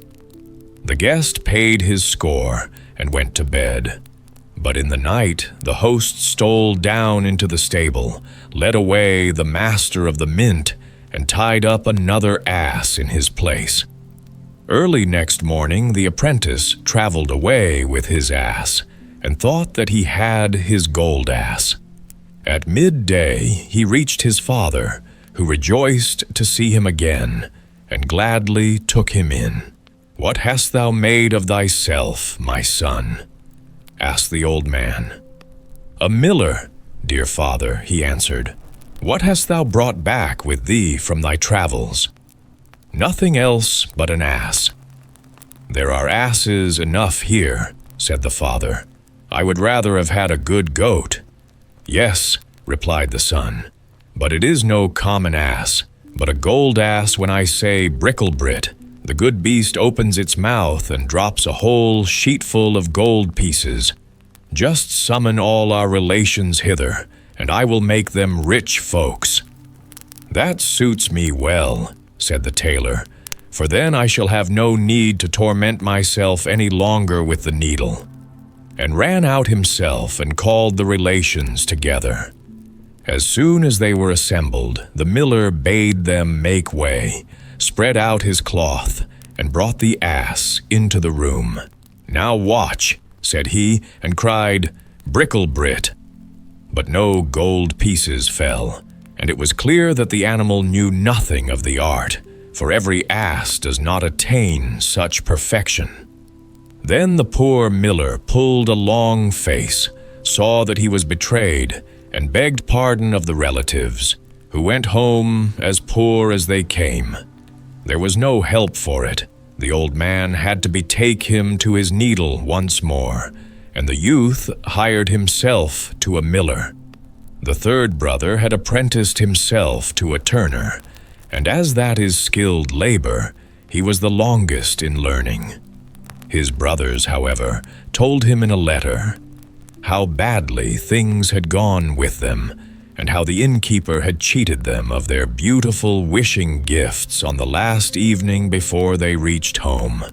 The guest paid his score and went to bed. But in the night, the host stole down into the stable, led away the master of the mint, and tied up another ass in his place. Early next morning, the apprentice traveled away with his ass, and thought that he had his gold ass. At midday, he reached his father, who rejoiced to see him again, and gladly took him in. "What hast thou made of thyself, my son?" asked the old man. "A miller, dear father," he answered. "What hast thou brought back with thee from thy travels?" "Nothing else but an ass." "There are asses enough here," said the father. "I would rather have had a good goat." "Yes," replied the son, "but it is no common ass, but a gold ass. When I say Bricklebrit, the good beast opens its mouth and drops a whole sheetful of gold pieces. Just summon all our relations hither, and I will make them rich folks." "That suits me well," said the tailor, "for then I shall have no need to torment myself any longer with the needle," and ran out himself and called the relations together. As soon as they were assembled, the miller bade them make way, spread out his cloth, and brought the ass into the room. "Now watch," said he, and cried, "Bricklebrit." But no gold pieces fell, and it was clear that the animal knew nothing of the art, for every ass does not attain such perfection. Then the poor miller pulled a long face, saw that he was betrayed and begged pardon of the relatives, who went home as poor as they came. There was no help for it. The old man had to betake him to his needle once more, and the youth hired himself to a miller. The third brother had apprenticed himself to a turner, and as that is skilled labor, he was the longest in learning. His brothers, however, told him in a letter how badly things had gone with them, and how the innkeeper had cheated them of their beautiful wishing gifts on the last evening before they reached home.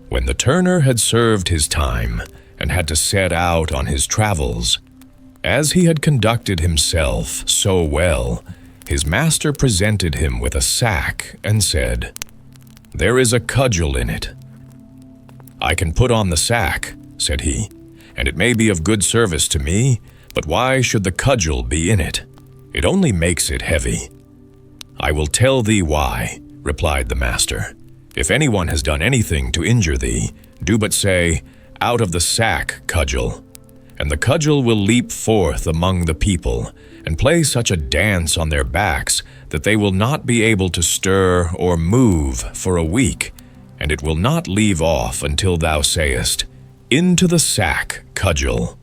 When the turner had served his time and had to set out on his travels, as he had conducted himself so well, his master presented him with a sack and said, "There is a cudgel in it." "I can put on the sack," said he, "and it may be of good service to me, but why should the cudgel be in it? It only makes it heavy." "I will tell thee why," replied the master. "If anyone has done anything to injure thee, do but say, 'Out of the sack, Cudgel,' and the cudgel will leap forth among the people and play such a dance on their backs that they will not be able to stir or move for a week, and it will not leave off until thou sayest, 'Into the sack, Cudgel.'"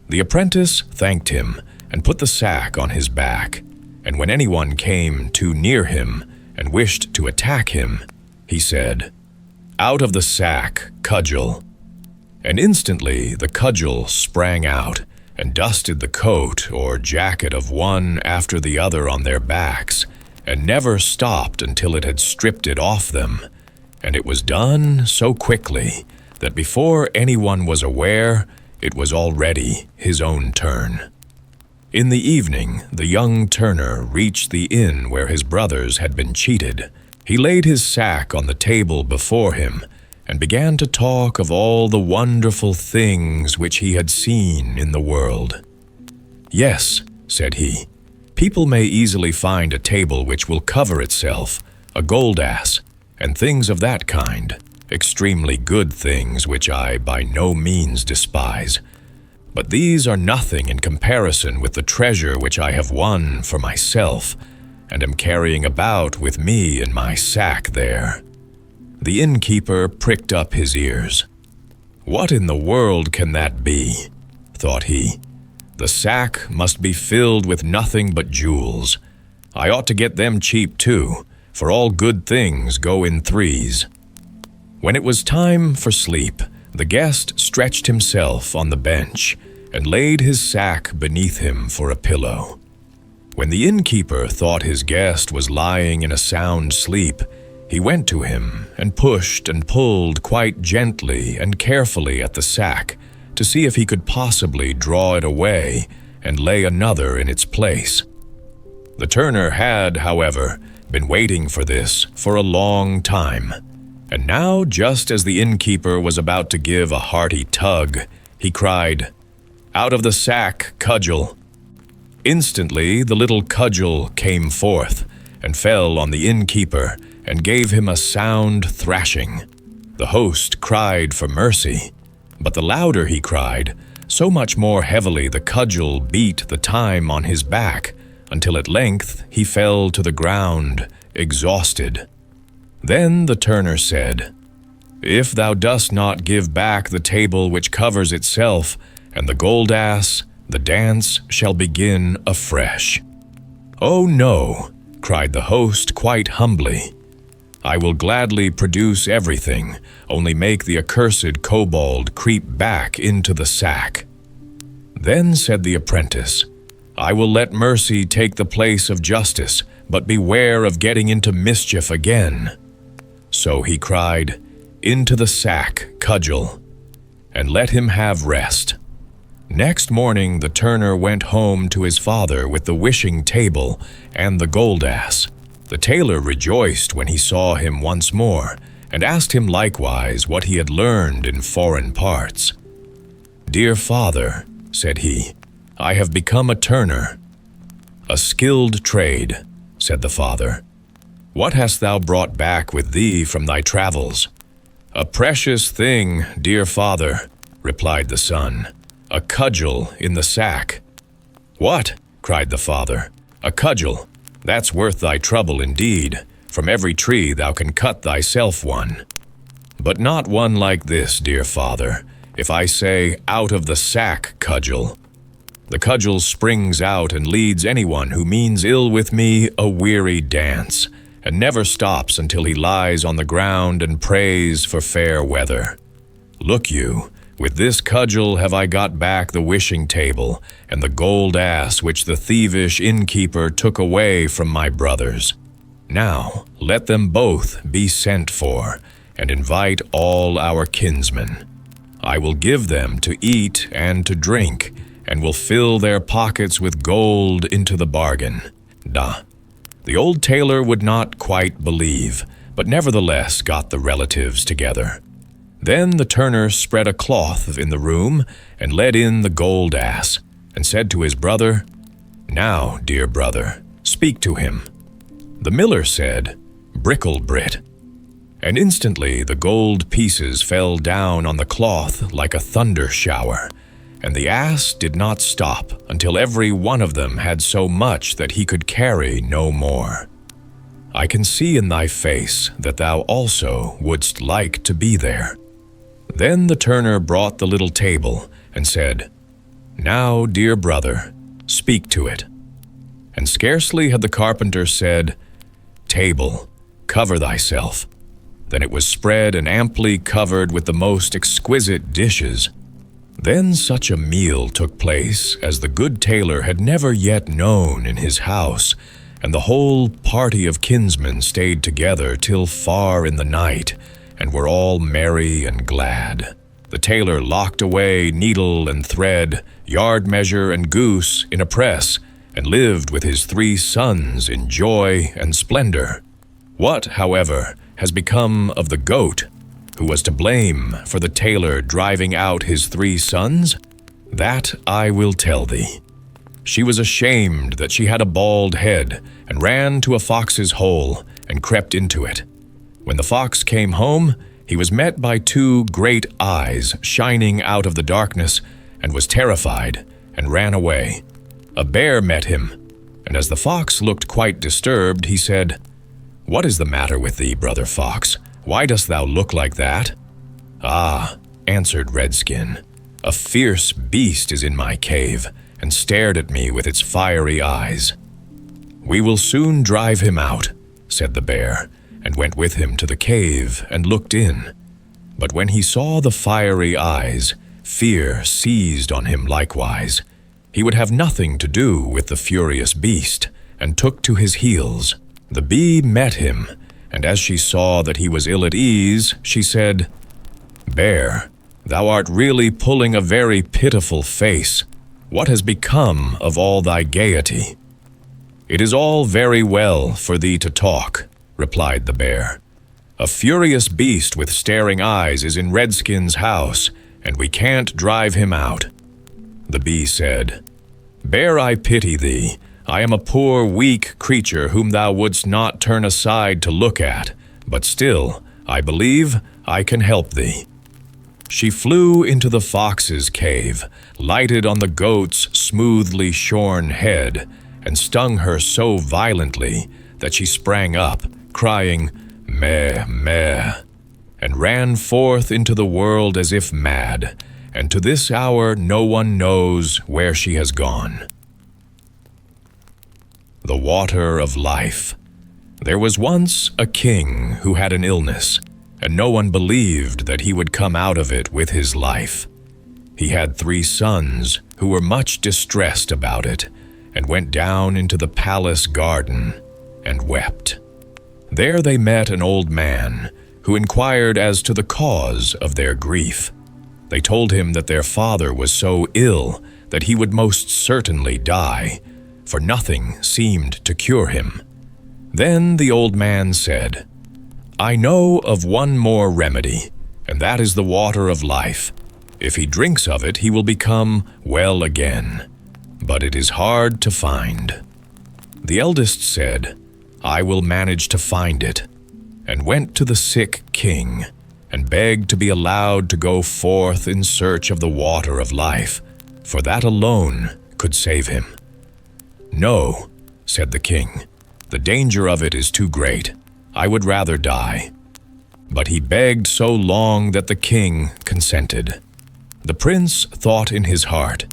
The apprentice thanked him and put the sack on his back, and when anyone came too near him and wished to attack him, he said, "Out of the sack, Cudgel." And instantly the cudgel sprang out and dusted the coat or jacket of one after the other on their backs, and never stopped until it had stripped it off them. And it was done so quickly that before anyone was aware, it was already his own turn. In the evening, the young turner reached the inn where his brothers had been cheated. He laid his sack on the table before him and began to talk of all the wonderful things which he had seen in the world. "Yes," said he, "people may easily find a table which will cover itself, a gold ass, and things of that kind, extremely good things which I by no means despise. But these are nothing in comparison with the treasure which I have won for myself, and am carrying about with me in my sack there." The innkeeper pricked up his ears. "What in the world can that be?" thought he. "The sack must be filled with nothing but jewels. I ought to get them cheap too, for all good things go in threes." When it was time for sleep, the guest stretched himself on the bench and laid his sack beneath him for a pillow. When the innkeeper thought his guest was lying in a sound sleep, he went to him and pushed and pulled quite gently and carefully at the sack to see if he could possibly draw it away and lay another in its place. The turner had, however, been waiting for this for a long time, and now, just as the innkeeper was about to give a hearty tug, he cried, "Out of the sack, Cudgel." Instantly the little cudgel came forth and fell on the innkeeper and gave him a sound thrashing. The host cried for mercy, but the louder he cried, so much more heavily the cudgel beat the time on his back, until at length he fell to the ground, exhausted. Then the turner said, "If thou dost not give back the table which covers itself, and the gold ass, the dance shall begin afresh." "Oh no," cried the host quite humbly. "I will gladly produce everything, only make the accursed kobold creep back into the sack." Then said the apprentice, "I will let mercy take the place of justice, but beware of getting into mischief again." So he cried, "Into the sack, Cudgel," and let him have rest. Next morning the turner went home to his father with the wishing table and the gold ass. The tailor rejoiced when he saw him once more, and asked him likewise what he had learned in foreign parts. "Dear father," said he, "I have become a turner." "A skilled trade," said the father. "What hast thou brought back with thee from thy travels?" "A precious thing, dear father," replied the son, a cudgel in the sack." "What?" cried the father. "A cudgel? That's worth thy trouble indeed. From every tree thou can cut thyself one. But not one like this, dear father. If I say, 'Out of the sack, cudgel,' the cudgel springs out and leads anyone who means ill with me a weary dance, and never stops until he lies on the ground and prays for fair weather. Look you, with this cudgel have I got back the wishing table and the gold ass which the thievish innkeeper took away from my brothers. Now let them both be sent for, and invite all our kinsmen. I will give them to eat and to drink, and will fill their pockets with gold into the bargain." The old tailor would not quite believe, but nevertheless got the relatives together. Then the turner spread a cloth in the room and led in the gold ass, and said to his brother, "Now, dear brother, speak to him." The miller said, "Bricklebrit," and instantly the gold pieces fell down on the cloth like a thunder shower, and the ass did not stop until every one of them had so much that he could carry no more. I can see in thy face that thou also wouldst like to be there. Then the turner brought the little table and said, "Now, dear brother, speak to it." And scarcely had the carpenter said, "Table, cover thyself," than it was spread and amply covered with the most exquisite dishes. Then such a meal took place as the good tailor had never yet known in his house, and the whole party of kinsmen stayed together till far in the night, and were all merry and glad. The tailor locked away needle and thread, yard measure and goose in a press, and lived with his 3 sons in joy and splendor. What, however, has become of the goat, who was to blame for the tailor driving out his 3 sons? That I will tell thee. She was ashamed that she had a bald head, and ran to a fox's hole, and crept into it. When the fox came home, he was met by 2 great eyes shining out of the darkness, and was terrified, and ran away. A bear met him, and as the fox looked quite disturbed, he said, "What is the matter with thee, brother fox? Why dost thou look like that?" "Ah," answered Redskin, "a fierce beast is in my cave, and stared at me with its fiery eyes." "We will soon drive him out," said the bear, and went with him to the cave and looked in. But when he saw the fiery eyes, fear seized on him likewise. He would have nothing to do with the furious beast, and took to his heels. The bee met him, and as she saw that he was ill at ease, she said, "Bear, thou art really pulling a very pitiful face. What has become of all thy gaiety?" "It is all very well for thee to talk," replied the bear. "A furious beast with staring eyes is in Redskin's house, and we can't drive him out." The bee said, "Bear, I pity thee. I am a poor, weak creature whom thou wouldst not turn aside to look at, but still, I believe I can help thee." She flew into the fox's cave, lighted on the goat's smoothly shorn head, and stung her so violently that she sprang up, crying, "Meh, meh," and ran forth into the world as if mad, and to this hour no one knows where she has gone. The water of life. There was once a king who had an illness, and no one believed that he would come out of it with his life. He had 3 sons who were much distressed about it, and went down into the palace garden and wept. There they met an old man who inquired as to the cause of their grief. They told him that their father was so ill that he would most certainly die, for nothing seemed to cure him. Then the old man said, "I know of one more remedy, and that is the water of life. If he drinks of it, he will become well again, but it is hard to find." The eldest said, "I will manage to find it," and went to the sick king, and begged to be allowed to go forth in search of the water of life. for that alone could save him. "No," said the king, "the danger of it is too great. I would rather die." But he begged so long that the king consented. The prince thought in his heart,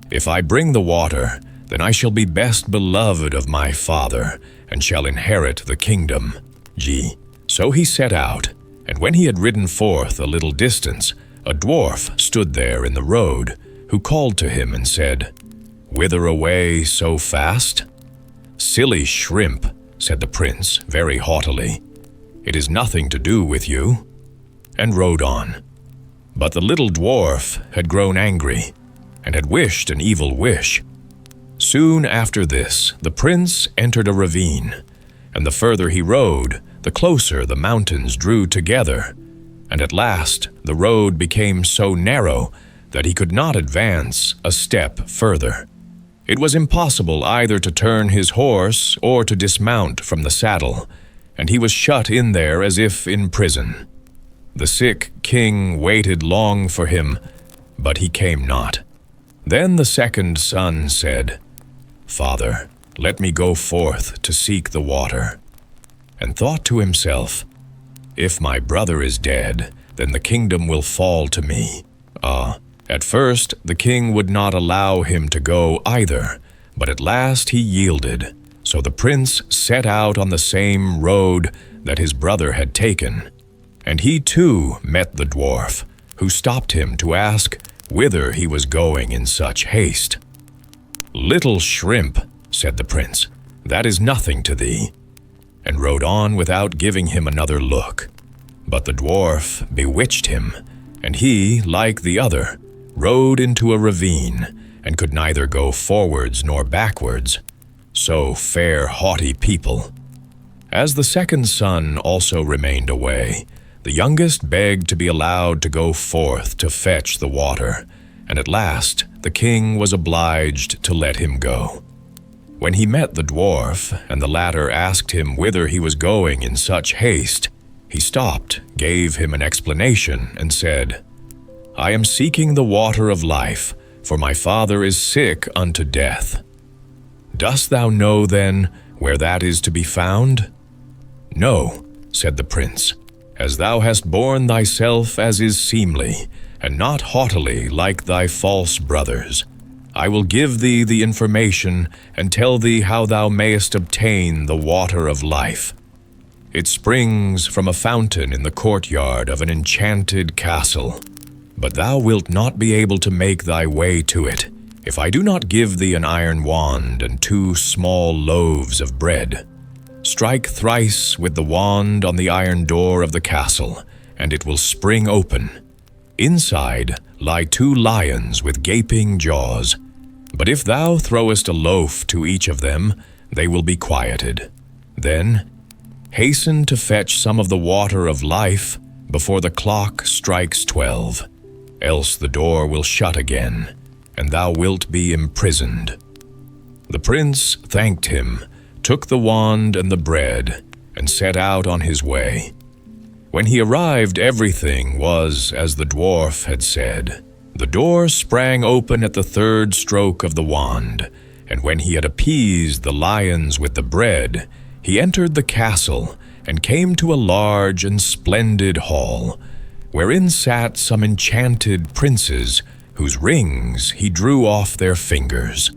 "If I bring the water, then I shall be best beloved of my father, and shall inherit the kingdom." So he set out, and when he had ridden forth a little distance, a dwarf stood there in the road, who called to him and said, "Whither away so fast?" "Silly shrimp," said the prince very haughtily, "it is nothing to do with you," and rode on. But the little dwarf had grown angry, and had wished an evil wish. Soon after this, the prince entered a ravine, and the further he rode, the closer the mountains drew together, and at last the road became so narrow that he could not advance a step further. It was impossible either to turn his horse or to dismount from the saddle, and he was shut in there as if in prison. The sick king waited long for him, but he came not. Then the second son said, "Father, let me go forth to seek the water," and thought to himself, "If my brother is dead, then the kingdom will fall to me." At first the king would not allow him to go either, but at last he yielded. So the prince set out on the same road that his brother had taken, and he too met the dwarf, who stopped him to ask whither he was going in such haste. "Little shrimp," said the prince, "that is nothing to thee," and rode on without giving him another look. But the dwarf bewitched him, and he, like the other, rode into a ravine, and could neither go forwards nor backwards. So fair, haughty people. As the second son also remained away, the youngest begged to be allowed to go forth to fetch the water, and at last the king was obliged to let him go. When he met the dwarf, and the latter asked him whither he was going in such haste, he stopped, gave him an explanation, and said, "I am seeking the water of life, for my father is sick unto death." "Dost thou know, then, where that is to be found?" "No," said the prince, "as thou hast borne thyself as is seemly, and not haughtily like thy false brothers. I will give thee the information, and tell thee how thou mayest obtain the water of life. It springs from a fountain in the courtyard of an enchanted castle. But thou wilt not be able to make thy way to it, if I do not give thee an iron wand and 2 small loaves of bread. Strike thrice with the wand on the iron door of the castle, and it will spring open. Inside lie 2 lions with gaping jaws. But if thou throwest a loaf to each of them, they will be quieted. Then hasten to fetch some of the water of life before the clock strikes 12. Else the door will shut again, and thou wilt be imprisoned." The prince thanked him, took the wand and the bread, and set out on his way. When he arrived, everything was as the dwarf had said. The door sprang open at the 3rd stroke of the wand, and when he had appeased the lions with the bread, he entered the castle and came to a large and splendid hall, wherein sat some enchanted princes, whose rings he drew off their fingers.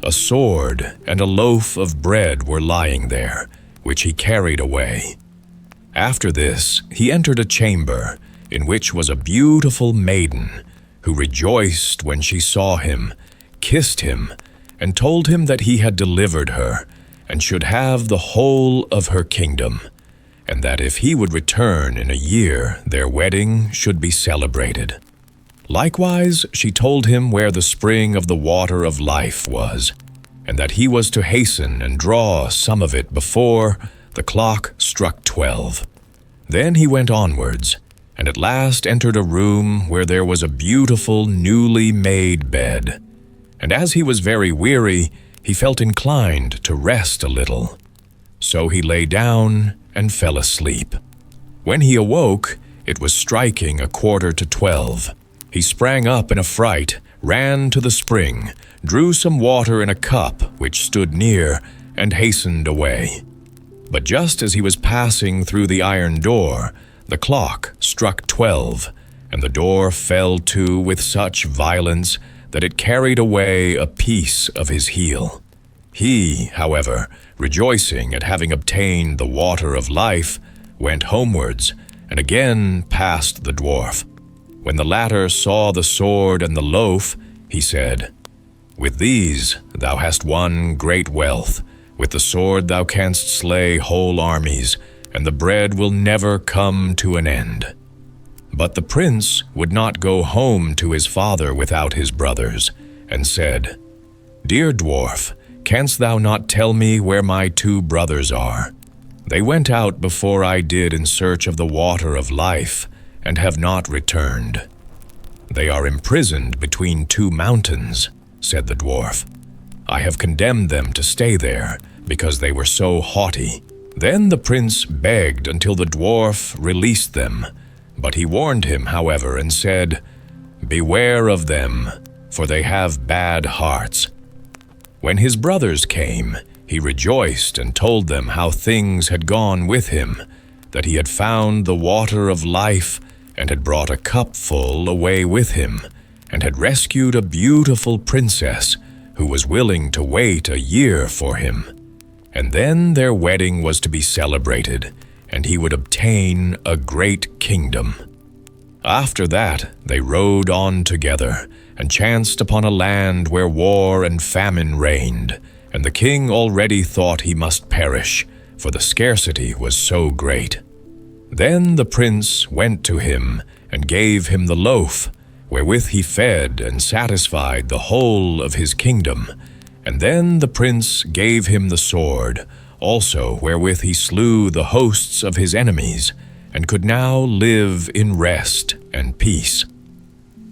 A sword and a loaf of bread were lying there, which he carried away. After this, he entered a chamber, in which was a beautiful maiden, who rejoiced when she saw him, kissed him, and told him that he had delivered her, and should have the whole of her kingdom, and that if he would return in a year, their wedding should be celebrated. Likewise, she told him where the spring of the water of life was, and that he was to hasten and draw some of it before the clock struck 12. Then he went onwards, and at last entered a room where there was a beautiful newly made bed. And as he was very weary, he felt inclined to rest a little. So he lay down and fell asleep. When he awoke, it was striking 11:45. He sprang up in a fright, ran to the spring, drew some water in a cup which stood near, and hastened away. But just as he was passing through the iron door, the clock struck 12, and the door fell to with such violence that it carried away a piece of his heel. He, however, rejoicing at having obtained the water of life, went homewards, and again passed the dwarf. When the latter saw the sword and the loaf, he said, "With these thou hast won great wealth. With the sword thou canst slay whole armies, and the bread will never come to an end." But the prince would not go home to his father without his brothers, and said, "Dear dwarf, canst thou not tell me where my 2 brothers are? They went out before I did in search of the water of life, and have not returned." "They are imprisoned between 2 mountains," said the dwarf. "I have condemned them to stay there, because they were so haughty." Then the prince begged until the dwarf released them, but he warned him, however, and said, "Beware of them, for they have bad hearts." When his brothers came, he rejoiced and told them how things had gone with him, that he had found the water of life and had brought a cup full away with him, and had rescued a beautiful princess who was willing to wait a year for him. And then their wedding was to be celebrated, and he would obtain a great kingdom. After that they rode on together, and chanced upon a land where war and famine reigned, and the king already thought he must perish, for the scarcity was so great. Then the prince went to him, and gave him the loaf, wherewith he fed and satisfied the whole of his kingdom. And then the prince gave him the sword, also wherewith he slew the hosts of his enemies, and could now live in rest and peace.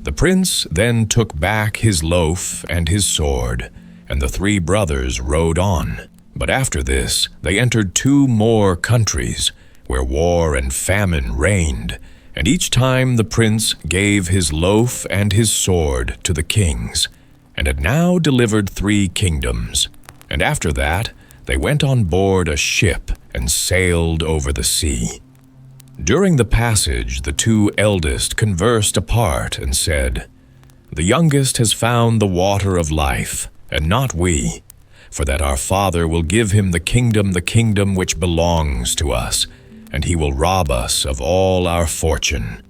The prince then took back his loaf and his sword, and the 3 brothers rode on. But after this they entered 2 more countries, where war and famine reigned, and each time the prince gave his loaf and his sword to the kings, and had now delivered 3 kingdoms. And after that they went on board a ship and sailed over the sea. During the passage the 2 eldest conversed apart and said, "The youngest has found the water of life, and not we, for that our father will give him the kingdom which belongs to us, and he will rob us of all our fortune."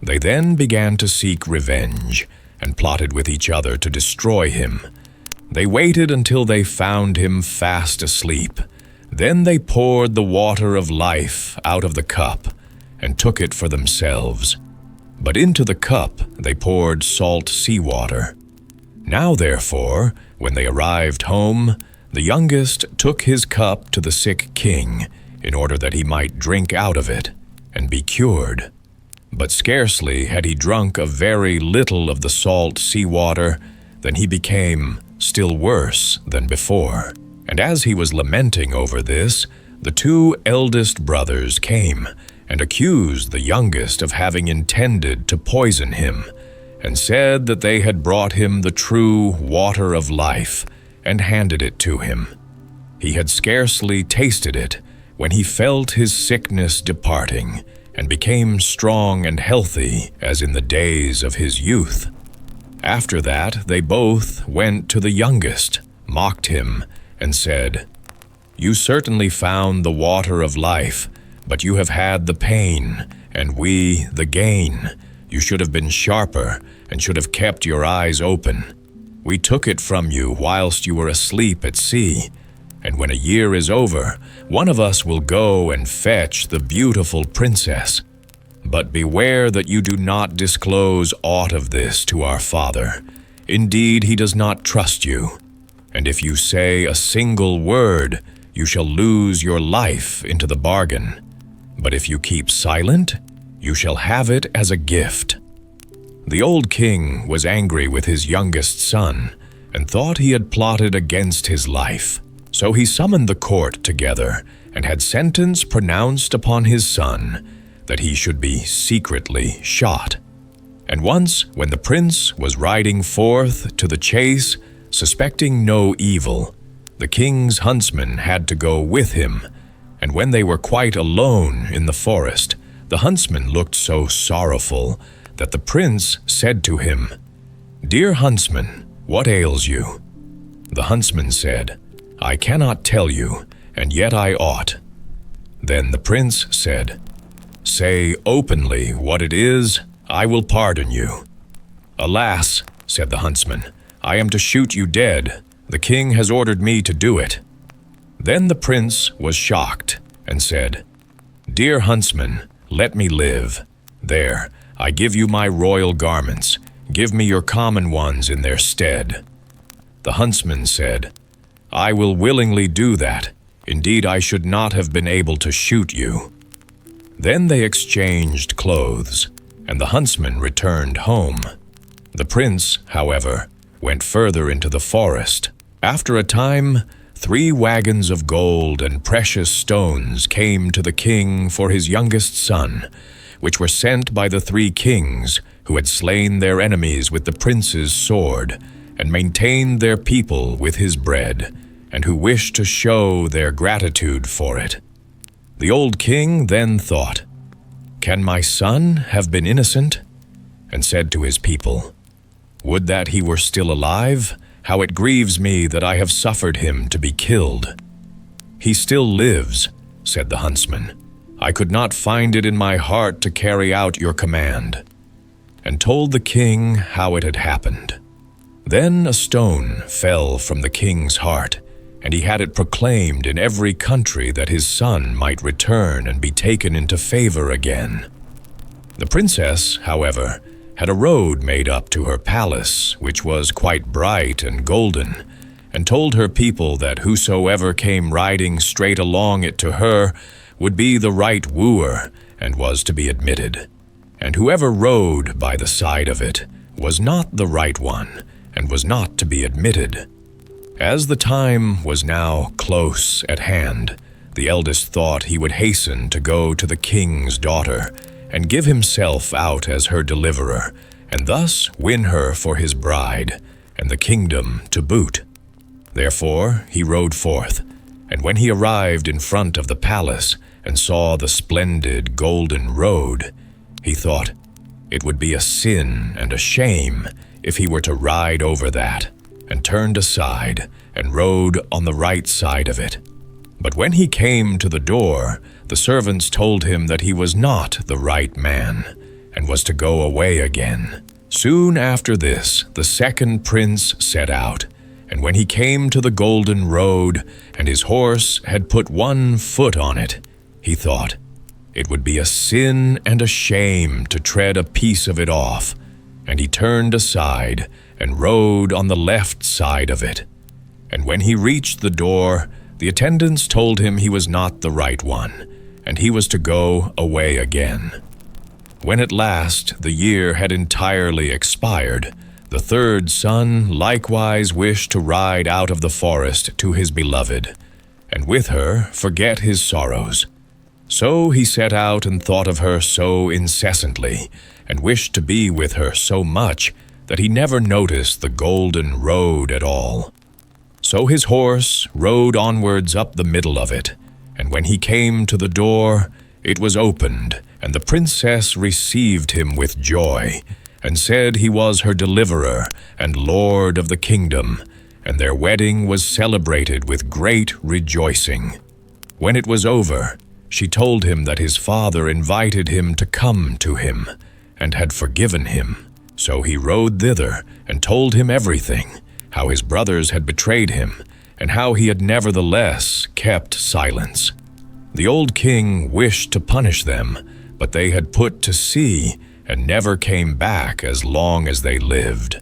They then began to seek revenge, and plotted with each other to destroy him. They waited until they found him fast asleep. Then they poured the water of life out of the cup, and took it for themselves. But into the cup they poured salt seawater. Now therefore, when they arrived home, the youngest took his cup to the sick king, in order that he might drink out of it, and be cured. But scarcely had he drunk a very little of the salt seawater, than he became still worse than before. And as he was lamenting over this, the 2 eldest brothers came, and accused the youngest of having intended to poison him, and said that they had brought him the true water of life, and handed it to him. He had scarcely tasted it, when he felt his sickness departing, and became strong and healthy as in the days of his youth. After that they both went to the youngest, mocked him, and said, "You certainly found the water of life, but you have had the pain, and we the gain. You should have been sharper, and should have kept your eyes open. We took it from you whilst you were asleep at sea, and when a year is over, one of us will go and fetch the beautiful princess. But beware that you do not disclose aught of this to our father. Indeed, he does not trust you. And if you say a single word, you shall lose your life into the bargain. But if you keep silent, you shall have it as a gift." The old king was angry with his youngest son, and thought he had plotted against his life. So he summoned the court together, and had sentence pronounced upon his son, that he should be secretly shot. And once, when the prince was riding forth to the chase, suspecting no evil, the king's huntsman had to go with him. And when they were quite alone in the forest, the huntsman looked so sorrowful that the prince said to him, "Dear huntsman, what ails you?" The huntsman said, "I cannot tell you, and yet I ought." Then the prince said, "Say openly what it is, I will pardon you." "Alas," said the huntsman, "I am to shoot you dead. The king has ordered me to do it." Then the prince was shocked and said, "Dear huntsman, let me live. There, I give you my royal garments. Give me your common ones in their stead." The huntsman said, "I will willingly do that. Indeed, I should not have been able to shoot you." Then they exchanged clothes, and the huntsman returned home. The prince, however, went further into the forest. After a time, 3 wagons of gold and precious stones came to the king for his youngest son, which were sent by the 3 kings who had slain their enemies with the prince's sword and maintained their people with his bread, and who wished to show their gratitude for it. The old king then thought, "Can my son have been innocent?" and said to his people, "Would that he were still alive! How it grieves me that I have suffered him to be killed." "He still lives," said the huntsman. "I could not find it in my heart to carry out your command," and told the king how it had happened. Then a stone fell from the king's heart, and he had it proclaimed in every country that his son might return and be taken into favor again. The princess, however, had a road made up to her palace, which was quite bright and golden, and told her people that whosoever came riding straight along it to her would be the right wooer and was to be admitted, and whoever rode by the side of it was not the right one and was not to be admitted. As the time was now close at hand, the eldest thought he would hasten to go to the king's daughter and give himself out as her deliverer, and thus win her for his bride, and the kingdom to boot. Therefore he rode forth, and when he arrived in front of the palace and saw the splendid golden road, he thought it would be a sin and a shame if he were to ride over that, and turned aside and rode on the right side of it. But when he came to the door, the servants told him that he was not the right man, and was to go away again. Soon after this, the second prince set out, and when he came to the golden road, and his horse had put 1 foot on it, he thought, it would be a sin and a shame to tread a piece of it off, and he turned aside and rode on the left side of it. And when he reached the door, the attendants told him he was not the right one, and he was to go away again. When at last the year had entirely expired, the third son likewise wished to ride out of the forest to his beloved, and with her forget his sorrows. So he set out and thought of her so incessantly, and wished to be with her so much, that he never noticed the golden road at all. So his horse rode onwards up the middle of it, and when he came to the door, it was opened, and the princess received him with joy, and said he was her deliverer and lord of the kingdom, and their wedding was celebrated with great rejoicing. When it was over, she told him that his father invited him to come to him, and had forgiven him. So he rode thither, and told him everything, how his brothers had betrayed him, and how he had nevertheless kept silence. The old king wished to punish them, but they had put to sea, and never came back as long as they lived.